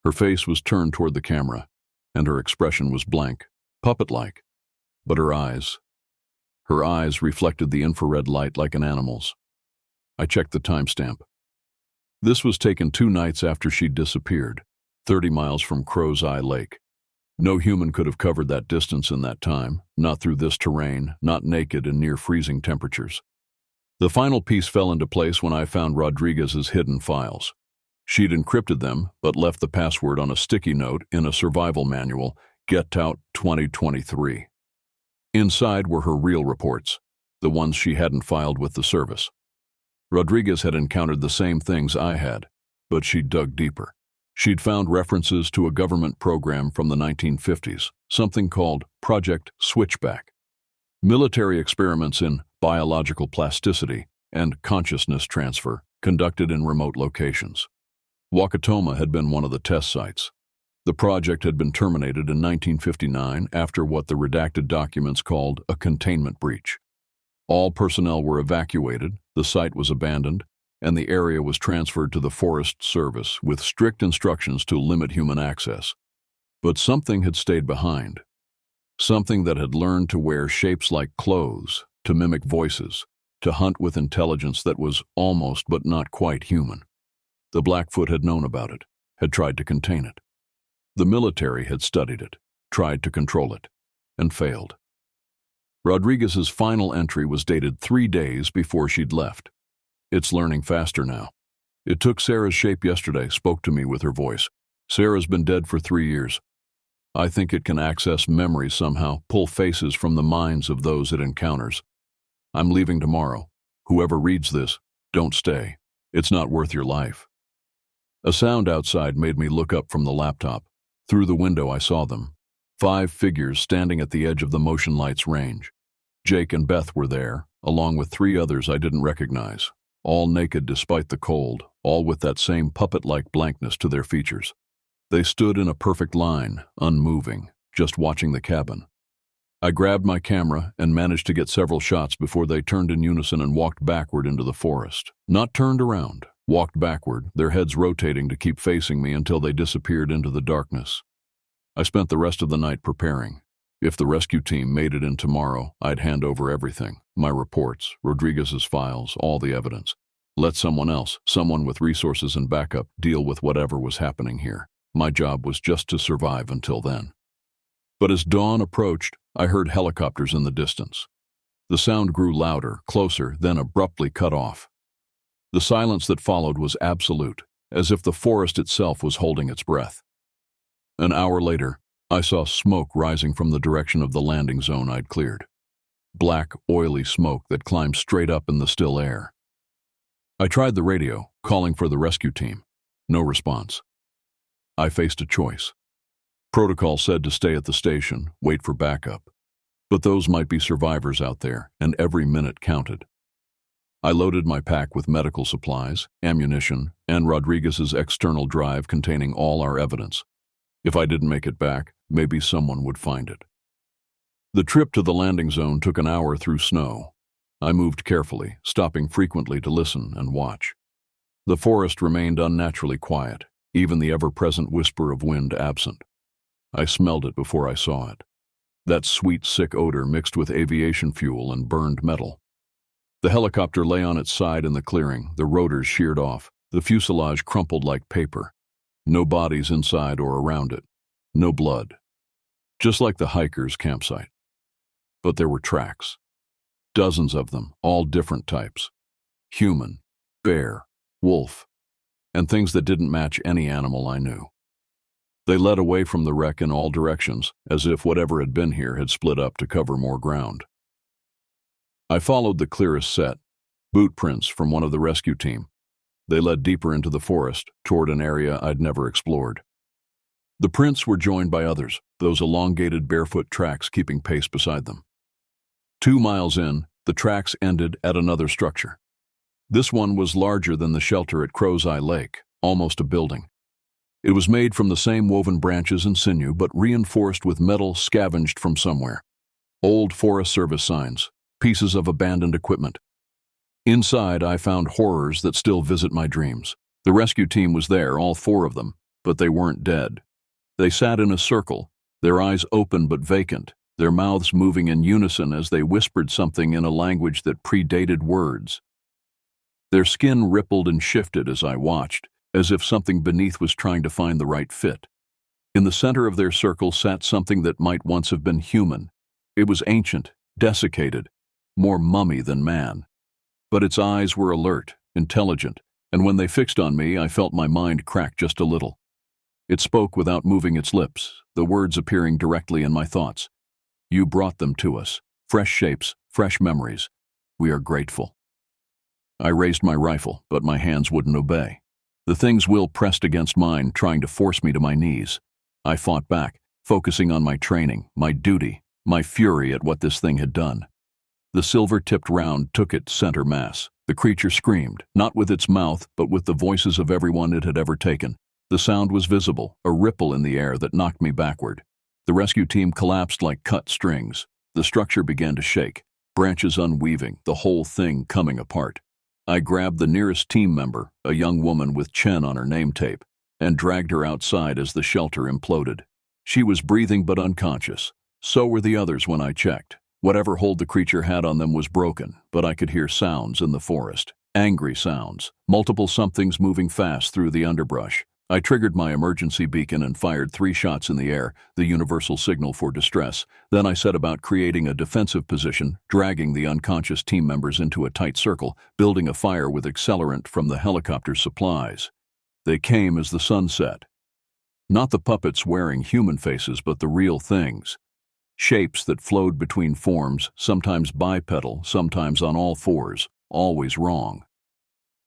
Her face was turned toward the camera, and her expression was blank, puppet-like. But her eyes reflected the infrared light like an animal's. I checked the timestamp. This was taken 2 nights after she'd disappeared, 30 miles from Crow's Eye Lake. No human could have covered that distance in that time, not through this terrain, not naked in near-freezing temperatures. The final piece fell into place when I found Rodriguez's hidden files. She'd encrypted them, but left the password on a sticky note in a survival manual, Get Out 2023. Inside were her real reports, the ones she hadn't filed with the service. Rodriguez had encountered the same things I had, but she'd dug deeper. She'd found references to a government program from the 1950s, something called Project Switchback. Military experiments in biological plasticity and consciousness transfer conducted in remote locations. Wakatoma had been one of the test sites. The project had been terminated in 1959 after what the redacted documents called a containment breach. All personnel were evacuated, the site was abandoned, and the area was transferred to the Forest Service with strict instructions to limit human access. But something had stayed behind. Something that had learned to wear shapes like clothes, to mimic voices, to hunt with intelligence that was almost but not quite human. The Blackfoot had known about it, had tried to contain it. The military had studied it, tried to control it, and failed. Rodriguez's final entry was dated 3 days before she'd left. It's learning faster now. It took Sarah's shape yesterday, spoke to me with her voice. Sarah's been dead for 3 years. I think it can access memories somehow, pull faces from the minds of those it encounters. I'm leaving tomorrow. Whoever reads this, don't stay. It's not worth your life. A sound outside made me look up from the laptop. Through the window I saw them. 5 figures standing at the edge of the motion light's range. Jake and Beth were there, along with 3 others I didn't recognize. All naked despite the cold, all with that same puppet-like blankness to their features. They stood in a perfect line, unmoving, just watching the cabin. I grabbed my camera and managed to get several shots before they turned in unison and walked backward into the forest. Not turned around, walked backward, their heads rotating to keep facing me until they disappeared into the darkness. I spent the rest of the night preparing. If the rescue team made it in tomorrow, I'd hand over everything. My reports, Rodriguez's files, all the evidence. Let someone else, someone with resources and backup, deal with whatever was happening here. My job was just to survive until then. But as dawn approached, I heard helicopters in the distance. The sound grew louder, closer, then abruptly cut off. The silence that followed was absolute, as if the forest itself was holding its breath. An hour later, I saw smoke rising from the direction of the landing zone I'd cleared. Black, oily smoke that climbed straight up in the still air. I tried the radio, calling for the rescue team. No response. I faced a choice. Protocol said to stay at the station, wait for backup. But those might be survivors out there, and every minute counted. I loaded my pack with medical supplies, ammunition, and Rodriguez's external drive containing all our evidence. If I didn't make it back, maybe someone would find it. The trip to the landing zone took an hour through snow. I moved carefully, stopping frequently to listen and watch. The forest remained unnaturally quiet, even the ever-present whisper of wind absent. I smelled it before I saw it. That sweet, sick odor mixed with aviation fuel and burned metal. The helicopter lay on its side in the clearing, the rotors sheared off, the fuselage crumpled like paper. No bodies inside or around it. No blood. Just like the hikers' campsite. But there were tracks. Dozens of them, all different types. Human, bear, wolf, and things that didn't match any animal I knew. They led away from the wreck in all directions, as if whatever had been here had split up to cover more ground. I followed the clearest set, boot prints from one of the rescue team. They led deeper into the forest, toward an area I'd never explored. The prints were joined by others, those elongated barefoot tracks keeping pace beside them. 2 miles in, the tracks ended at another structure. This one was larger than the shelter at Crow's Eye Lake, almost a building. It was made from the same woven branches and sinew, but reinforced with metal scavenged from somewhere. Old Forest Service signs, pieces of abandoned equipment. Inside, I found horrors that still visit my dreams. The rescue team was there, all 4 of them, but they weren't dead. They sat in a circle, their eyes open but vacant, their mouths moving in unison as they whispered something in a language that predated words. Their skin rippled and shifted as I watched, as if something beneath was trying to find the right fit. In the center of their circle sat something that might once have been human. It was ancient, desiccated, more mummy than man. But its eyes were alert, intelligent, and when they fixed on me, I felt my mind crack just a little. It spoke without moving its lips, the words appearing directly in my thoughts. You brought them to us, fresh shapes, fresh memories. We are grateful. I raised my rifle, but my hands wouldn't obey. The thing's will pressed against mine, trying to force me to my knees. I fought back, focusing on my training, my duty, my fury at what this thing had done. The silver-tipped round took it center mass. The creature screamed, not with its mouth, but with the voices of everyone it had ever taken. The sound was visible, a ripple in the air that knocked me backward. The rescue team collapsed like cut strings. The structure began to shake, branches unweaving, the whole thing coming apart. I grabbed the nearest team member, a young woman with Chen on her name tape, and dragged her outside as the shelter imploded. She was breathing but unconscious. So were the others when I checked. Whatever hold the creature had on them was broken, but I could hear sounds in the forest. Angry sounds, multiple somethings moving fast through the underbrush. I triggered my emergency beacon and fired 3 shots in the air, the universal signal for distress. Then I set about creating a defensive position, dragging the unconscious team members into a tight circle, building a fire with accelerant from the helicopter's supplies. They came as the sun set. Not the puppets wearing human faces, but the real things. Shapes that flowed between forms, sometimes bipedal, sometimes on all fours, always wrong.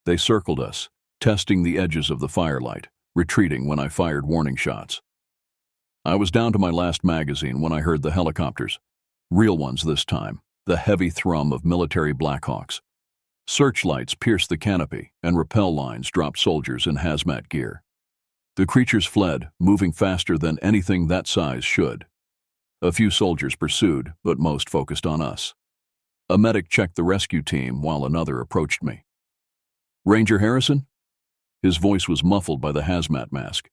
They circled us, testing the edges of the firelight, retreating when I fired warning shots. I was down to my last magazine when I heard the helicopters. Real ones this time, the heavy thrum of military Blackhawks. Searchlights pierced the canopy, and rappel lines dropped soldiers in hazmat gear. The creatures fled, moving faster than anything that size should. A few soldiers pursued, but most focused on us. A medic checked the rescue team while another approached me. "Ranger Harrison?" His voice was muffled by the hazmat mask.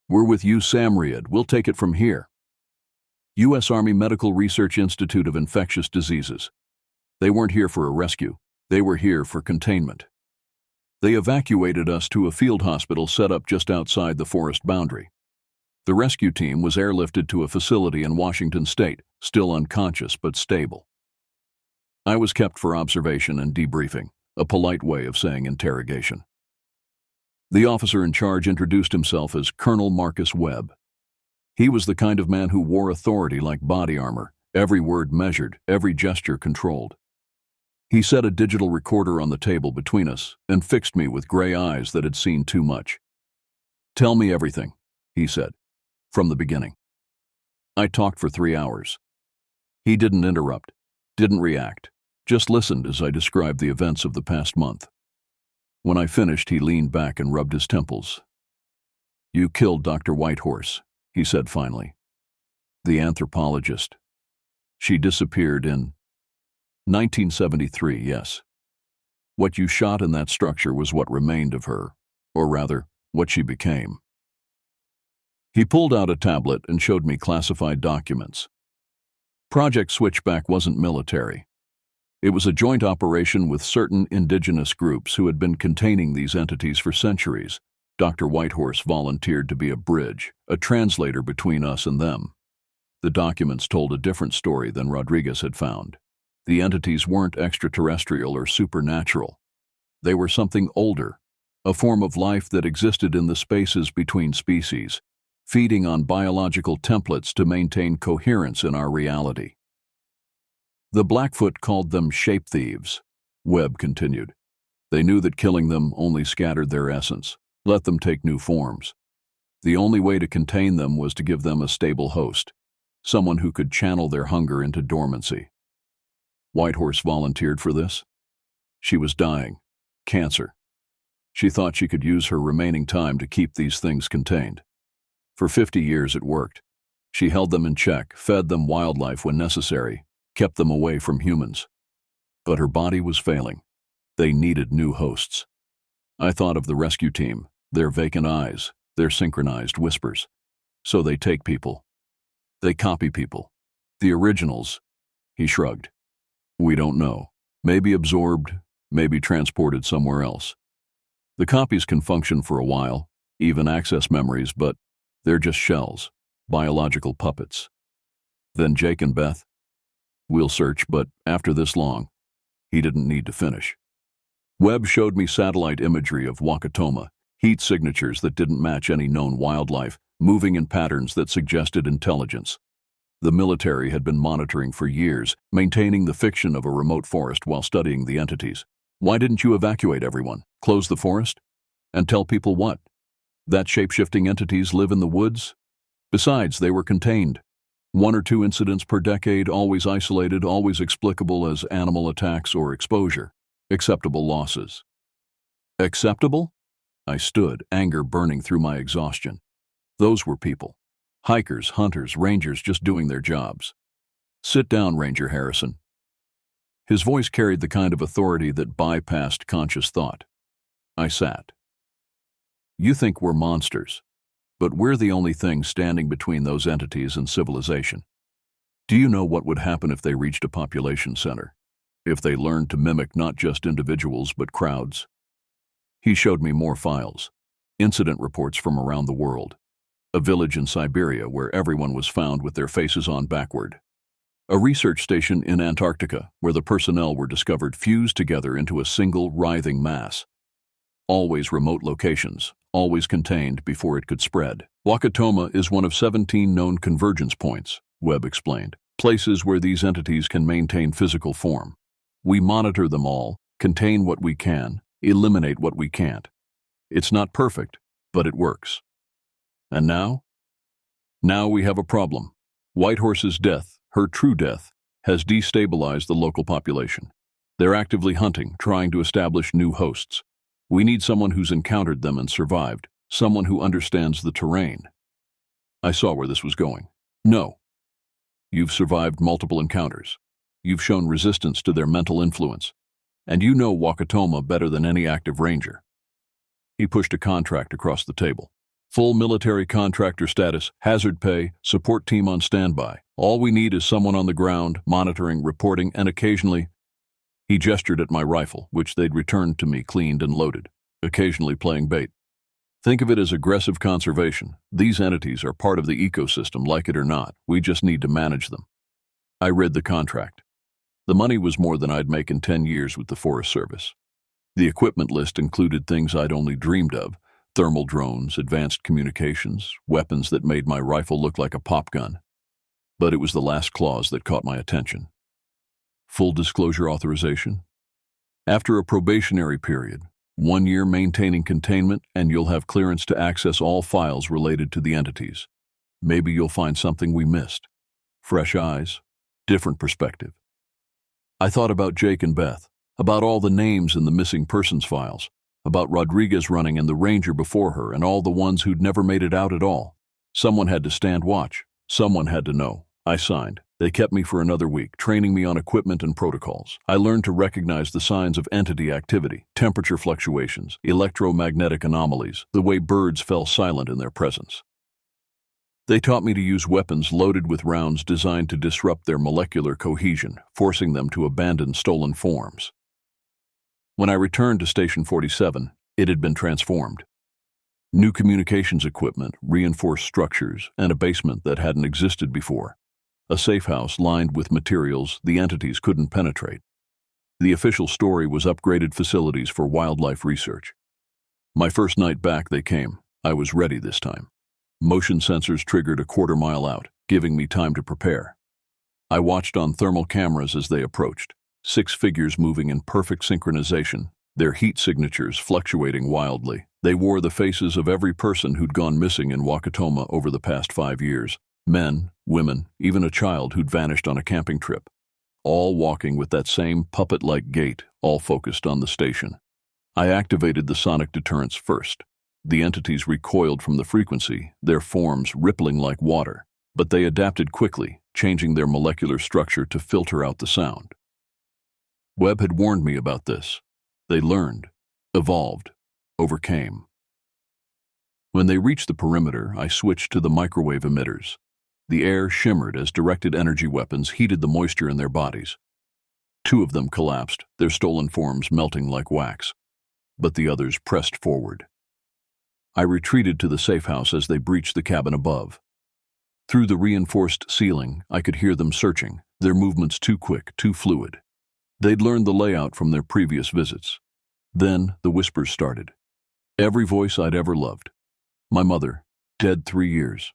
"We're with you, Samriad. We'll take it from here." U.S. Army Medical Research Institute of Infectious Diseases. They weren't here for a rescue. They were here for containment. They evacuated us to a field hospital set up just outside the forest boundary. The rescue team was airlifted to a facility in Washington State, still unconscious but stable. I was kept for observation and debriefing, a polite way of saying interrogation. The officer in charge introduced himself as Colonel Marcus Webb. He was the kind of man who wore authority like body armor, every word measured, every gesture controlled. He set a digital recorder on the table between us and fixed me with gray eyes that had seen too much. "Tell me everything," he said, "from the beginning." I talked for 3 hours. He didn't interrupt, didn't react, just listened as I described the events of the past month. When I finished, he leaned back and rubbed his temples. "You killed Dr. Whitehorse," he said finally. "The anthropologist. She disappeared in 1973, yes. What you shot in that structure was what remained of her, or rather, what she became." He pulled out a tablet and showed me classified documents. Project Switchback wasn't military. It was a joint operation with certain indigenous groups who had been containing these entities for centuries. Dr. Whitehorse volunteered to be a bridge, a translator between us and them. The documents told a different story than Rodriguez had found. The entities weren't extraterrestrial or supernatural. They were something older, a form of life that existed in the spaces between species, feeding on biological templates to maintain coherence in our reality. The Blackfoot called them shape thieves, Webb continued. They knew that killing them only scattered their essence, let them take new forms. The only way to contain them was to give them a stable host, someone who could channel their hunger into dormancy. Whitehorse volunteered for this. She was dying, cancer. She thought she could use her remaining time to keep these things contained. For 50 years it worked. She held them in check, fed them wildlife when necessary, kept them away from humans. But her body was failing. They needed new hosts. I thought of the rescue team, their vacant eyes, their synchronized whispers. So they take people. They copy people. The originals, he shrugged. We don't know. Maybe absorbed, maybe transported somewhere else. The copies can function for a while, even access memories, but they're just shells, biological puppets. Then Jake and Beth? We'll search, but after this long, he didn't need to finish. Webb showed me satellite imagery of Wakatoma, heat signatures that didn't match any known wildlife, moving in patterns that suggested intelligence. The military had been monitoring for years, maintaining the fiction of a remote forest while studying the entities. Why didn't you evacuate everyone, close the forest? And tell people what? That shape-shifting entities live in the woods? Besides, they were contained. 1 or 2 incidents per decade, always isolated, always explicable as animal attacks or exposure. Acceptable losses. Acceptable? I stood, anger burning through my exhaustion. Those were people. Hikers, hunters, rangers just doing their jobs. Sit down, Ranger Harrison. His voice carried the kind of authority that bypassed conscious thought. I sat. You think we're monsters, but we're the only thing standing between those entities and civilization. Do you know what would happen if they reached a population center? If they learned to mimic not just individuals but crowds? He showed me more files. incident reports from around the world, a village in Siberia where everyone was found with their faces on backward, a research station in Antarctica where the personnel were discovered fused together into a single writhing mass. Always remote locations, always contained before it could spread. Wakatoma is one of 17 known convergence points, Webb explained, places where these entities can maintain physical form. We monitor them all, contain what we can, eliminate what we can't. It's not perfect, but it works. And now? Now we have a problem. Whitehorse's death, her true death, has destabilized the local population. They're actively hunting, trying to establish new hosts. We need someone who's encountered them and survived, someone who understands the terrain. I saw where this was going. No. You've survived multiple encounters. You've shown resistance to their mental influence. And you know Wakatoma better than any active ranger. He pushed a contract across the table. Full military contractor status, hazard pay, support team on standby. All we need is someone on the ground, monitoring, reporting, and occasionally... He gestured at my rifle, which they'd returned to me cleaned and loaded, occasionally playing bait. Think of it as aggressive conservation. These entities are part of the ecosystem, like it or not. We just need to manage them. I read the contract. The money was more than I'd make in 10 years with the Forest Service. The equipment list included things I'd only dreamed of: thermal drones, advanced communications, weapons that made my rifle look like a pop gun. But it was the last clause that caught my attention. Full disclosure authorization. After a probationary period, 1 year maintaining containment, and you'll have clearance to access all files related to the entities. Maybe you'll find something we missed. Fresh eyes, different perspective. I thought about Jake and Beth, about all the names in the missing persons files, about Rodriguez running and the ranger before her and all the ones who'd never made it out at all. Someone had to stand watch. Someone had to know. I signed. They kept me for another week, training me on equipment and protocols. I learned to recognize the signs of entity activity, temperature fluctuations, electromagnetic anomalies, the way birds fell silent in their presence. They taught me to use weapons loaded with rounds designed to disrupt their molecular cohesion, forcing them to abandon stolen forms. When I returned to Station 47, it had been transformed. New communications equipment, reinforced structures, and a basement that hadn't existed before. A safe house lined with materials the entities couldn't penetrate. The official story was upgraded facilities for wildlife research. My first night back they came. I was ready this time. Motion sensors triggered a quarter-mile out, giving me time to prepare. I watched on thermal cameras as they approached, 6 figures moving in perfect synchronization, their heat signatures fluctuating wildly. They wore the faces of every person who'd gone missing in Wakatoma over the past 5 years. Men, women, even a child who'd vanished on a camping trip. All walking with that same puppet-like gait, all focused on the station. I activated the sonic deterrents first. The entities recoiled from the frequency, their forms rippling like water, but they adapted quickly, changing their molecular structure to filter out the sound. Webb had warned me about this. They learned, evolved, overcame. When they reached the perimeter, I switched to the microwave emitters. The air shimmered as directed energy weapons heated the moisture in their bodies. 2 of them collapsed, their stolen forms melting like wax. But the others pressed forward. I retreated to the safe house as they breached the cabin above. Through the reinforced ceiling, I could hear them searching, their movements too quick, too fluid. They'd learned the layout from their previous visits. Then the whispers started. Every voice I'd ever loved. My mother, dead 3 years.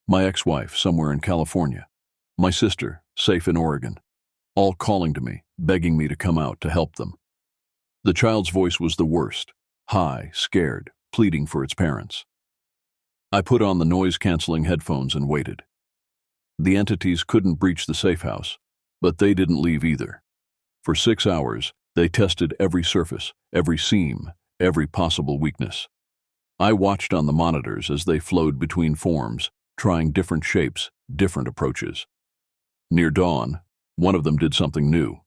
My ex-wife, somewhere in California. My sister, safe in Oregon. All calling to me, begging me to come out to help them. The child's voice was the worst, high, scared, pleading for its parents. I put on the noise-canceling headphones and waited. The entities couldn't breach the safe house, but they didn't leave either. For 6 hours, they tested every surface, every seam, every possible weakness. I watched on the monitors as they flowed between forms, trying different shapes, different approaches. Near dawn, one of them did something new.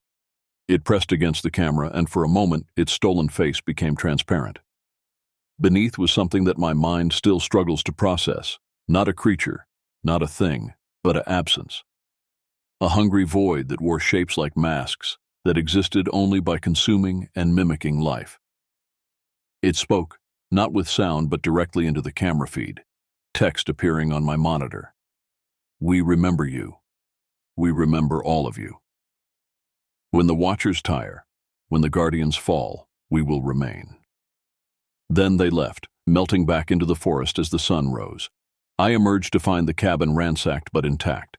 It pressed against the camera, and for a moment, its stolen face became transparent. Beneath was something that my mind still struggles to process. Not a creature, not a thing, but an absence. A hungry void that wore shapes like masks, that existed only by consuming and mimicking life. It spoke, not with sound but directly into the camera feed. Text appearing on my monitor. We remember you. We remember all of you. When the Watchers tire, when the Guardians fall, we will remain. Then they left, melting back into the forest as the sun rose. I emerged to find the cabin ransacked but intact.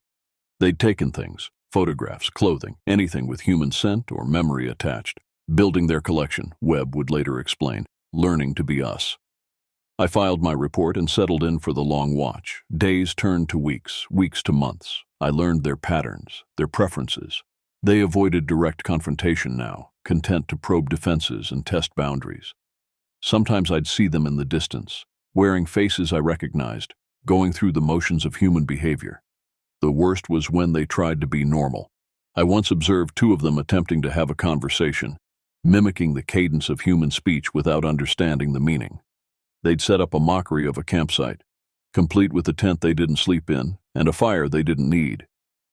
They'd taken things, photographs, clothing, anything with human scent or memory attached. Building their collection, Webb would later explain, learning to be us. I filed my report and settled in for the long watch. Days turned to weeks, weeks to months. I learned their patterns, their preferences. They avoided direct confrontation now, content to probe defenses and test boundaries. Sometimes I'd see them in the distance, wearing faces I recognized, going through the motions of human behavior. The worst was when they tried to be normal. I once observed two of them attempting to have a conversation, mimicking the cadence of human speech without understanding the meaning. They'd set up a mockery of a campsite, complete with a tent they didn't sleep in and a fire they didn't need,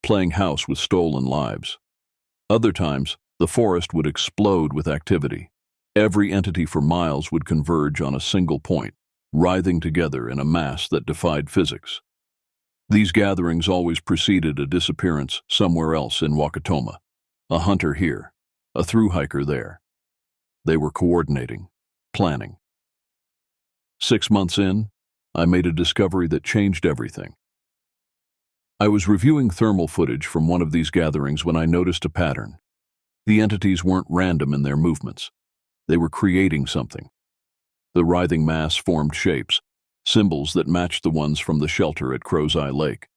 playing house with stolen lives. Other times, the forest would explode with activity. Every entity for miles would converge on a single point, writhing together in a mass that defied physics. These gatherings always preceded a disappearance somewhere else in Wakatoma. A hunter here, a thru-hiker there. They were coordinating, planning. 6 months in, I made a discovery that changed everything. I was reviewing thermal footage from one of these gatherings when I noticed a pattern. The entities weren't random in their movements. They were creating something. The writhing mass formed shapes, symbols that matched the ones from the shelter at Crow's Eye Lake.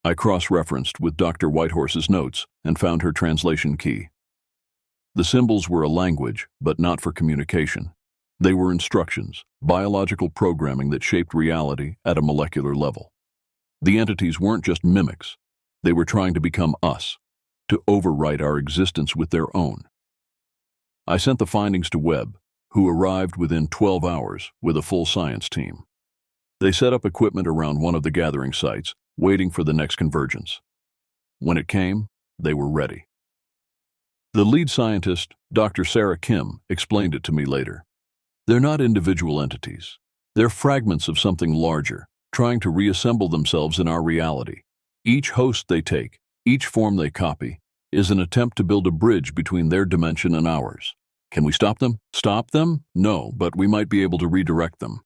I cross-referenced with Dr. Whitehorse's notes and found her translation key. The symbols were a language, but not for communication. They were instructions, biological programming that shaped reality at a molecular level. The entities weren't just mimics. They were trying to become us, to overwrite our existence with their own. I sent the findings to Webb, who arrived within 12 hours with a full science team. They set up equipment around one of the gathering sites, waiting for the next convergence. When it came, they were ready. The lead scientist, Dr. Sarah Kim, explained it to me later. They're not individual entities. They're fragments of something larger, trying to reassemble themselves in our reality. Each host they take, each form they copy, is an attempt to build a bridge between their dimension and ours. Can we stop them? Stop them? No, but we might be able to redirect them.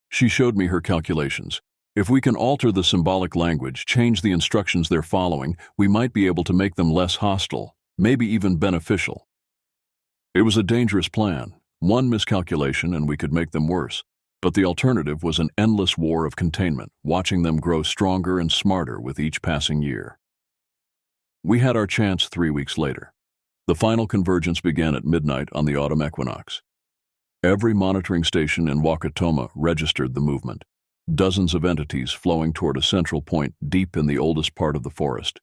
She showed me her calculations. If we can alter the symbolic language, change the instructions they're following, we might be able to make them less hostile, maybe even beneficial. It was a dangerous plan. One miscalculation and we could make them worse. But the alternative was an endless war of containment, watching them grow stronger and smarter with each passing year. We had our chance 3 weeks later. The final convergence began at midnight on the autumn equinox. Every monitoring station in Wakatoma registered the movement, dozens of entities flowing toward a central point deep in the oldest part of the forest.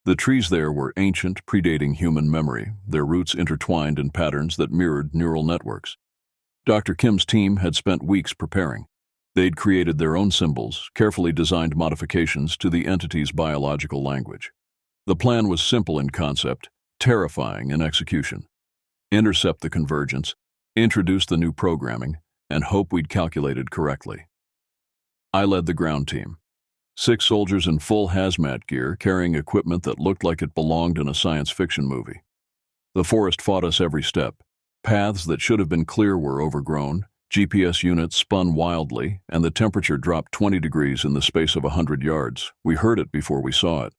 The trees there were ancient, predating human memory, their roots intertwined in patterns that mirrored neural networks. Dr. Kim's team had spent weeks preparing. They'd created their own symbols, carefully designed modifications to the entity's biological language. The plan was simple in concept, terrifying in execution. Intercept the convergence, introduce the new programming, and hope we'd calculated correctly. I led the ground team. 6 soldiers in full hazmat gear carrying equipment that looked like it belonged in a science fiction movie. The forest fought us every step. Paths that should have been clear were overgrown, GPS units spun wildly, and the temperature dropped 20 degrees in the space of 100 yards. We heard it before we saw it.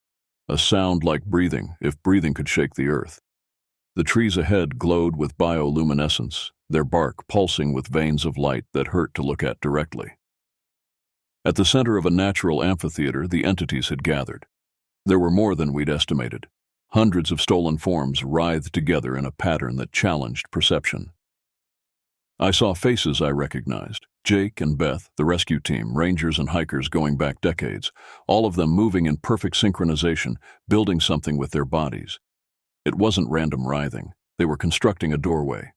A sound like breathing, if breathing could shake the earth. The trees ahead glowed with bioluminescence, their bark pulsing with veins of light that hurt to look at directly. At the center of a natural amphitheater, the entities had gathered. There were more than we'd estimated. Hundreds of stolen forms writhed together in a pattern that challenged perception. I saw faces I recognized. Jake and Beth, the rescue team, rangers and hikers going back decades, all of them moving in perfect synchronization, building something with their bodies. It wasn't random writhing. They were constructing a doorway.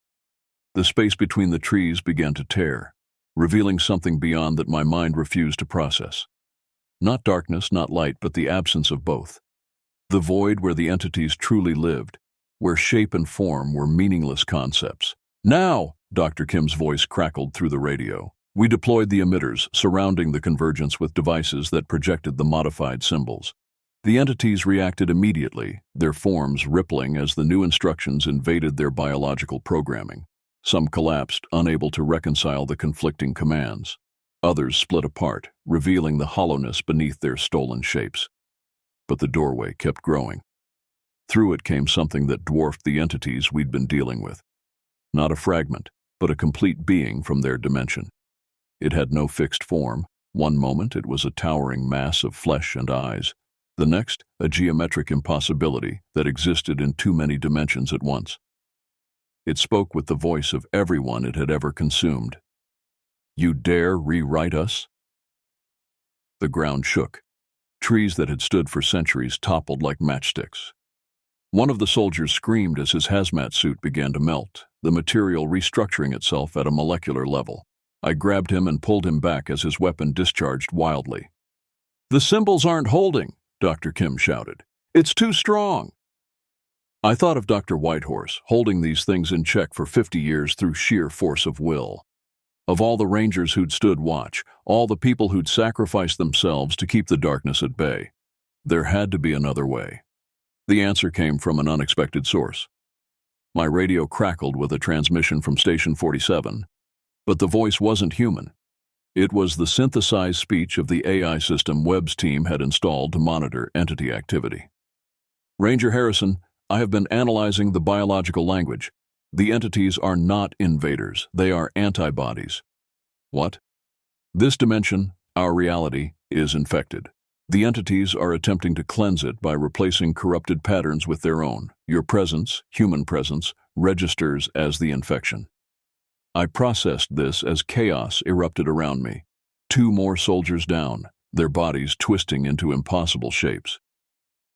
The space between the trees began to tear, revealing something beyond that my mind refused to process. Not darkness, not light, but the absence of both. The void where the entities truly lived, where shape and form were meaningless concepts. Now! Dr. Kim's voice crackled through the radio. We deployed the emitters, surrounding the convergence with devices that projected the modified symbols. The entities reacted immediately, their forms rippling as the new instructions invaded their biological programming. Some collapsed, unable to reconcile the conflicting commands. Others split apart, revealing the hollowness beneath their stolen shapes. But the doorway kept growing. Through it came something that dwarfed the entities we'd been dealing with. Not a fragment, but a complete being from their dimension. It had no fixed form. One moment it was a towering mass of flesh and eyes. The next, a geometric impossibility that existed in too many dimensions at once. It spoke with the voice of everyone it had ever consumed. You dare rewrite us? The ground shook. Trees that had stood for centuries toppled like matchsticks. One of the soldiers screamed as his hazmat suit began to melt, the material restructuring itself at a molecular level. I grabbed him and pulled him back as his weapon discharged wildly. The symbols aren't holding, Dr. Kim shouted. It's too strong. I thought of Dr. Whitehorse, holding these things in check for 50 years through sheer force of will. Of all the rangers who'd stood watch, all the people who'd sacrificed themselves to keep the darkness at bay. There had to be another way. The answer came from an unexpected source. My radio crackled with a transmission from Station 47, but the voice wasn't human. It was the synthesized speech of the AI system Webb's team had installed to monitor entity activity. Ranger Harrison, I have been analyzing the biological language. The entities are not invaders, they are antibodies. What? This dimension, our reality, is infected. The entities are attempting to cleanse it by replacing corrupted patterns with their own. Your presence, human presence, registers as the infection. I processed this as chaos erupted around me. 2 more soldiers down, their bodies twisting into impossible shapes.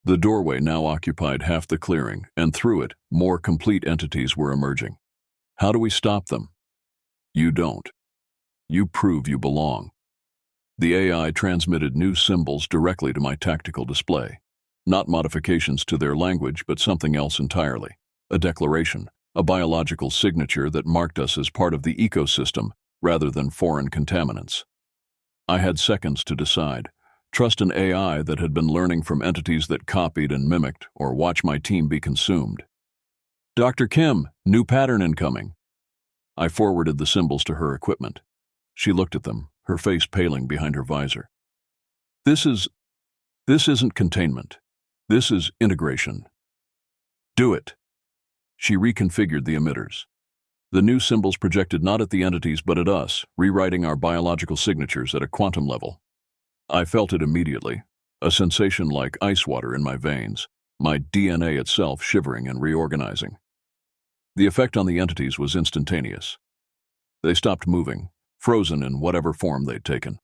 The doorway now occupied half the clearing, and through it, more complete entities were emerging. How do we stop them? You don't. You prove you belong. The AI transmitted new symbols directly to my tactical display. Not modifications to their language, but something else entirely. A declaration, a biological signature that marked us as part of the ecosystem rather than foreign contaminants. I had seconds to decide. Trust an AI that had been learning from entities that copied and mimicked, or watch my team be consumed. Dr. Kim, new pattern incoming. I forwarded the symbols to her equipment. She looked at them, her face paling behind her visor. This isn't containment. This is integration. Do it. She reconfigured the emitters. The new symbols projected not at the entities but at us, rewriting our biological signatures at a quantum level. I felt it immediately, a sensation like ice water in my veins, my DNA itself shivering and reorganizing. The effect on the entities was instantaneous. They stopped moving, frozen in whatever form they'd taken.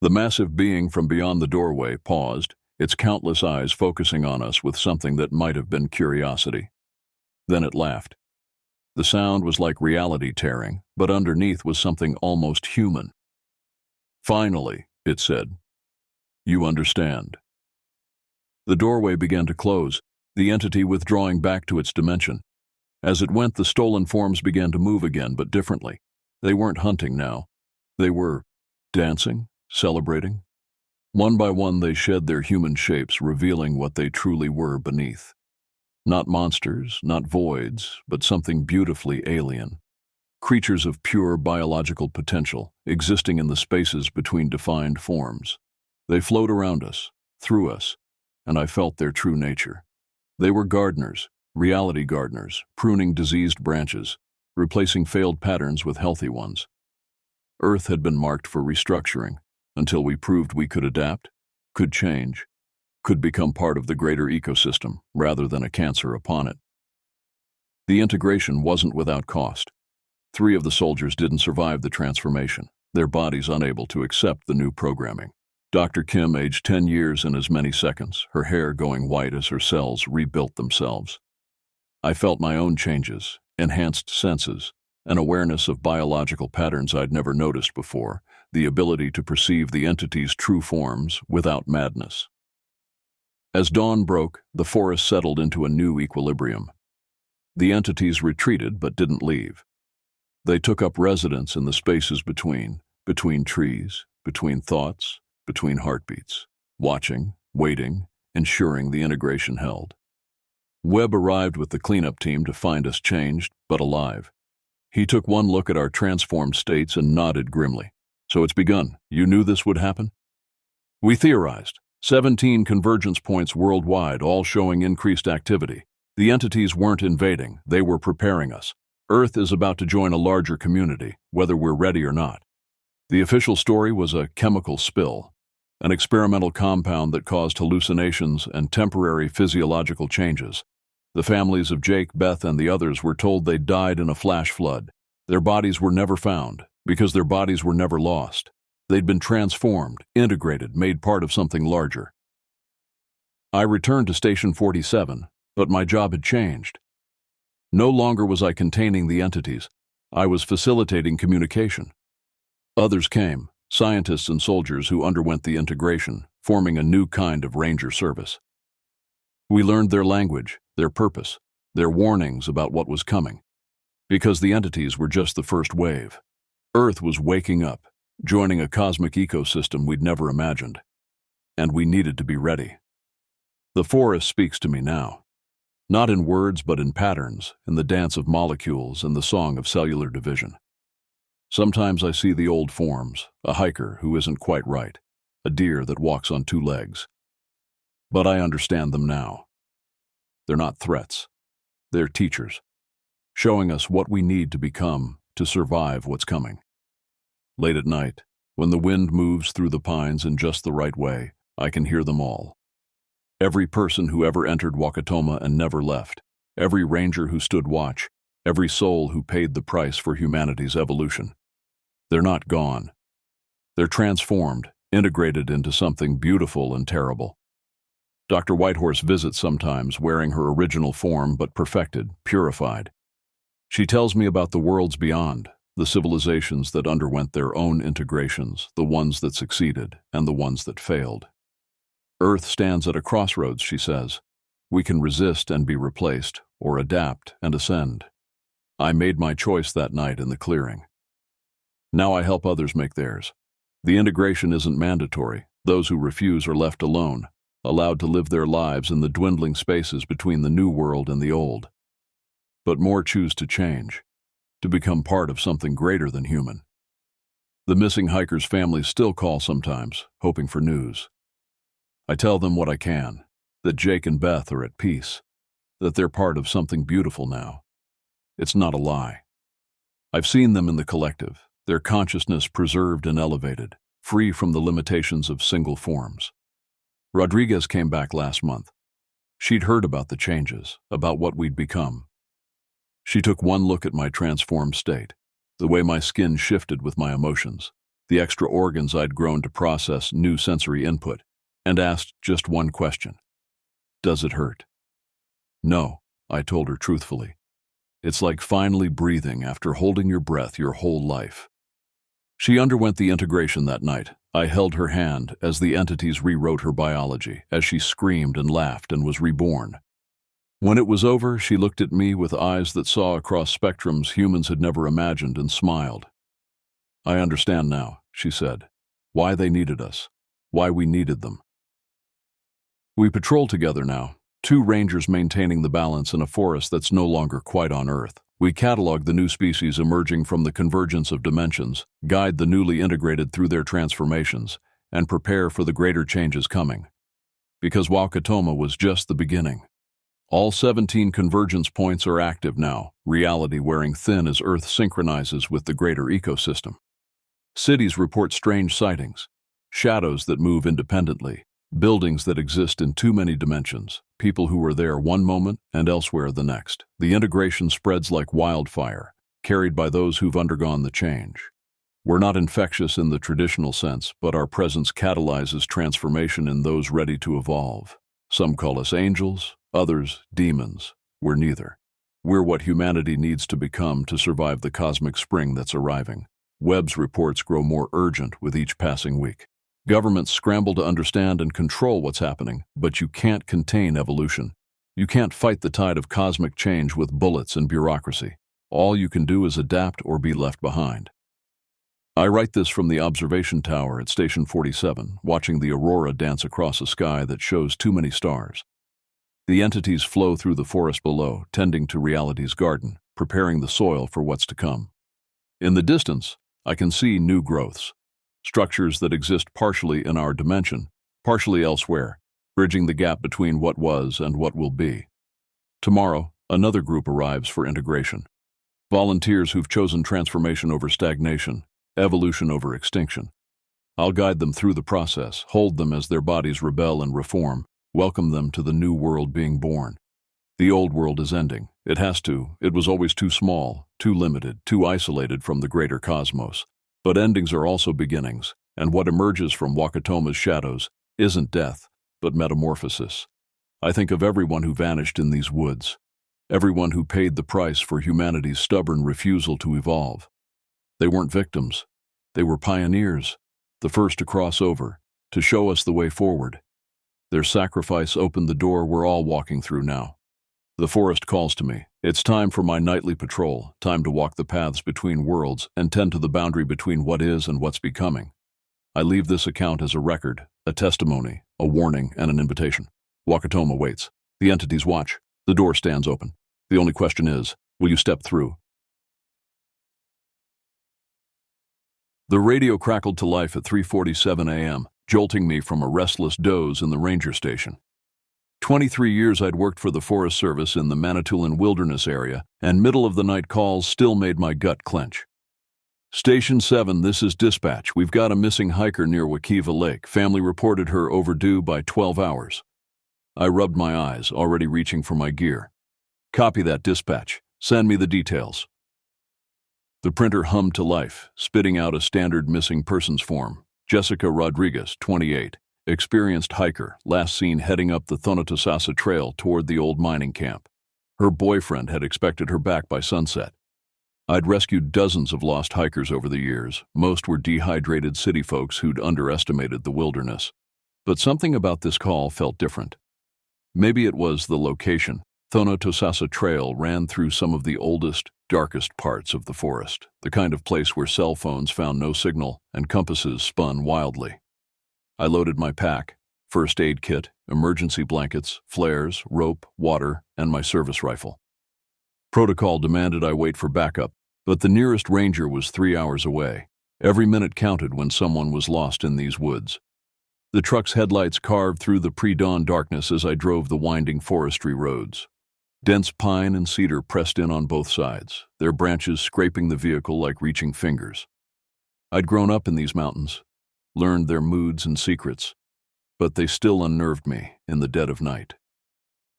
The massive being from beyond the doorway paused, its countless eyes focusing on us with something that might have been curiosity. Then it laughed. The sound was like reality tearing, but underneath was something almost human. Finally, it said, you understand. The doorway began to close, the entity withdrawing back to its dimension. As it went, the stolen forms began to move again, but differently. They weren't hunting now. They were dancing, celebrating. One by one, they shed their human shapes, revealing what they truly were beneath. Not monsters, not voids, but something beautifully alien. Creatures of pure biological potential, existing in the spaces between defined forms. They flowed around us, through us, and I felt their true nature. They were gardeners, reality gardeners, pruning diseased branches, replacing failed patterns with healthy ones. Earth had been marked for restructuring, until we proved we could adapt, could change, could become part of the greater ecosystem, rather than a cancer upon it. The integration wasn't without cost. 3 of the soldiers didn't survive the transformation, their bodies unable to accept the new programming. Dr. Kim aged 10 years in as many seconds, her hair going white as her cells rebuilt themselves. I felt my own changes, enhanced senses, an awareness of biological patterns I'd never noticed before, the ability to perceive the entity's true forms without madness. As dawn broke, the forest settled into a new equilibrium. The entities retreated but didn't leave. They took up residence in the spaces between trees, between thoughts, between heartbeats, watching, waiting, ensuring the integration held. Webb arrived with the cleanup team to find us changed, but alive. He took one look at our transformed states and nodded grimly. So it's begun. You knew this would happen? We theorized. 17 convergence points worldwide, all showing increased activity. The entities weren't invading, they were preparing us. Earth is about to join a larger community, whether we're ready or not. The official story was a chemical spill, an experimental compound that caused hallucinations and temporary physiological changes. The families of Jake, Beth, and the others were told they died in a flash flood. Their bodies were never found, because their bodies were never lost. They'd been transformed, integrated, made part of something larger. I returned to Station 47, but my job had changed. No longer was I containing the entities. I was facilitating communication. Others came, scientists and soldiers who underwent the integration, forming a new kind of ranger service. We learned their language, their purpose, their warnings about what was coming. Because the entities were just the first wave. Earth was waking up, joining a cosmic ecosystem we'd never imagined. And we needed to be ready. The forest speaks to me now. Not in words, but in patterns, in the dance of molecules and the song of cellular division. Sometimes I see the old forms, a hiker who isn't quite right, a deer that walks on two legs. But I understand them now. They're not threats. They're teachers, showing us what we need to become to survive what's coming. Late at night, when the wind moves through the pines in just the right way, I can hear them all. Every person who ever entered Wakatoma and never left, every ranger who stood watch, every soul who paid the price for humanity's evolution. They're not gone. They're transformed, integrated into something beautiful and terrible. Dr. Whitehorse visits sometimes, wearing her original form but perfected, purified. She tells me about the worlds beyond, the civilizations that underwent their own integrations, the ones that succeeded and the ones that failed. Earth stands at a crossroads, she says. We can resist and be replaced, or adapt and ascend. I made my choice that night in the clearing. Now I help others make theirs. The integration isn't mandatory. Those who refuse are left alone, allowed to live their lives in the dwindling spaces between the new world and the old. But more choose to change, to become part of something greater than human. The missing hikers' families still call sometimes, hoping for news. I tell them what I can, that Jake and Beth are at peace, that they're part of something beautiful now. It's not a lie. I've seen them in the collective, their consciousness preserved and elevated, free from the limitations of single forms. Rodriguez came back last month. She'd heard about the changes, about what we'd become. She took one look at my transformed state, the way my skin shifted with my emotions, the extra organs I'd grown to process new sensory input, and asked just one question. Does it hurt? No, I told her truthfully. It's like finally breathing after holding your breath your whole life. She underwent the integration that night. I held her hand as the entities rewrote her biology, as she screamed and laughed and was reborn. When it was over, she looked at me with eyes that saw across spectrums humans had never imagined and smiled. I understand now, she said, why they needed us, why we needed them. We patrol together now, two rangers maintaining the balance in a forest that's no longer quite on Earth. We catalog the new species emerging from the convergence of dimensions, guide the newly integrated through their transformations, and prepare for the greater changes coming. Because Wakatoma was just the beginning. All 17 convergence points are active now, reality wearing thin as Earth synchronizes with the greater ecosystem. Cities report strange sightings, shadows that move independently, buildings that exist in too many dimensions, people who were there one moment and elsewhere the next. The integration spreads like wildfire, carried by those who've undergone the change. We're not infectious in the traditional sense, but our presence catalyzes transformation in those ready to evolve. Some call us angels, others demons. We're neither. We're what humanity needs to become to survive the cosmic spring that's arriving. Webb's reports grow more urgent with each passing week. Governments scramble to understand and control what's happening, but you can't contain evolution. You can't fight the tide of cosmic change with bullets and bureaucracy. All you can do is adapt or be left behind. I write this from the observation tower at Station 47, watching the aurora dance across a sky that shows too many stars. The entities flow through the forest below, tending to reality's garden, preparing the soil for what's to come. In the distance, I can see new growths, structures that exist partially in our dimension, partially elsewhere, bridging the gap between what was and what will be. Tomorrow, another group arrives for integration. Volunteers who've chosen transformation over stagnation, evolution over extinction. I'll guide them through the process, hold them as their bodies rebel and reform, welcome them to the new world being born. The old world is ending. It has to. It was always too small, too limited, too isolated from the greater cosmos. But endings are also beginnings, and what emerges from Wakatoma's shadows isn't death, but metamorphosis. I think of everyone who vanished in these woods, everyone who paid the price for humanity's stubborn refusal to evolve. They weren't victims. They were pioneers, the first to cross over, to show us the way forward. Their sacrifice opened the door we're all walking through now. The forest calls to me. It's time for my nightly patrol, time to walk the paths between worlds and tend to the boundary between what is and what's becoming. I leave this account as a record, a testimony, a warning, and an invitation. Wakatoma waits. The entities watch. The door stands open. The only question is, will you step through? The radio crackled to life at 3:47 a.m., jolting me from a restless doze in the ranger station. 23 years I'd worked for the Forest Service in the Manitoulin Wilderness area, and middle-of-the-night calls still made my gut clench. Station 7, this is dispatch. We've got a missing hiker near Wakiva Lake. Family reported her overdue by 12 hours. I rubbed my eyes, already reaching for my gear. Copy that, dispatch. Send me the details. The printer hummed to life, spitting out a standard missing persons form. Jessica Rodriguez, 28, experienced hiker, last seen heading up the Thonotosasa Trail toward the old mining camp. Her boyfriend had expected her back by sunset. I'd rescued dozens of lost hikers over the years. Most were dehydrated city folks who'd underestimated the wilderness. But something about this call felt different. Maybe it was the location. Thonotosasa Trail ran through some of the oldest, darkest parts of the forest, the kind of place where cell phones found no signal and compasses spun wildly. I loaded my pack, first aid kit, emergency blankets, flares, rope, water, and my service rifle. Protocol demanded I wait for backup, but the nearest ranger was 3 hours away. Every minute counted when someone was lost in these woods. The truck's headlights carved through the pre-dawn darkness as I drove the winding forestry roads. Dense pine and cedar pressed in on both sides, their branches scraping the vehicle like reaching fingers. I'd grown up in these mountains, learned their moods and secrets, but they still unnerved me in the dead of night.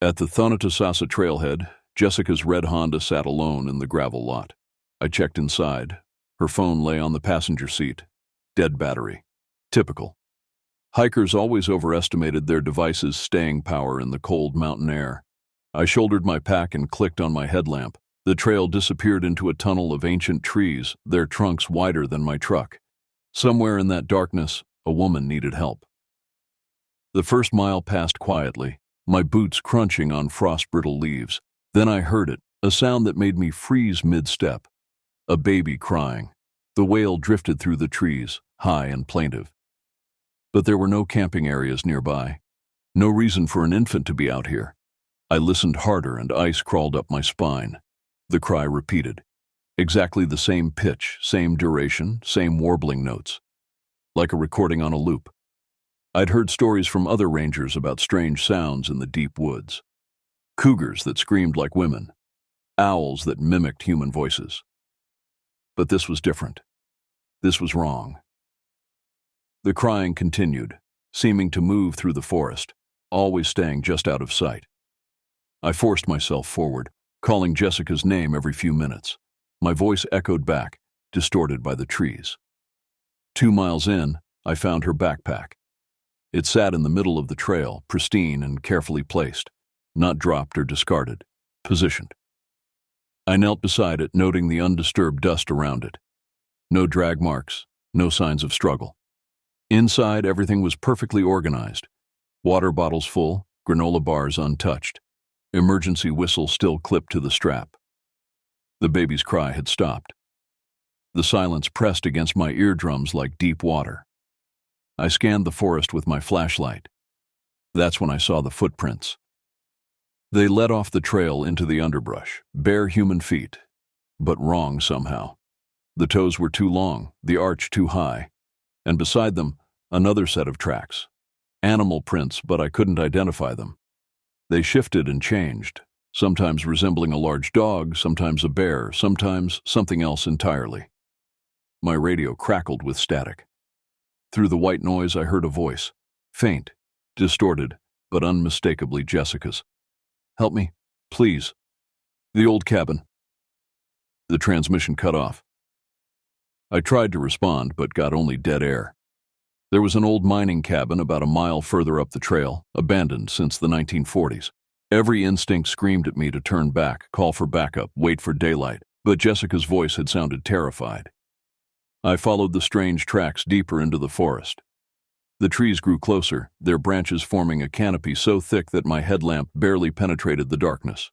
At the Thonotosasa trailhead, Jessica's red Honda sat alone in the gravel lot. I checked inside. Her phone lay on the passenger seat. Dead battery. Typical. Hikers always overestimated their device's staying power in the cold mountain air. I shouldered my pack and clicked on my headlamp. The trail disappeared into a tunnel of ancient trees, their trunks wider than my truck. Somewhere in that darkness, a woman needed help. The first mile passed quietly, my boots crunching on frost-brittle leaves. Then I heard it, a sound that made me freeze mid-step. A baby crying. The wail drifted through the trees, high and plaintive. But there were no camping areas nearby. No reason for an infant to be out here. I listened harder and ice crawled up my spine. The cry repeated. Exactly the same pitch, same duration, same warbling notes. Like a recording on a loop. I'd heard stories from other rangers about strange sounds in the deep woods. Cougars that screamed like women. Owls that mimicked human voices. But this was different. This was wrong. The crying continued, seeming to move through the forest, always staying just out of sight. I forced myself forward, calling Jessica's name every few minutes. My voice echoed back, distorted by the trees. 2 miles in, I found her backpack. It sat in the middle of the trail, pristine and carefully placed, not dropped or discarded, positioned. I knelt beside it, noting the undisturbed dust around it. No drag marks, no signs of struggle. Inside, everything was perfectly organized. Water bottles full, granola bars untouched. Emergency whistle still clipped to the strap. The baby's cry had stopped. The silence pressed against my eardrums like deep water. I scanned the forest with my flashlight. That's when I saw the footprints. They led off the trail into the underbrush, bare human feet, but wrong somehow. The toes were too long, the arch too high, and beside them, another set of tracks. Animal prints, but I couldn't identify them. They shifted and changed, sometimes resembling a large dog, sometimes a bear, sometimes something else entirely. My radio crackled with static. Through the white noise, I heard a voice, faint, distorted, but unmistakably Jessica's. "Help me, please. The old cabin." The transmission cut off. I tried to respond, but got only dead air. There was an old mining cabin about a mile further up the trail, abandoned since the 1940s. Every instinct screamed at me to turn back, call for backup, wait for daylight, but Jessica's voice had sounded terrified. I followed the strange tracks deeper into the forest. The trees grew closer, their branches forming a canopy so thick that my headlamp barely penetrated the darkness.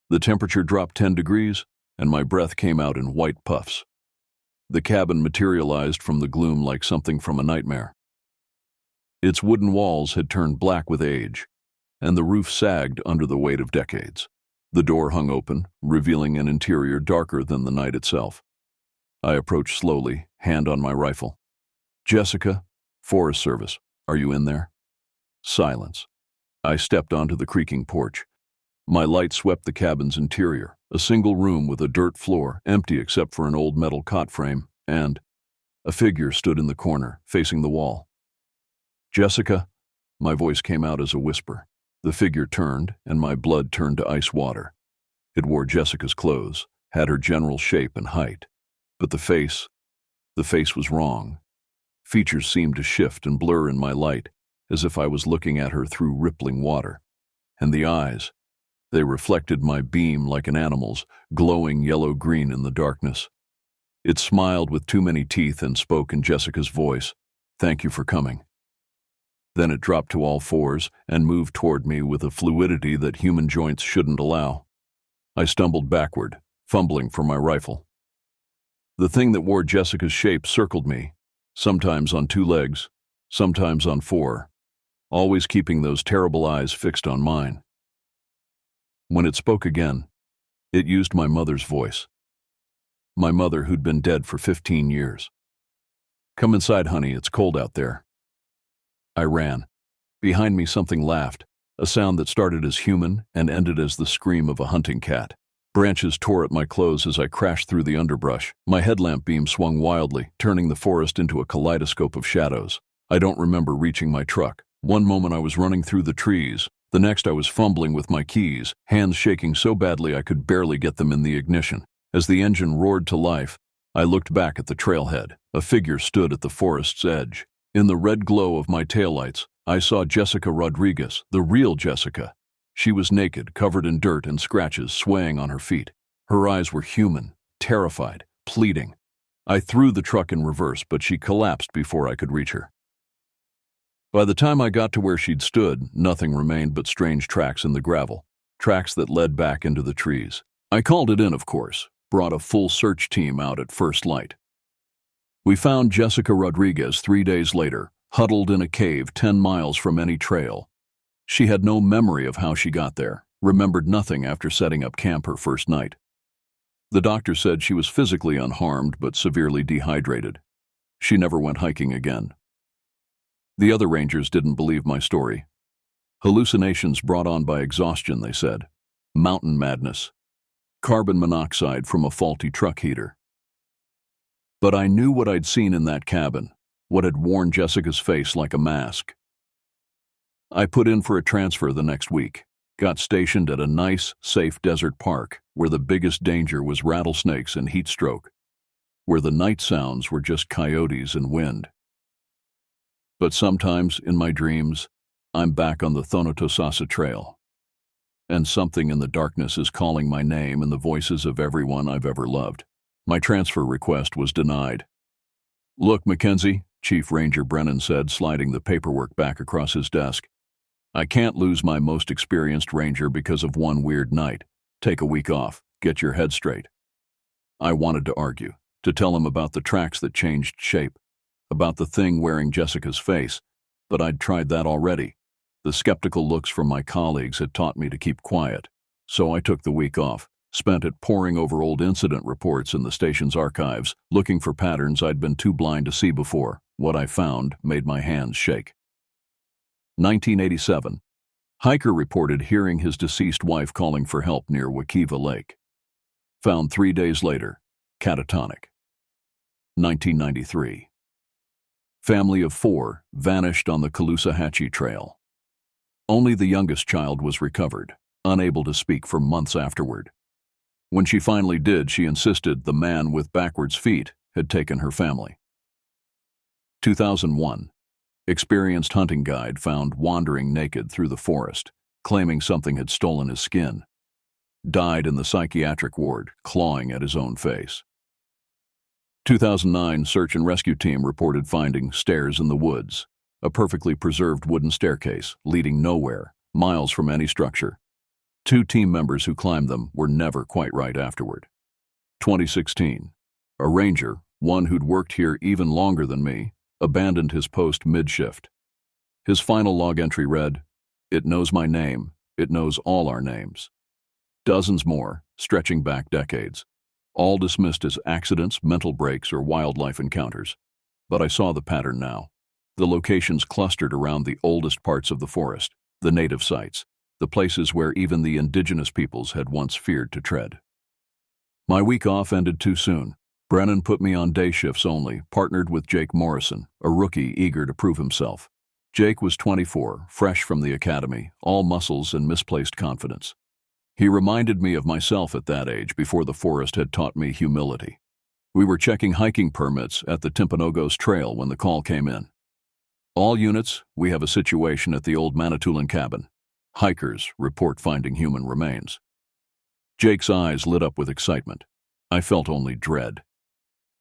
The temperature dropped 10 degrees, and my breath came out in white puffs. The cabin materialized from the gloom like something from a nightmare. Its wooden walls had turned black with age, and the roof sagged under the weight of decades. The door hung open, revealing an interior darker than the night itself. I approached slowly, hand on my rifle. "Jessica, Forest Service, are you in there?" Silence. I stepped onto the creaking porch. My light swept the cabin's interior, a single room with a dirt floor, empty except for an old metal cot frame, and a figure stood in the corner, facing the wall. "Jessica," my voice came out as a whisper. The figure turned, and my blood turned to ice water. It wore Jessica's clothes, had her general shape and height. But the face was wrong. Features seemed to shift and blur in my light, as if I was looking at her through rippling water. And the eyes, they reflected my beam like an animal's, glowing yellow-green in the darkness. It smiled with too many teeth and spoke in Jessica's voice, "Thank you for coming." Then it dropped to all fours and moved toward me with a fluidity that human joints shouldn't allow. I stumbled backward, fumbling for my rifle. The thing that wore Jessica's shape circled me, sometimes on 2 legs, sometimes on 4, always keeping those terrible eyes fixed on mine. When it spoke again, it used my mother's voice. My mother who'd been dead for 15 years. "Come inside, honey, it's cold out there." I ran. Behind me something laughed, a sound that started as human and ended as the scream of a hunting cat. Branches tore at my clothes as I crashed through the underbrush. My headlamp beam swung wildly, turning the forest into a kaleidoscope of shadows. I don't remember reaching my truck. One moment I was running through the trees. The next I was fumbling with my keys, hands shaking so badly I could barely get them in the ignition. As the engine roared to life, I looked back at the trailhead. A figure stood at the forest's edge. In the red glow of my taillights, I saw Jessica Rodriguez, the real Jessica. She was naked, covered in dirt and scratches, swaying on her feet. Her eyes were human, terrified, pleading. I threw the truck in reverse, but she collapsed before I could reach her. By the time I got to where she'd stood, nothing remained but strange tracks in the gravel, tracks that led back into the trees. I called it in, of course, brought a full search team out at first light. We found Jessica Rodriguez 3 days later, huddled in a cave 10 miles from any trail. She had no memory of how she got there, remembered nothing after setting up camp her first night. The doctor said she was physically unharmed but severely dehydrated. She never went hiking again. The other rangers didn't believe my story. Hallucinations brought on by exhaustion, they said. Mountain madness. Carbon monoxide from a faulty truck heater. But I knew what I'd seen in that cabin, what had worn Jessica's face like a mask. I put in for a transfer the next week, got stationed at a nice, safe desert park where the biggest danger was rattlesnakes and heat stroke, where the night sounds were just coyotes and wind. But sometimes, in my dreams, I'm back on the Thonotosasa Trail, and something in the darkness is calling my name and the voices of everyone I've ever loved. My transfer request was denied. "Look, Mackenzie," Chief Ranger Brennan said, sliding the paperwork back across his desk. "I can't lose my most experienced ranger because of one weird night. Take a week off. Get your head straight. I wanted to argue, to tell him about the tracks that changed shape, about the thing wearing Jessica's face, but I'd tried that already. The skeptical looks from my colleagues had taught me to keep quiet, so I took the week off, spent it poring over old incident reports in the station's archives, looking for patterns I'd been too blind to see before. What I found made my hands shake. 1987. Hiker reported hearing his deceased wife calling for help near Wakiva Lake. Found 3 days later, catatonic. 1993. Family of 4 vanished on the Caloosahatchee Trail. Only the youngest child was recovered, unable to speak for months afterward. When she finally did, she insisted the man with backwards feet had taken her family. 2001. Experienced hunting guide found wandering naked through the forest, claiming something had stolen his skin. Died in the psychiatric ward, clawing at his own face. 2009 search and rescue team reported finding stairs in the woods, a perfectly preserved wooden staircase leading nowhere, miles from any structure. 2 team members who climbed them were never quite right afterward. 2016. A ranger, one who'd worked here even longer than me, abandoned his post mid-shift. His final log entry read, "It knows my name, it knows all our names." Dozens more, stretching back decades, all dismissed as accidents, mental breaks, or wildlife encounters. But I saw the pattern now. The locations clustered around the oldest parts of the forest, the native sites, the places where even the indigenous peoples had once feared to tread. My week off ended too soon. Brennan put me on day shifts only, partnered with Jake Morrison, a rookie eager to prove himself. Jake was 24, fresh from the academy, all muscles and misplaced confidence. He reminded me of myself at that age before the forest had taught me humility. We were checking hiking permits at the Timpanogos Trail when the call came in. "All units, we have a situation at the old Manitoulin cabin. Hikers report finding human remains." Jake's eyes lit up with excitement. I felt only dread.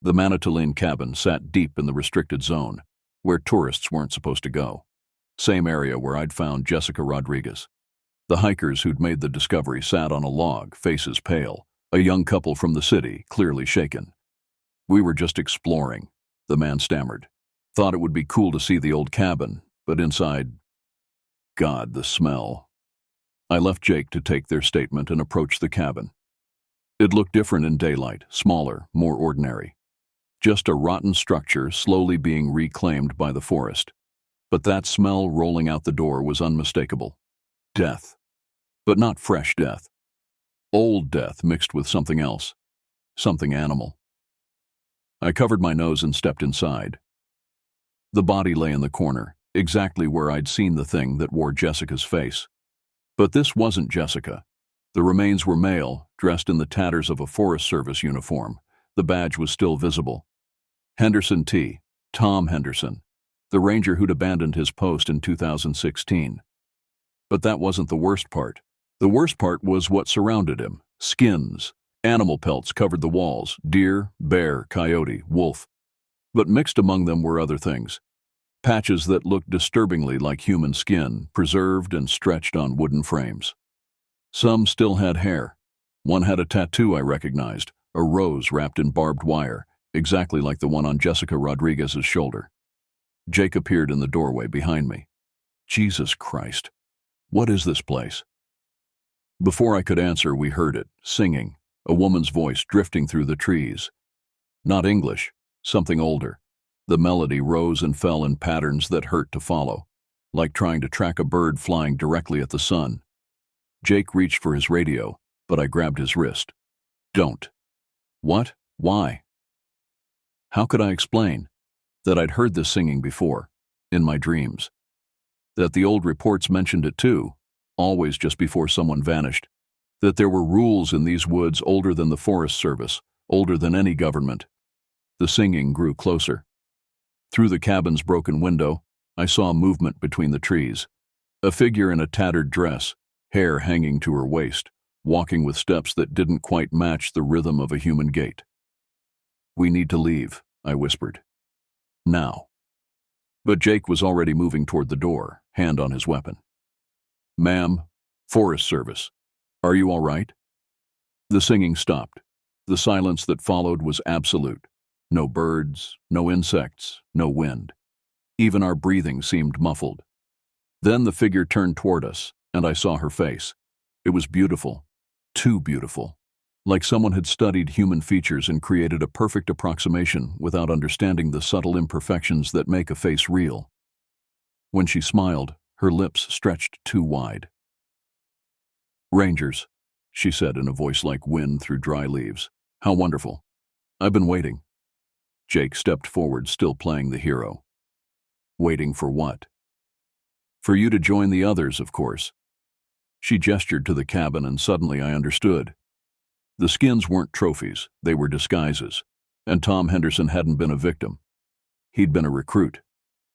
The Manitoulin cabin sat deep in the restricted zone, where tourists weren't supposed to go. Same area where I'd found Jessica Rodriguez. The hikers who'd made the discovery sat on a log, faces pale, a young couple from the city, clearly shaken. "We were just exploring," the man stammered. "Thought it would be cool to see the old cabin, but inside, God, the smell." I left Jake to take their statement and approached the cabin. It looked different in daylight, smaller, more ordinary. Just a rotten structure slowly being reclaimed by the forest. But that smell rolling out the door was unmistakable. Death. But not fresh death. Old death mixed with something else. Something animal. I covered my nose and stepped inside. The body lay in the corner, exactly where I'd seen the thing that wore Jessica's face. But this wasn't Jessica. The remains were male, dressed in the tatters of a Forest Service uniform. The badge was still visible. Henderson T. Tom Henderson, the ranger who'd abandoned his post in 2016. But that wasn't the worst part. The worst part was what surrounded him. Skins. Animal pelts covered the walls. Deer, bear, coyote, wolf. But mixed among them were other things. Patches that looked disturbingly like human skin, preserved and stretched on wooden frames. Some still had hair. One had a tattoo I recognized, a rose wrapped in barbed wire, exactly like the one on Jessica Rodriguez's shoulder. Jake appeared in the doorway behind me. Jesus Christ. What is this place? Before I could answer, we heard it, singing, a woman's voice drifting through the trees. Not English, something older. The melody rose and fell in patterns that hurt to follow, like trying to track a bird flying directly at the sun. Jake reached for his radio, but I grabbed his wrist. "Don't." "What? Why?" How could I explain? That I'd heard this singing before, in my dreams. That the old reports mentioned it too, always just before someone vanished. That there were rules in these woods older than the Forest Service, older than any government. The singing grew closer. Through the cabin's broken window, I saw movement between the trees. A figure in a tattered dress, hair hanging to her waist, walking with steps that didn't quite match the rhythm of a human gait. "We need to leave," I whispered. "Now." But Jake was already moving toward the door, hand on his weapon. "Ma'am, Forest Service. Are you all right?" The singing stopped. The silence that followed was absolute. No birds, no insects, no wind. Even our breathing seemed muffled. Then the figure turned toward us, and I saw her face. It was beautiful, too beautiful. Like someone had studied human features and created a perfect approximation without understanding the subtle imperfections that make a face real. When she smiled, her lips stretched too wide. "Rangers," she said in a voice like wind through dry leaves. "How wonderful. I've been waiting." Jake stepped forward, still playing the hero. "Waiting for what?" "For you to join the others, of course." She gestured to the cabin, and suddenly I understood. The skins weren't trophies, they were disguises, and Tom Henderson hadn't been a victim. He'd been a recruit.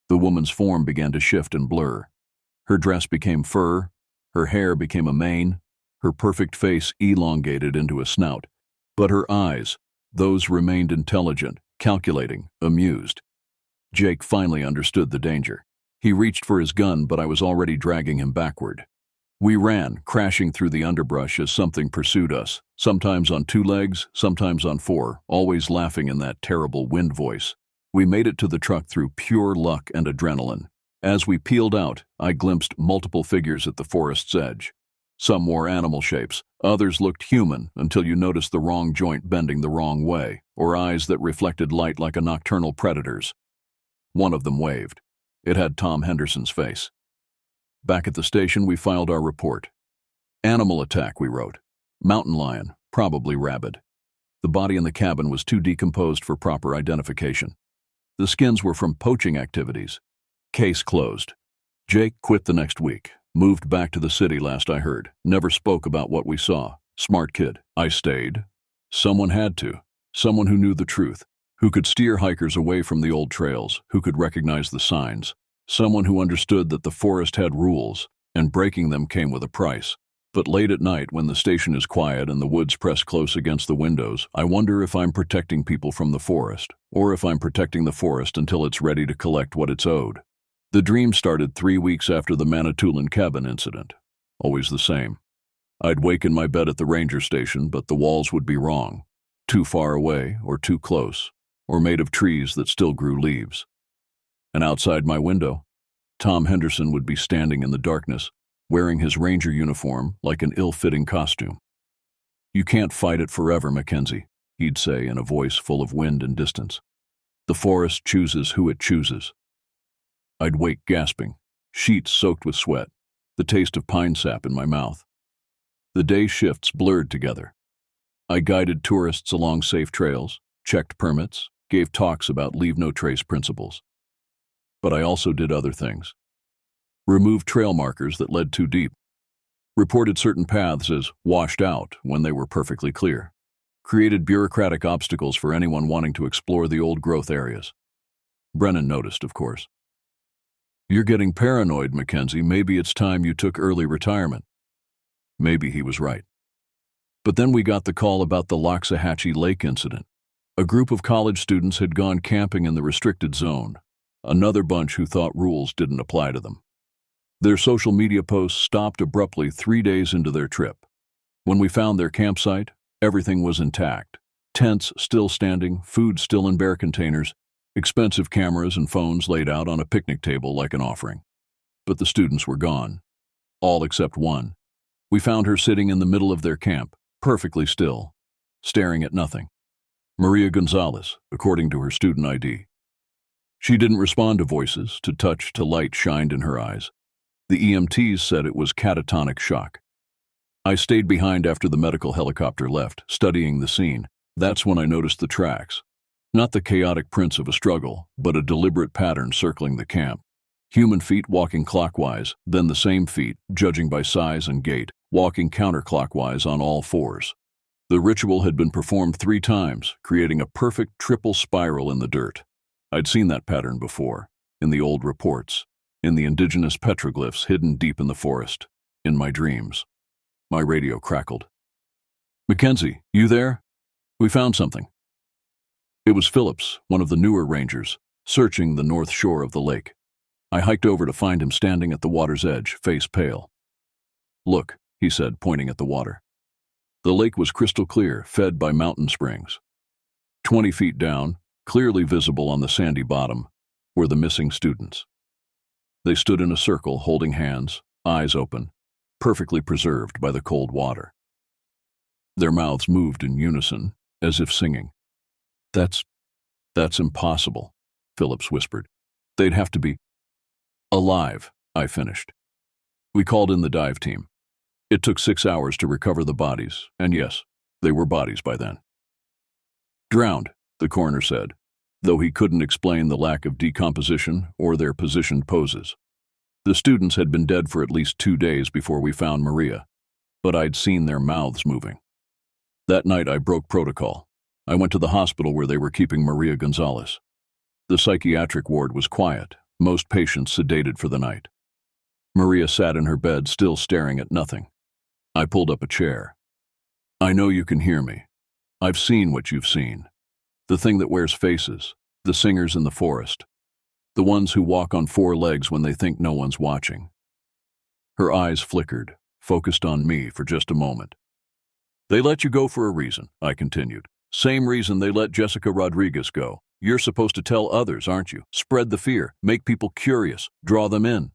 The woman's form began to shift and blur. Her dress became fur, her hair became a mane, her perfect face elongated into a snout. But her eyes, those remained intelligent, calculating, amused. Jake finally understood the danger. He reached for his gun, but I was already dragging him backward. We ran, crashing through the underbrush as something pursued us, sometimes on 2 legs, sometimes on 4, always laughing in that terrible wind voice. We made it to the truck through pure luck and adrenaline. As we peeled out, I glimpsed multiple figures at the forest's edge. Some wore animal shapes, others looked human until you noticed the wrong joint bending the wrong way, or eyes that reflected light like a nocturnal predator's. One of them waved. It had Tom Henderson's face. Back at the station, we filed our report. "Animal attack," we wrote. "Mountain lion, probably rabid." The body in the cabin was too decomposed for proper identification. The skins were from poaching activities. Case closed. Jake quit the next week. Moved back to the city, last I heard. Never spoke about what we saw. Smart kid. I stayed. Someone had to. Someone who knew the truth. Who could steer hikers away from the old trails. Who could recognize the signs. Someone who understood that the forest had rules, and breaking them came with a price. But late at night, when the station is quiet and the woods press close against the windows, I wonder if I'm protecting people from the forest, or if I'm protecting the forest until it's ready to collect what it's owed. The dream started 3 weeks after the Manitoulin cabin incident. Always the same. I'd wake in my bed at the ranger station, but the walls would be wrong. Too far away, or too close, or made of trees that still grew leaves. And outside my window, Tom Henderson would be standing in the darkness, wearing his ranger uniform like an ill-fitting costume. "You can't fight it forever, Mackenzie," he'd say in a voice full of wind and distance. "The forest chooses who it chooses." I'd wake gasping, sheets soaked with sweat, the taste of pine sap in my mouth. The day shifts blurred together. I guided tourists along safe trails, checked permits, gave talks about leave-no-trace principles. But I also did other things. Removed trail markers that led too deep. Reported certain paths as washed out when they were perfectly clear. Created bureaucratic obstacles for anyone wanting to explore the old-growth areas. Brennan noticed, of course. "You're getting paranoid, Mackenzie. Maybe it's time you took early retirement." Maybe he was right. But then we got the call about the Loxahatchee Lake incident. A group of college students had gone camping in the restricted zone. Another bunch who thought rules didn't apply to them. Their social media posts stopped abruptly 3 days into their trip. When we found their campsite, everything was intact. Tents still standing, food still in bare containers, expensive cameras and phones laid out on a picnic table like an offering. But the students were gone. All except one. We found her sitting in the middle of their camp, perfectly still, staring at nothing. Maria Gonzalez, according to her student ID. She didn't respond to voices, to touch, to light shined in her eyes. The EMTs said it was catatonic shock. I stayed behind after the medical helicopter left, studying the scene. That's when I noticed the tracks. Not the chaotic prints of a struggle, but a deliberate pattern circling the camp. Human feet walking clockwise, then the same feet, judging by size and gait, walking counterclockwise on all fours. The ritual had been performed 3 times, creating a perfect triple spiral in the dirt. I'd seen that pattern before, in the old reports, in the indigenous petroglyphs hidden deep in the forest, in my dreams. My radio crackled. "Mackenzie, you there? We found something." It was Phillips, one of the newer rangers, searching the north shore of the lake. I hiked over to find him standing at the water's edge, face pale. "Look," he said, pointing at the water. The lake was crystal clear, fed by mountain springs. 20 feet down, clearly visible on the sandy bottom, were the missing students. They stood in a circle, holding hands, eyes open, perfectly preserved by the cold water. Their mouths moved in unison, as if singing. That's impossible, Phillips whispered. They'd have to be alive, I finished. We called in the dive team. It took 6 hours to recover the bodies, and yes, they were bodies by then. Drowned, the coroner said, though he couldn't explain the lack of decomposition or their positioned poses. The students had been dead for at least 2 days before we found Maria, but I'd seen their mouths moving. That night I broke protocol. I went to the hospital where they were keeping Maria Gonzalez. The psychiatric ward was quiet, most patients sedated for the night. Maria sat in her bed, still staring at nothing. I pulled up a chair. I know you can hear me. I've seen what you've seen. The thing that wears faces, the singers in the forest, the ones who walk on 4 legs when they think no one's watching. Her eyes flickered, focused on me for just a moment. They let you go for a reason, I continued. Same reason they let Jessica Rodriguez go. You're supposed to tell others, aren't you? Spread the fear, make people curious, draw them in.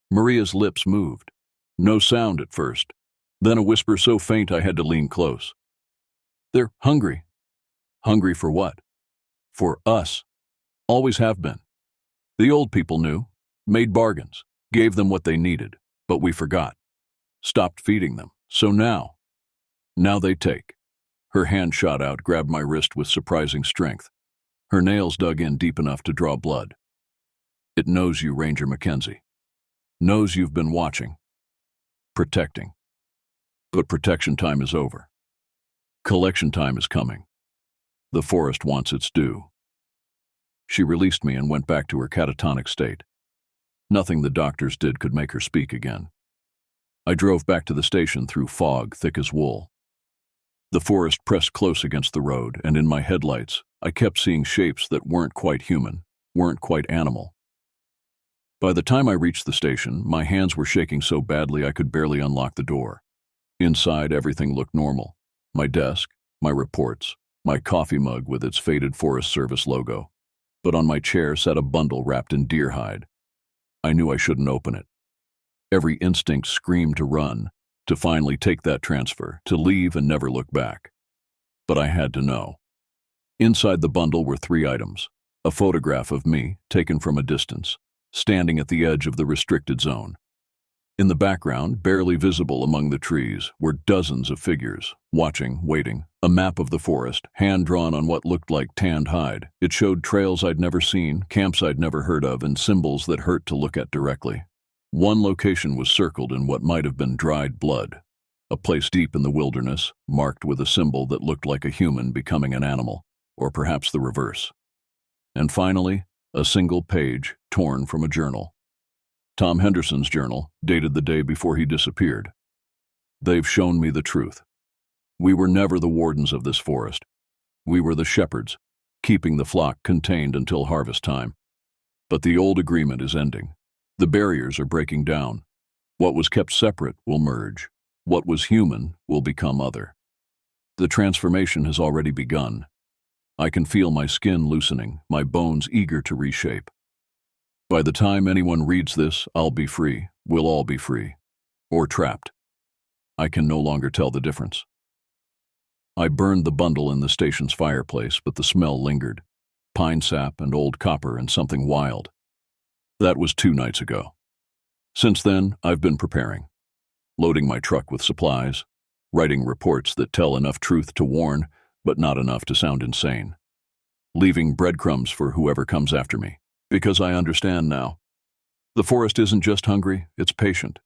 Maria's lips moved. No sound at first, then a whisper so faint I had to lean close. They're hungry. Hungry for what? For us. Always have been. The old people knew, made bargains, gave them what they needed, but we forgot. Stopped feeding them. So now they take. Her hand shot out, grabbed my wrist with surprising strength. Her nails dug in deep enough to draw blood. It knows you, Ranger Mackenzie. Knows you've been watching. Protecting. But protection time is over. Collection time is coming. The forest wants its due. She released me and went back to her catatonic state. Nothing the doctors did could make her speak again. I drove back to the station through fog thick as wool. The forest pressed close against the road, and in my headlights, I kept seeing shapes that weren't quite human, weren't quite animal. By the time I reached the station, my hands were shaking so badly I could barely unlock the door. Inside, everything looked normal. My desk, my reports, my coffee mug with its faded Forest Service logo. But on my chair sat a bundle wrapped in deer hide. I knew I shouldn't open it. Every instinct screamed to run, to finally take that transfer, to leave and never look back. But I had to know. Inside the bundle were 3 items. A photograph of me, taken from a distance, standing at the edge of the restricted zone. In the background, barely visible among the trees, were dozens of figures, watching, waiting. A map of the forest, hand-drawn on what looked like tanned hide. It showed trails I'd never seen, camps I'd never heard of, and symbols that hurt to look at directly. One location was circled in what might have been dried blood. A place deep in the wilderness, marked with a symbol that looked like a human becoming an animal, or perhaps the reverse. And finally, a single page torn from a journal. Tom Henderson's journal, dated the day before he disappeared. They've shown me the truth. We were never the wardens of this forest. We were the shepherds, keeping the flock contained until harvest time. But the old agreement is ending. The barriers are breaking down. What was kept separate will merge. What was human will become other. The transformation has already begun. I can feel my skin loosening, my bones eager to reshape. By the time anyone reads this, I'll be free, we'll all be free. Or trapped. I can no longer tell the difference. I burned the bundle in the station's fireplace, but the smell lingered. Pine sap and old copper and something wild. That was 2 nights ago. Since then, I've been preparing. Loading my truck with supplies, writing reports that tell enough truth to warn, but not enough to sound insane. Leaving breadcrumbs for whoever comes after me. Because I understand now. The forest isn't just hungry, it's patient.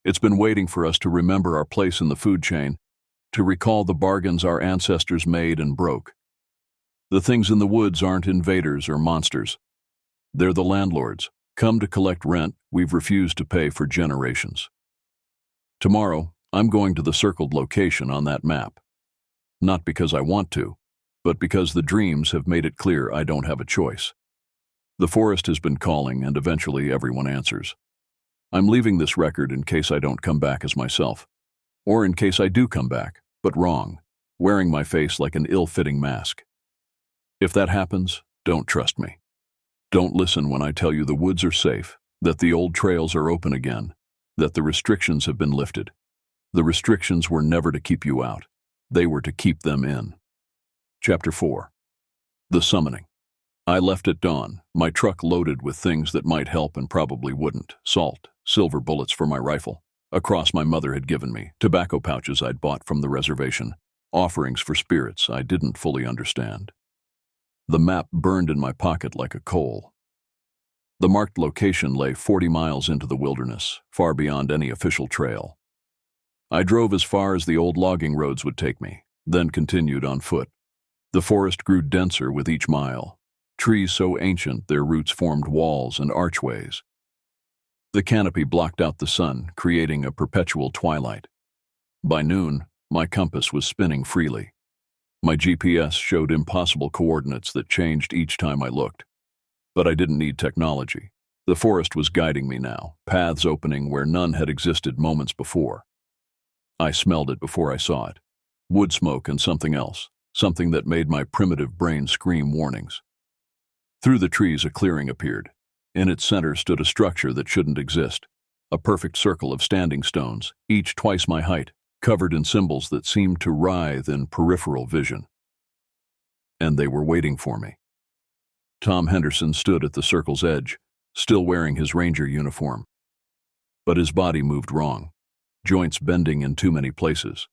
It's been waiting for us to remember our place in the food chain, to recall the bargains our ancestors made and broke. The things in the woods aren't invaders or monsters. They're the landlords, come to collect rent we've refused to pay for generations. Tomorrow, I'm going to the circled location on that map. Not because I want to, but because the dreams have made it clear I don't have a choice. The forest has been calling, and eventually everyone answers. I'm leaving this record in case I don't come back as myself. Or in case I do come back, but wrong, wearing my face like an ill-fitting mask. If that happens, don't trust me. Don't listen when I tell you the woods are safe, that the old trails are open again, that the restrictions have been lifted. The restrictions were never to keep you out. They were to keep them in. Chapter 4. The Summoning. I left at dawn, my truck loaded with things that might help and probably wouldn't. Salt, silver bullets for my rifle, a cross my mother had given me, tobacco pouches I'd bought from the reservation, offerings for spirits I didn't fully understand. The map burned in my pocket like a coal. The marked location lay 40 miles into the wilderness, far beyond any official trail. I drove as far as the old logging roads would take me, then continued on foot. The forest grew denser with each mile, trees so ancient their roots formed walls and archways. The canopy blocked out the sun, creating a perpetual twilight. By noon, my compass was spinning freely. My GPS showed impossible coordinates that changed each time I looked. But I didn't need technology. The forest was guiding me now, paths opening where none had existed moments before. I smelled it before I saw it. Wood smoke and something else, something that made my primitive brain scream warnings. Through the trees a clearing appeared. In its center stood a structure that shouldn't exist, a perfect circle of standing stones, each twice my height, covered in symbols that seemed to writhe in peripheral vision. And they were waiting for me. Tom Henderson stood at the circle's edge, still wearing his ranger uniform. But his body moved wrong, joints bending in too many places,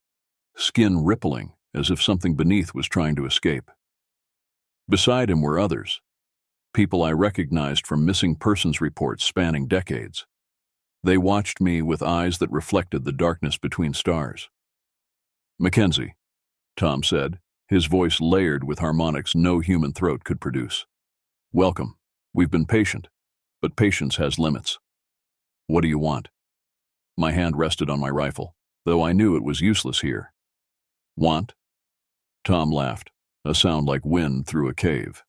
skin rippling as if something beneath was trying to escape. Beside him were others, people I recognized from missing persons reports spanning decades. They watched me with eyes that reflected the darkness between stars. "Mackenzie," Tom said, his voice layered with harmonics no human throat could produce. "Welcome. We've been patient, but patience has limits. What do you want?" My hand rested on my rifle, though I knew it was useless here. "Want?" Tom laughed, a sound like wind through a cave.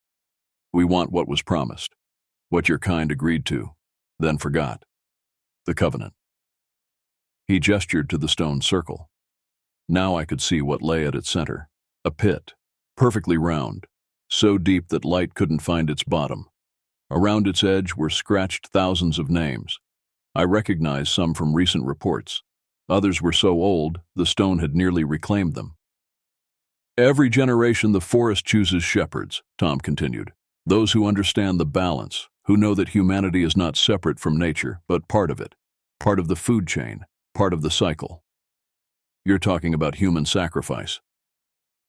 "We want what was promised, what your kind agreed to, then forgot. The covenant." He gestured to the stone circle. Now I could see what lay at its center, a pit, perfectly round, so deep that light couldn't find its bottom. Around its edge were scratched thousands of names. I recognized some from recent reports. Others were so old, the stone had nearly reclaimed them. "Every generation the forest chooses shepherds," Tom continued. "Those who understand the balance, who know that humanity is not separate from nature, but part of it, part of the food chain, part of the cycle." "You're talking about human sacrifice."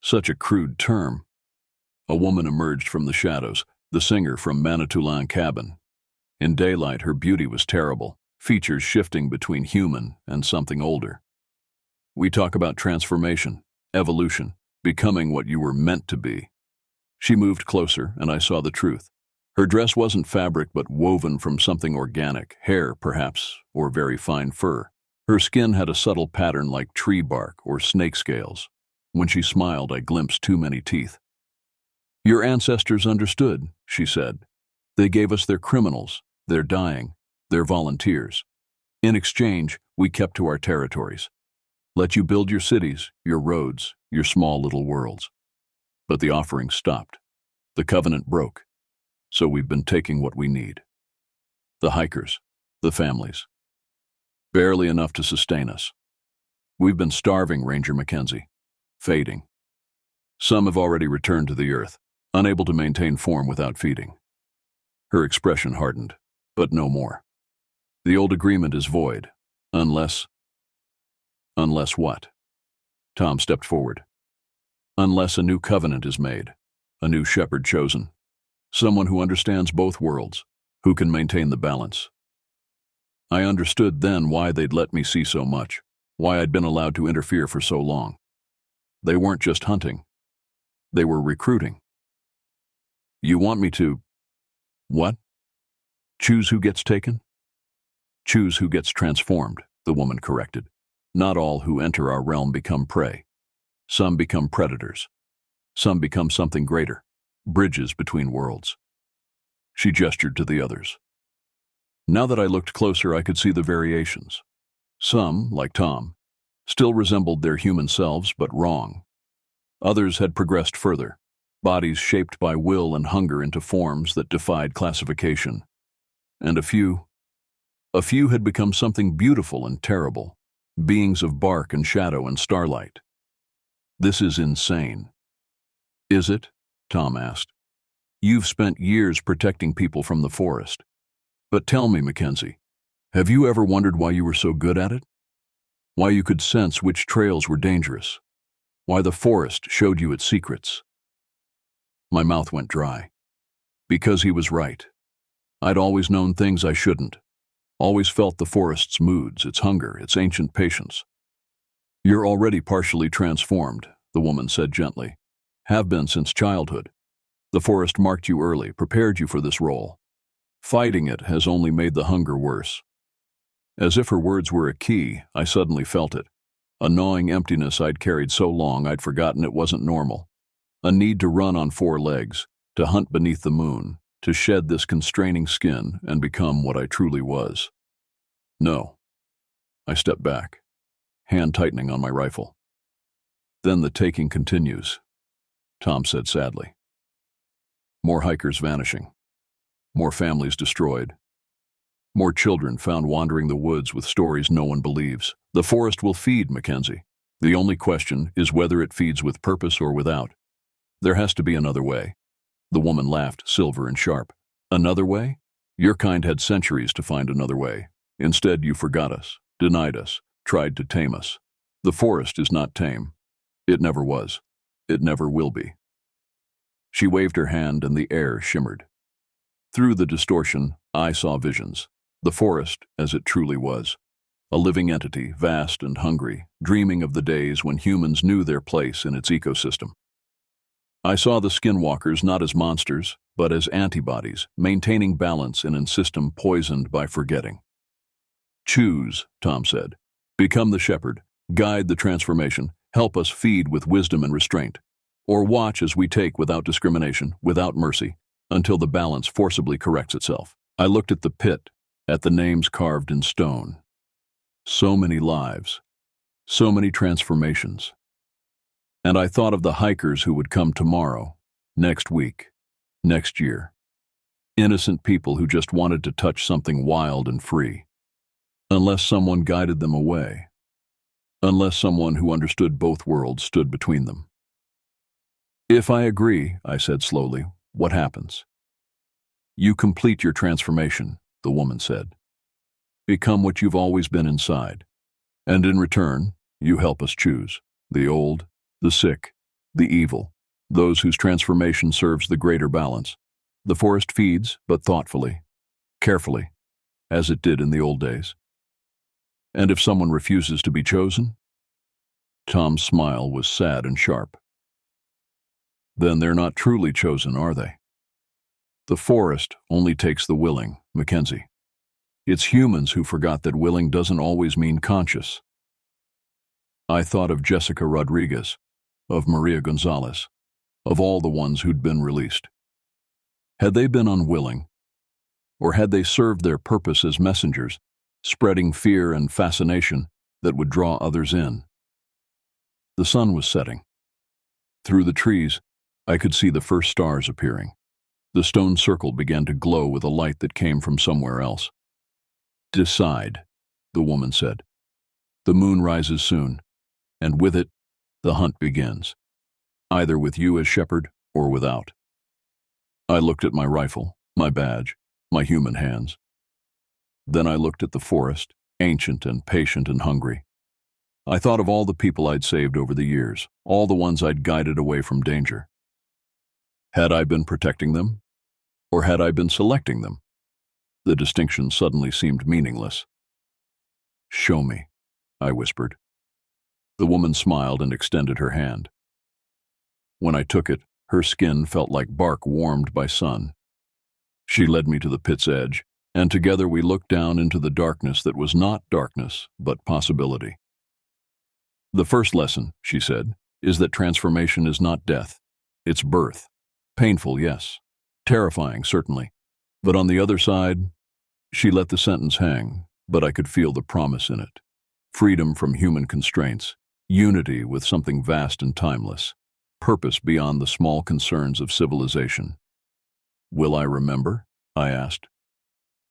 Such a crude term. A woman emerged from the shadows, the singer from Manitoulin Cabin. In daylight, her beauty was terrible, features shifting between human and something older. "We talk about transformation, evolution, becoming what you were meant to be." She moved closer, and I saw the truth. Her dress wasn't fabric but woven from something organic, hair, perhaps, or very fine fur. Her skin had a subtle pattern like tree bark or snake scales. When she smiled, I glimpsed too many teeth. "Your ancestors understood," she said. "They gave us their criminals, their dying, their volunteers. In exchange, we kept to our territories. Let you build your cities, your roads, your small little worlds." But the offering stopped. The covenant broke. So we've been taking what we need. The hikers, the families. Barely enough to sustain us. We've been starving, Ranger Mackenzie. Fading. Some have already returned to the earth, unable to maintain form without feeding. Her expression hardened, but no more. The old agreement is void, unless... Unless what? Tom stepped forward. Unless a new covenant is made, a new shepherd chosen, someone who understands both worlds, who can maintain the balance. I understood then why they'd let me see so much, why I'd been allowed to interfere for so long. They weren't just hunting. They were recruiting. "You want me to..." "What?" "Choose who gets taken?" "Choose who gets transformed," the woman corrected. "Not all who enter our realm become prey. Some become predators. Some become something greater, bridges between worlds." She gestured to the others. Now that I looked closer, I could see the variations. Some, like Tom, still resembled their human selves, but wrong. Others had progressed further, bodies shaped by will and hunger into forms that defied classification. And a few had become something beautiful and terrible, beings of bark and shadow and starlight. This is insane. Is it? Tom asked. You've spent years protecting people from the forest. But tell me, Mackenzie, have you ever wondered why you were so good at it? Why you could sense which trails were dangerous? Why the forest showed you its secrets? My mouth went dry. Because he was right. I'd always known things I shouldn't. Always felt the forest's moods, its hunger, its ancient patience. You're already partially transformed, the woman said gently. Have been since childhood. The forest marked you early, prepared you for this role. Fighting it has only made the hunger worse. As if her words were a key, I suddenly felt it. A gnawing emptiness I'd carried so long I'd forgotten it wasn't normal. A need to run on 4 legs, to hunt beneath the moon, to shed this constraining skin and become what I truly was. No. I stepped back, hand tightening on my rifle. Then the taking continues, Tom said sadly. More hikers vanishing. More families destroyed. More children found wandering the woods with stories no one believes. The forest will feed, Mackenzie. The only question is whether it feeds with purpose or without. There has to be another way. The woman laughed, silver and sharp. Another way? Your kind had centuries to find another way. Instead, you forgot us, denied us, tried to tame us. The forest is not tame. It never was. It never will be. She waved her hand and the air shimmered. Through the distortion, I saw visions. The forest, as it truly was. A living entity, vast and hungry, dreaming of the days when humans knew their place in its ecosystem. I saw the skinwalkers not as monsters, but as antibodies, maintaining balance in a system poisoned by forgetting. Choose, Tom said. Become the shepherd, guide the transformation, help us feed with wisdom and restraint. Or watch as we take without discrimination, without mercy, until the balance forcibly corrects itself. I looked at the pit, at the names carved in stone. So many lives, so many transformations. And I thought of the hikers who would come tomorrow, next week, next year. Innocent people who just wanted to touch something wild and free. Unless someone guided them away. Unless someone who understood both worlds stood between them. If I agree, I said slowly, what happens? You complete your transformation, the woman said. Become what you've always been inside. And in return, you help us choose. The old, the sick, the evil. Those whose transformation serves the greater balance. The forest feeds, but thoughtfully, carefully, as it did in the old days. And if someone refuses to be chosen? Tom's smile was sad and sharp. Then they're not truly chosen, are they? The forest only takes the willing, Mackenzie. It's humans who forgot that willing doesn't always mean conscious. I thought of Jessica Rodriguez, of Maria Gonzalez, of all the ones who'd been released. Had they been unwilling? Or had they served their purpose as messengers, spreading fear and fascination that would draw others in? The sun was setting. Through the trees, I could see the first stars appearing. The stone circle began to glow with a light that came from somewhere else. Decide, the woman said. The moon rises soon, and with it, the hunt begins, either with you as shepherd or without. I looked at my rifle, my badge, my human hands. Then I looked at the forest, ancient and patient and hungry. I thought of all the people I'd saved over the years, all the ones I'd guided away from danger. Had I been protecting them? Or had I been selecting them? The distinction suddenly seemed meaningless. Show me, I whispered. The woman smiled and extended her hand. When I took it, her skin felt like bark warmed by sun. She led me to the pit's edge, and together we looked down into the darkness that was not darkness, but possibility. The first lesson, she said, is that transformation is not death. It's birth. Painful, yes. Terrifying, certainly. But on the other side, she let the sentence hang, but I could feel the promise in it. freedom from human constraints, unity with something vast and timeless, purpose beyond the small concerns of civilization. Will I remember? I asked.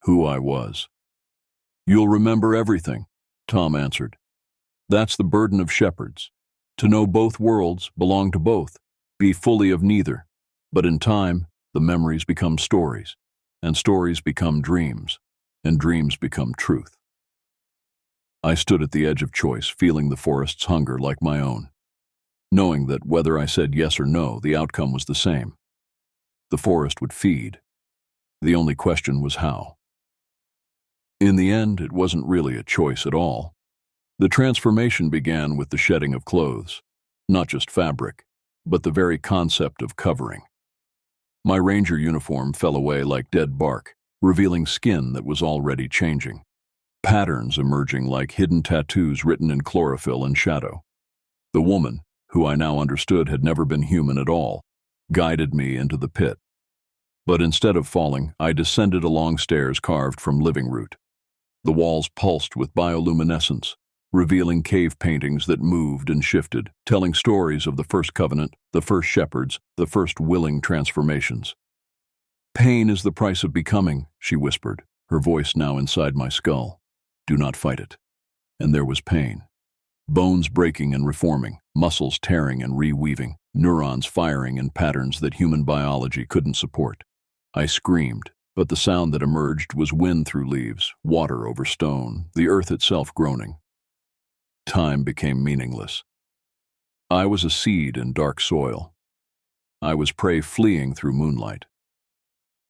Who I was. You'll remember everything, Tom answered. That's the burden of shepherds. To know both worlds, belong to both, be fully of neither. But in time, the memories become stories, and stories become dreams, and dreams become truth. I stood at the edge of choice, feeling the forest's hunger like my own, knowing that whether I said yes or no, the outcome was the same. The forest would feed. The only question was how. In the end, it wasn't really a choice at all. The transformation began with the shedding of clothes, not just fabric, but the very concept of covering. My ranger uniform fell away like dead bark, revealing skin that was already changing, patterns emerging like hidden tattoos written in chlorophyll and shadow. The woman, who I now understood had never been human at all, guided me into the pit. But instead of falling, I descended along stairs carved from living root. The walls pulsed with bioluminescence, revealing cave paintings that moved and shifted, telling stories of the first covenant, the first shepherds, the first willing transformations. Pain is the price of becoming, she whispered, her voice now inside my skull. Do not fight it. And there was pain. Bones breaking and reforming, muscles tearing and reweaving, neurons firing in patterns that human biology couldn't support. I screamed, but the sound that emerged was wind through leaves, water over stone, the earth itself groaning. Time became meaningless. I was a seed in dark soil. I was prey fleeing through moonlight.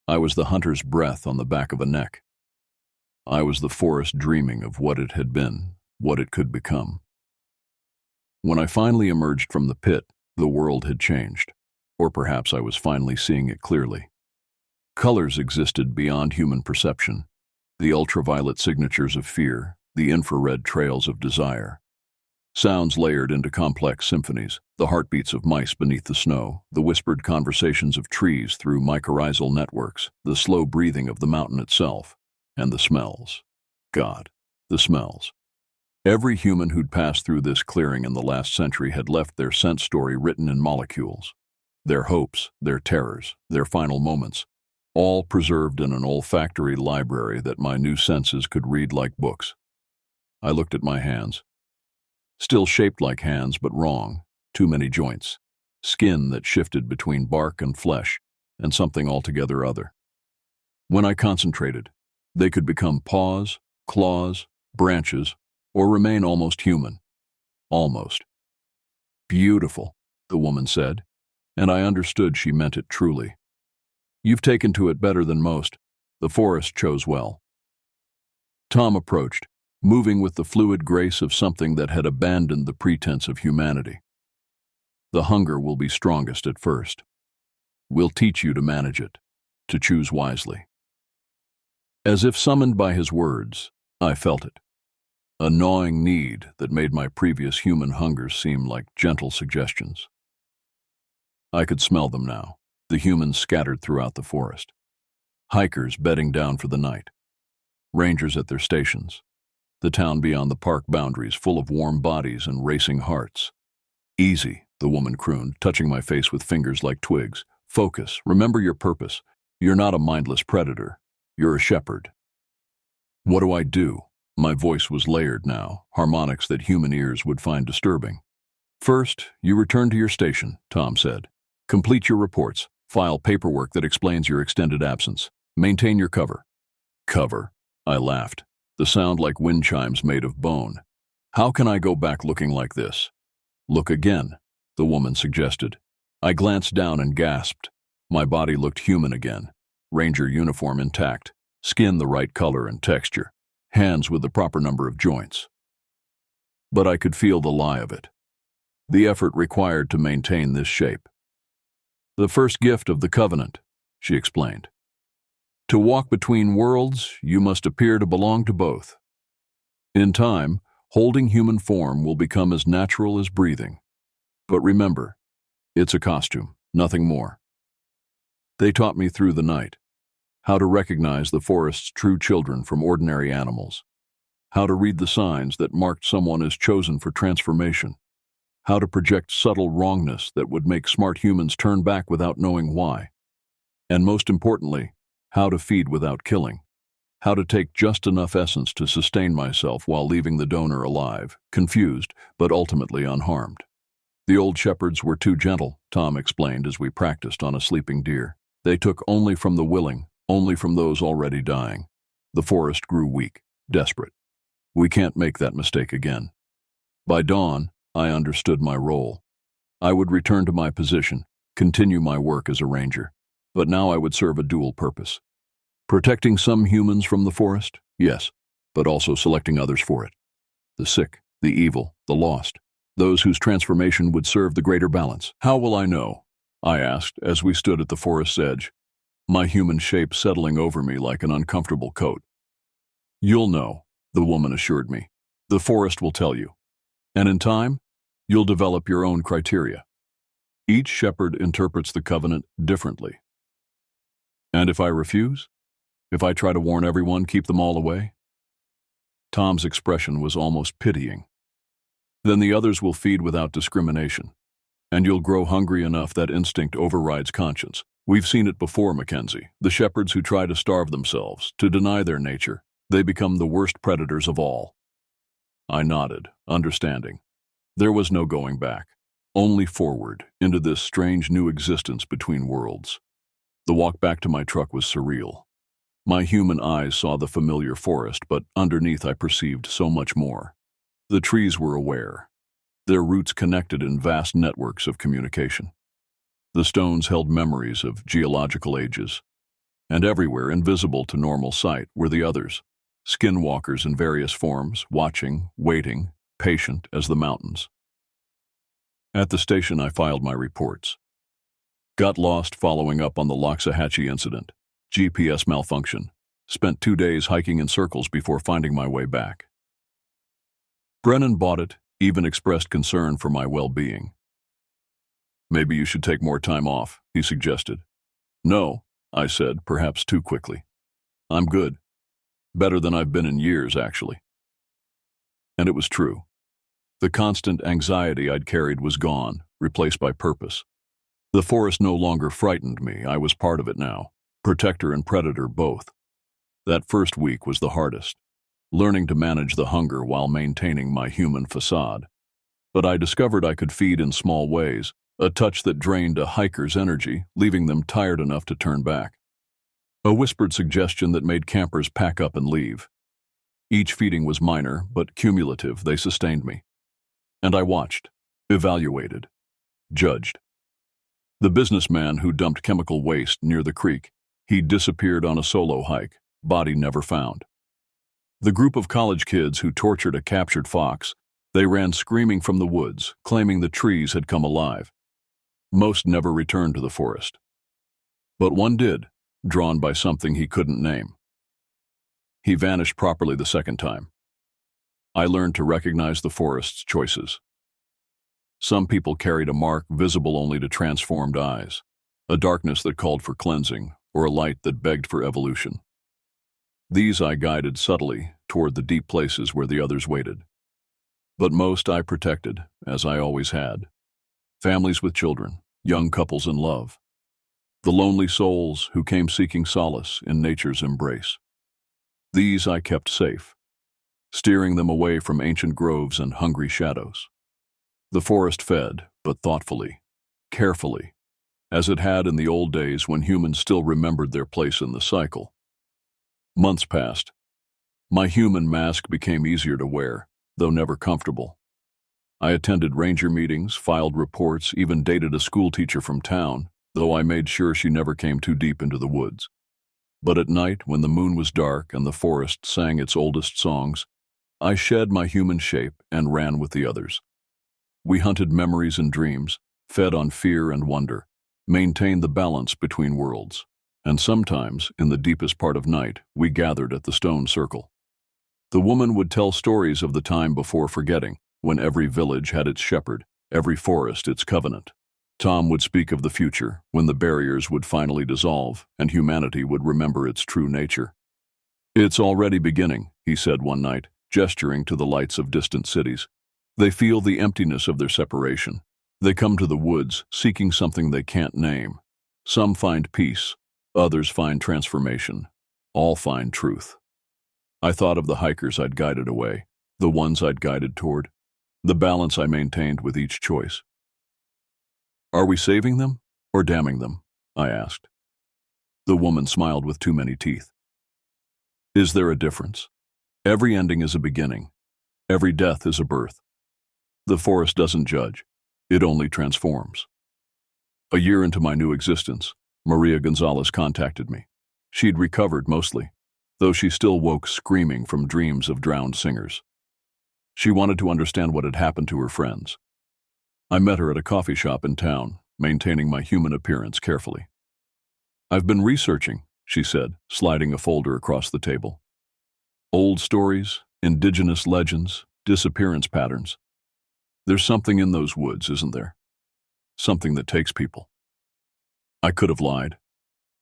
I was the hunter's breath on the back of a neck. I was the forest dreaming of what it had been, what it could become. When I finally emerged from the pit, the world had changed, or perhaps I was finally seeing it clearly. Colors existed beyond human perception, the ultraviolet signatures of fear, the infrared trails of desire. Sounds layered into complex symphonies, the heartbeats of mice beneath the snow, the whispered conversations of trees through mycorrhizal networks, the slow breathing of the mountain itself, and the smells. God, the smells. Every human who'd passed through this clearing in the last century had left their scent story written in molecules. Their hopes, their terrors, their final moments, all preserved in an olfactory library that my new senses could read like books. I looked at my hands. Still shaped like hands, but wrong. Too many joints. Skin that shifted between bark and flesh, and something altogether other. When I concentrated, they could become paws, claws, branches, or remain almost human. Almost. Beautiful, the woman said, and I understood she meant it truly. You've taken to it better than most. The forest chose well. Tom approached, moving with the fluid grace of something that had abandoned the pretense of humanity. The hunger will be strongest at first. We'll teach you to manage it, to choose wisely. As if summoned by his words, I felt it. A gnawing need that made my previous human hungers seem like gentle suggestions. I could smell them now, the humans scattered throughout the forest. Hikers bedding down for the night. Rangers at their stations. The town beyond the park boundaries full of warm bodies and racing hearts. Easy, the woman crooned, touching my face with fingers like twigs. Focus, remember your purpose. You're not a mindless predator. You're a shepherd. What do I do? My voice was layered now, harmonics that human ears would find disturbing. First, you return to your station, Tom said. Complete your reports. File paperwork that explains your extended absence. Maintain your cover. Cover? I laughed, the sound like wind chimes made of bone. How can I go back looking like this? Look again, the woman suggested. I glanced down and gasped. My body looked human again. Ranger uniform intact, skin the right color and texture, hands with the proper number of joints. But I could feel the lie of it. The effort required to maintain this shape. The first gift of the covenant, she explained. To walk between worlds, you must appear to belong to both. In time, holding human form will become as natural as breathing. But remember, it's a costume, nothing more. They taught me through the night how to recognize the forest's true children from ordinary animals, how to read the signs that marked someone as chosen for transformation, how to project subtle wrongness that would make smart humans turn back without knowing why, and most importantly, how to feed without killing, how to take just enough essence to sustain myself while leaving the donor alive, confused, but ultimately unharmed. The old shepherds were too gentle, Tom explained as we practiced on a sleeping deer. They took only from the willing, only from those already dying. The forest grew weak, desperate. We can't make that mistake again. By dawn, I understood my role. I would return to my position, continue my work as a ranger, but now I would serve a dual purpose. Protecting some humans from the forest, yes, but also selecting others for it. The sick, the evil, the lost, those whose transformation would serve the greater balance. How will I know? I asked as we stood at the forest's edge, my human shape settling over me like an uncomfortable coat. You'll know, the woman assured me. The forest will tell you. And in time, you'll develop your own criteria. Each shepherd interprets the covenant differently. And if I refuse? If I try to warn everyone, keep them all away? Tom's expression was almost pitying. Then the others will feed without discrimination, and you'll grow hungry enough that instinct overrides conscience. We've seen it before, Mackenzie. The shepherds who try to starve themselves, to deny their nature, they become the worst predators of all. I nodded, understanding. There was no going back, only forward, into this strange new existence between worlds. The walk back to my truck was surreal. My human eyes saw the familiar forest, but underneath I perceived so much more. The trees were aware, their roots connected in vast networks of communication. The stones held memories of geological ages, and everywhere, invisible to normal sight, were the others, skinwalkers in various forms, watching, waiting, patient as the mountains. At the station, I filed my reports. Got lost following up on the Loxahatchee incident, GPS malfunction, spent 2 days hiking in circles before finding my way back. Brennan bought it, even expressed concern for my well-being. Maybe you should take more time off, he suggested. No, I said, perhaps too quickly. I'm good. Better than I've been in years, actually. And it was true. The constant anxiety I'd carried was gone, replaced by purpose. The forest no longer frightened me. I was part of it now, protector and predator both. That first week was the hardest, learning to manage the hunger while maintaining my human facade. But I discovered I could feed in small ways, a touch that drained a hiker's energy, leaving them tired enough to turn back. A whispered suggestion that made campers pack up and leave. Each feeding was minor, but cumulative. They sustained me. And I watched, evaluated, judged. The businessman who dumped chemical waste near the creek, he disappeared on a solo hike, body never found. The group of college kids who tortured a captured fox, they ran screaming from the woods, claiming the trees had come alive. Most never returned to the forest. But one did, drawn by something he couldn't name. He vanished properly the second time. I learned to recognize the forest's choices. Some people carried a mark visible only to transformed eyes, a darkness that called for cleansing, or a light that begged for evolution. These I guided subtly toward the deep places where the others waited. But most I protected, as I always had. Families with children, young couples in love. The lonely souls who came seeking solace in nature's embrace. These I kept safe, steering them away from ancient groves and hungry shadows. The forest fed, but thoughtfully, carefully, as it had in the old days when humans still remembered their place in the cycle. Months passed. My human mask became easier to wear, though never comfortable. I attended ranger meetings, filed reports, even dated a schoolteacher from town, though I made sure she never came too deep into the woods. But at night, when the moon was dark and the forest sang its oldest songs, I shed my human shape and ran with the others. We hunted memories and dreams, fed on fear and wonder, maintained the balance between worlds. And sometimes, in the deepest part of night, we gathered at the stone circle. The woman would tell stories of the time before forgetting, when every village had its shepherd, every forest its covenant. Tom would speak of the future, when the barriers would finally dissolve and humanity would remember its true nature. It's already beginning, he said one night, gesturing to the lights of distant cities. They feel the emptiness of their separation. They come to the woods, seeking something they can't name. Some find peace, others find transformation. All find truth. I thought of the hikers I'd guided away, the ones I'd guided toward, the balance I maintained with each choice. Are we saving them or damning them? I asked. The woman smiled with too many teeth. Is there a difference? Every ending is a beginning. Every death is a birth. The forest doesn't judge. It only transforms. A year into my new existence, Maria Gonzalez contacted me. She'd recovered mostly, though she still woke screaming from dreams of drowned singers. She wanted to understand what had happened to her friends. I met her at a coffee shop in town, maintaining my human appearance carefully. I've been researching, she said, sliding a folder across the table. Old stories, indigenous legends, disappearance patterns. There's something in those woods, isn't there? Something that takes people. I could have lied.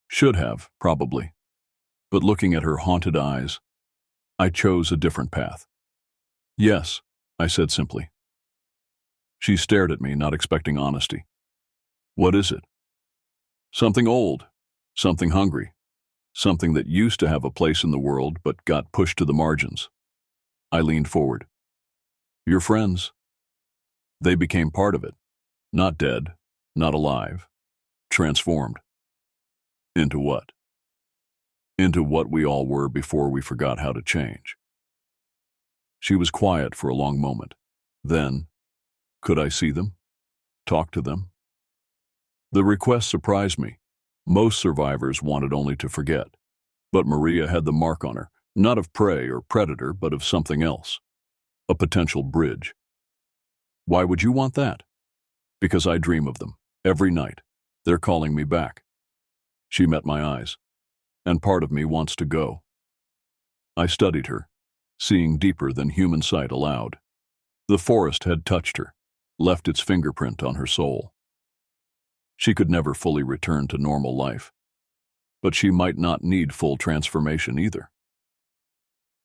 Should have, probably. But looking at her haunted eyes, I chose a different path. Yes, I said simply. She stared at me, not expecting honesty. What is it? Something old, something hungry, something that used to have a place in the world but got pushed to the margins. I leaned forward. Your friends. They became part of it. Not dead, not alive. Transformed. Into what? Into what we all were before we forgot how to change. She was quiet for a long moment. Then, could I see them? Talk to them? The request surprised me. Most survivors wanted only to forget. But Maria had the mark on her, not of prey or predator, but of something else. A potential bridge. Why would you want that? Because I dream of them, every night. They're calling me back. She met my eyes, and part of me wants to go. I studied her, seeing deeper than human sight allowed. The forest had touched her, left its fingerprint on her soul. She could never fully return to normal life, but she might not need full transformation either.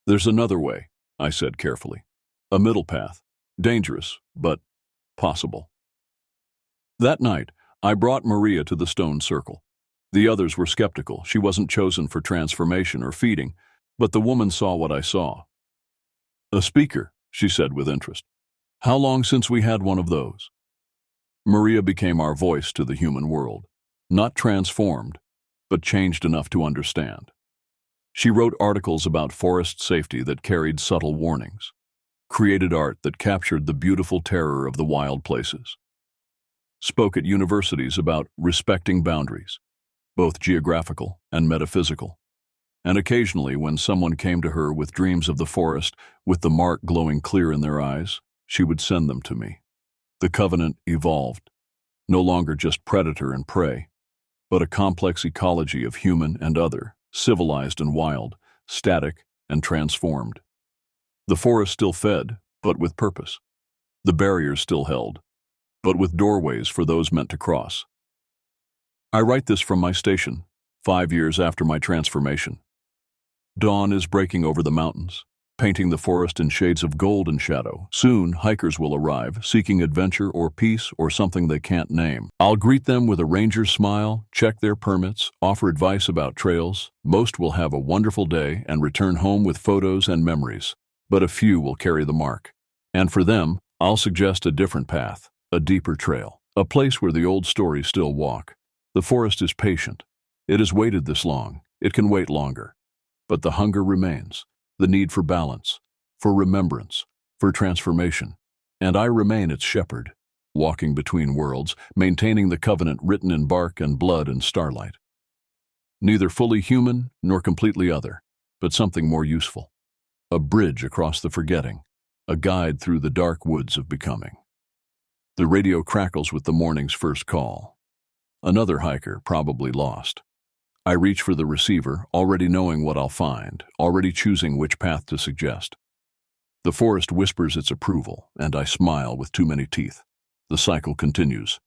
There's another way, I said carefully. A middle path, dangerous, but possible. That night, I brought Maria to the stone circle. The others were skeptical. She wasn't chosen for transformation or feeding, but the woman saw what I saw. A speaker, she said with interest. How long since we had one of those? Maria became our voice to the human world, not transformed, but changed enough to understand. She wrote articles about forest safety that carried subtle warnings, created art that captured the beautiful terror of the wild places, spoke at universities about respecting boundaries, both geographical and metaphysical. And occasionally, when someone came to her with dreams of the forest, with the mark glowing clear in their eyes, she would send them to me. The covenant evolved, no longer just predator and prey, but a complex ecology of human and other, civilized and wild, static and transformed. The forest still fed, but with purpose. The barriers still held, but with doorways for those meant to cross. I write this from my station, 5 years after my transformation. Dawn is breaking over the mountains, painting the forest in shades of gold and shadow. Soon, hikers will arrive, seeking adventure or peace or something they can't name. I'll greet them with a ranger's smile, check their permits, offer advice about trails. Most will have a wonderful day and return home with photos and memories, but a few will carry the mark. And for them, I'll suggest a different path, a deeper trail, a place where the old stories still walk. The forest is patient. It has waited this long. It can wait longer. But the hunger remains, the need for balance, for remembrance, for transformation. And I remain its shepherd, walking between worlds, maintaining the covenant written in bark and blood and starlight. Neither fully human nor completely other, but something more useful. A bridge across the forgetting, a guide through the dark woods of becoming. The radio crackles with the morning's first call. Another hiker, probably lost. I reach for the receiver, already knowing what I'll find, already choosing which path to suggest. The forest whispers its approval, and I smile with too many teeth. The cycle continues.